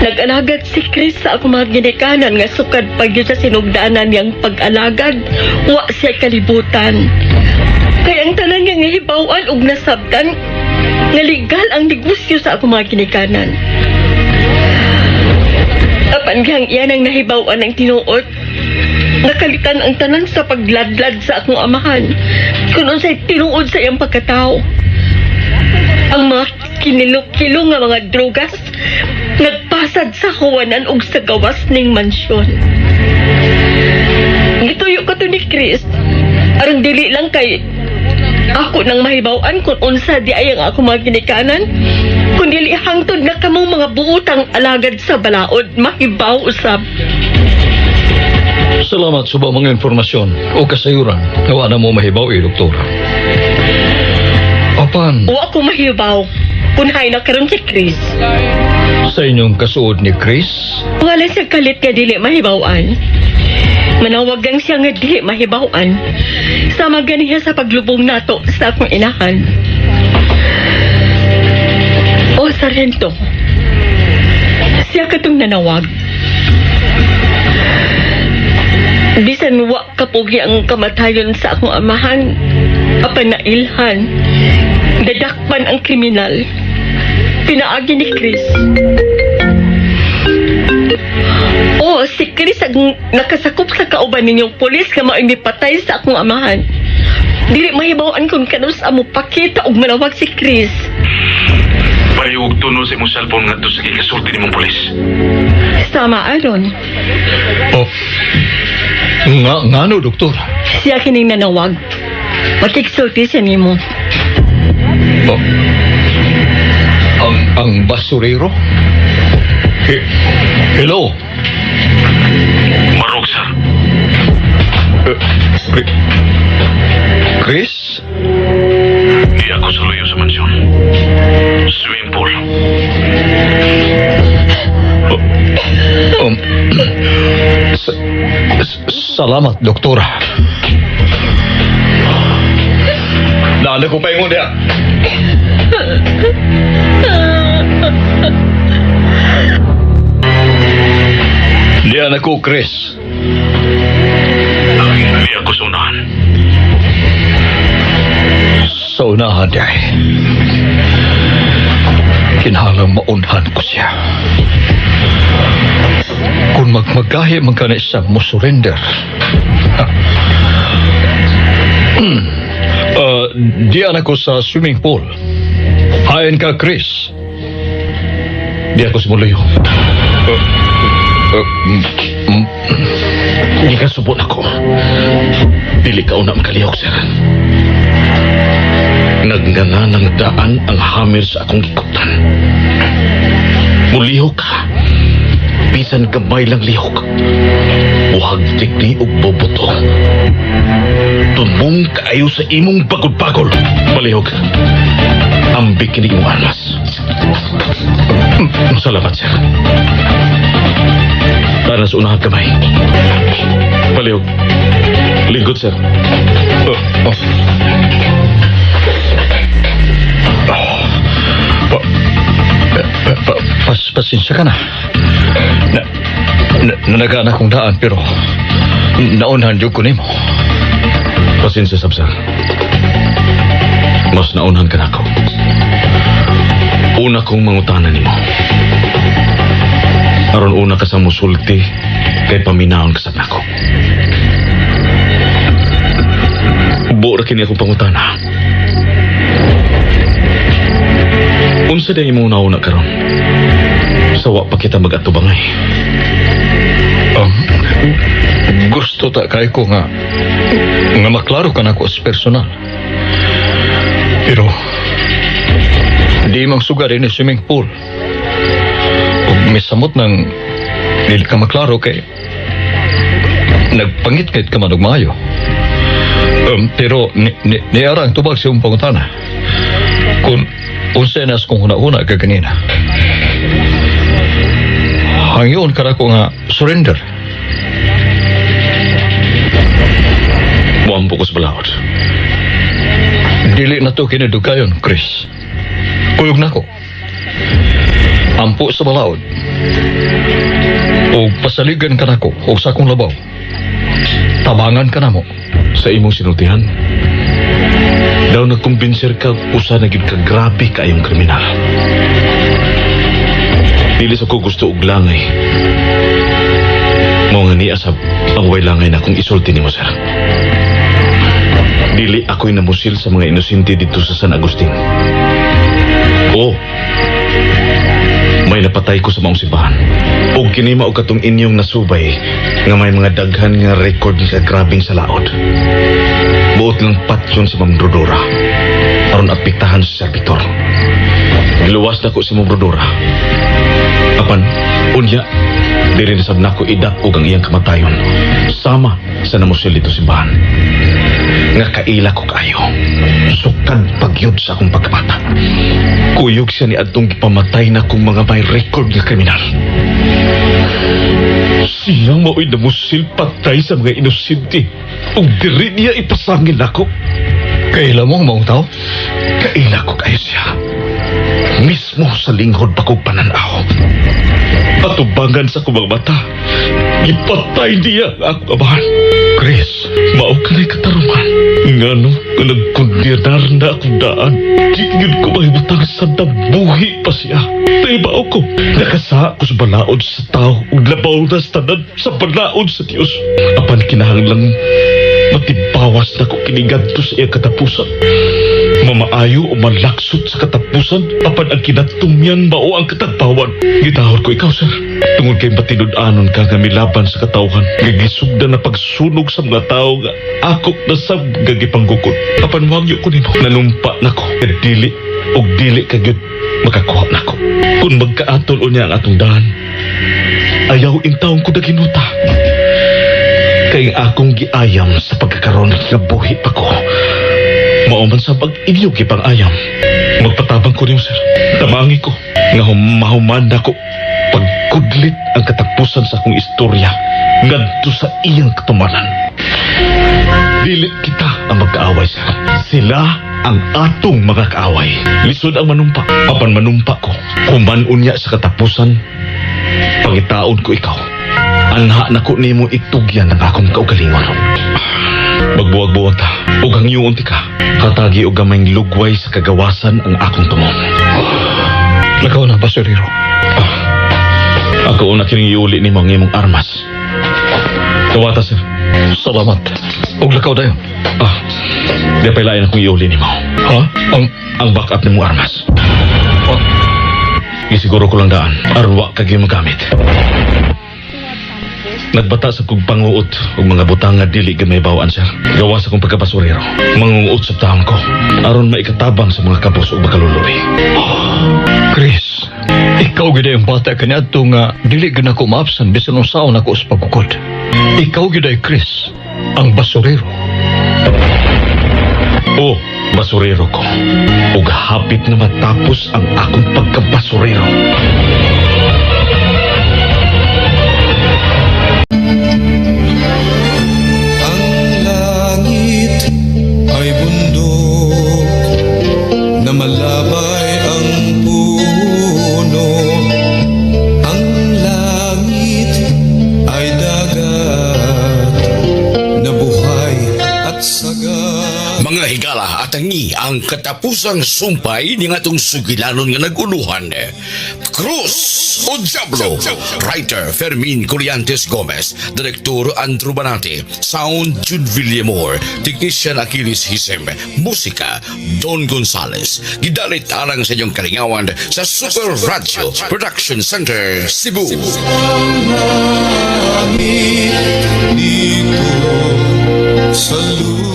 [SPEAKER 6] Nag-alagad si Chris sa akong mga ginikanan nga sukad pag yun sa sinugdanan niyang pag-alagad. Wa siya kalibutan. Kaya ang tanan niyang nahibawan ug nasabtan nga legal ang negosyo sa akong mga ginikanan. Apan kang iyan ang nahibawan ng tinuot, nakalitan ang tanan sa pagladlad sa akong amahan kung unsay tinuod sa iyang pagkatao. Ang mga kinilok-kilo nga mga drogas nagpasad sa kawanan ug sa gawas ning mansyon. Gituyo ka to ni Chris aron dili lang kay ako nang mahibaw-an kung unsa di ay ang akong mga ginikanan, kundi hangtod na kamong mga buutang alagad sa balaod mahibaw usab.
[SPEAKER 11] Salamat sa mga informasyon o kasayuran nga wa na mo mahibaw doktora. Apan,
[SPEAKER 6] Wa ko mahibaw kung hay na karon si Chris.
[SPEAKER 11] sa inyong kasuod ni Chris,
[SPEAKER 6] Wala siya kalit nga dili mahibaw-an. Manawagang siya nga dili mahibaw-an. Sama ganiha sa paglubong nato sa akong inahan. O Sargento, siya katong nanawag. Bisan wa kapugi ang kamatayon sa akong amahan, apan nailhan, dadakpan ang kriminal. Pinaagi ni Chris. O, si Chris ang nakasakop sa kauban ninyong pulis nga mao'y mipatay sa akong amahan. Dili mahibawan kung kanus amo pakita og manawag si Chris.
[SPEAKER 5] Pahiyog tuno sa imong cellphone nga to sa gikasulti ni mong pulis.
[SPEAKER 6] Sama aron.
[SPEAKER 11] oh, nga no, doktor.
[SPEAKER 6] Siya kining nanawag. Makiksulti siya nimo.
[SPEAKER 11] Oh, ang basurero? Hello?
[SPEAKER 5] Marog, sir.
[SPEAKER 11] Chris?
[SPEAKER 5] Di ako suluyo sa mansyon. Swimming pool.
[SPEAKER 11] Salamat, doktora. Nala ko pa yung niya. Diyan ako, Chris.
[SPEAKER 5] Di ako sa unahan.
[SPEAKER 11] Sa unahan, day. Kinahanglang maunhan ko siya. Kung magmagahi man ka na isa mo surrender. Diyan ako sa swimming pool. Hayan ka, Chris. Di ako simulayo.
[SPEAKER 2] Hindi ka subot ako. Dili ka una makalihok, sir. Nagnanga ng daan ang hammer sa akong ikutan. Mulihok ka. Bisan gamay lang lihok. Huwag tikni o boboto. Tunmong kaayo sa imong bagol-bagol. Malihok. Ambik kini imong armas. Salamat, sir. Tara sa unahan kamay. Palihog. Lingkod, sir.
[SPEAKER 11] Pasensya ka na. Nanagaan akong daan pero naunhan yung kunin mo.
[SPEAKER 2] Pasensya, Sabsar. Mas naunhan ka na ako. Una kong mangutanan ni mo. Aron una ka sa musulti Kay paminaon kasab nako. Buo ra kini akong pangutana. Unsa day imong nauna karon? Sawa pa kita mag-atubangay.
[SPEAKER 11] Gusto ta kay ko nga maklaro ka na ko sa personal. Pero di mang sugar ini swimming pool. Ug misamot nang dili ka maklaro kay nagpangit-ngit ka man og maayo. Pero ni arang tubag sa iyong pangutana. Kung unsa nas kung huna-huna ka kanina. Hangyon ka na ko nga surrender.
[SPEAKER 2] Muampo ko sa balaod.
[SPEAKER 11] Dili na to kinadugayon, Chris. Kuyog na ko. Ampo sa balaod. O pasaligan ka na ko o sa akong labaw. Tabangan ka na mo.
[SPEAKER 2] Sa imong sinultihan, daw nagkumbinser ka usa na gid ka grabe kayong kriminal. Dili sa ko gusto og langay. Mao nga ni asab ang way langay na kung isulti nimo, sir. Dili ako'y namusil sa mga inosente dito sa San Agustin. Oo. May napatay ko sa maong simbahan. O kinima o katong inyong nasubay nga may mga daghan nga record nga grabing sa laod. Buot lang patyon si Ma'am Rodora aron apektahan sa serbitor. Giluwas na ko si Ma'am Rodora. Apan, unya, diri na sab nako idak og ang iyang kamatayon sama sa namusil dito simbahan. Nga kaila ko kayo. Sukad pagyod sa akong pagkabata. Kuyog siya ni adtong gipamatay na kong mga may record nga kriminal. Siya mao'y namusil patay sa mga inosente. Ug diri niya ipasangil ako.
[SPEAKER 11] Kaila mo maong tao?
[SPEAKER 2] Kaila ko kayo siya. Mismo sa linghod pa kong pananaw. Patubangan sa kumang mata. Ipatay niya ang akong amahan.
[SPEAKER 11] Chris,
[SPEAKER 2] mao ka na'y katarungan. Ngano nga nagkundinar na akong daan. Di yun ko mahibutang sa nabuhi pa siya. Taibao ko. Nakasa ko sa balaod sa tao. Ug labaw na sa tanan sa balaod sa Diyos. Apan kinahanglang matibawas na ko kinigadto sa iyang katapusan. Mamaayo o malaksot sa katapusan. Apan ang kinatumyan mao ang katagpawan. Gitahor ko ikaw, sir. Tungod kay batinud-anon ka nga milaban sa katawhan. Gagisugda na pagsunog sa mga tao nga akok na sab gagipanggukod. Apan wagyo ko nimo. Nanumpa na ko. Dili og dili kagyud makakuha na ko. Kung magkaatol o niya ang atong daan, ayaw intawon ko na ginuta. Kay akong giayam sa pagkakaroon nga buhi pa ko. Mauman sa pag-inyo kipang ayam. Magpatabang ko niyo, sir. Tamangi ko nga humahuman na ko pagkudlit ang katapusan sa akong istorya ngadto sa iyang katumanan. Dili kita ang magkaaway, sir. Sila ang atong mga kaaway. Lisod ang manumpa. Apan manumpa ko. Human unya sa katapusan, pangitaon ko ikaw. Anha na ko nimo itugyan ng akong kaugalingon. Magbuwag-buwag ta. Ug hangyoon ti ka. Katagi og gamayng lugway sa kagawasan ang akong tumong.
[SPEAKER 11] lakaw na, basurero.
[SPEAKER 2] Ako una kining iuli ni mga imong armas. Kawata, sir.
[SPEAKER 11] Salamat. Og lakaw dayon.
[SPEAKER 2] Di pa ilayan akong iuli ni mo.
[SPEAKER 11] Ha?
[SPEAKER 2] Ang backup ni mong armas. Isiguro ko lang daan. Arwa kag yung magamit. Nagbata sa kong panguot og mga butang nga dili gamay bawaan, sir. Gawa sa kong pagkabasurero. Mangunguot sa taon ko aron maikatabang sa mga kabos og makaluloy.
[SPEAKER 11] Chris, ikaw gid ang bata kaniadto nga dili gid ako maapsan bisan unsaon ako sa pagkukod. Ikaw gid ay Chris, ang basurero.
[SPEAKER 2] Oh, basurero ko. Ug hapit na matapos ang akong pagkabasurero.
[SPEAKER 15] Malabay ang puno, ang langit ay dagat, na buhay at sagat.
[SPEAKER 1] Mga higala at matangi ang katapusang sumpay ni nga tong sugilanon nga naguluhan. Cruz o Diablo. Writer Fermin Coliantes Gomez. Direktor Andrew Banate. Sound Jude Villamor. Technician Achilles Hisem. Musika Don Gonzales. Gidalit alang sa inyong kalingawan sa Super Radio Production Center, Cebu.
[SPEAKER 15] Dito sa lupa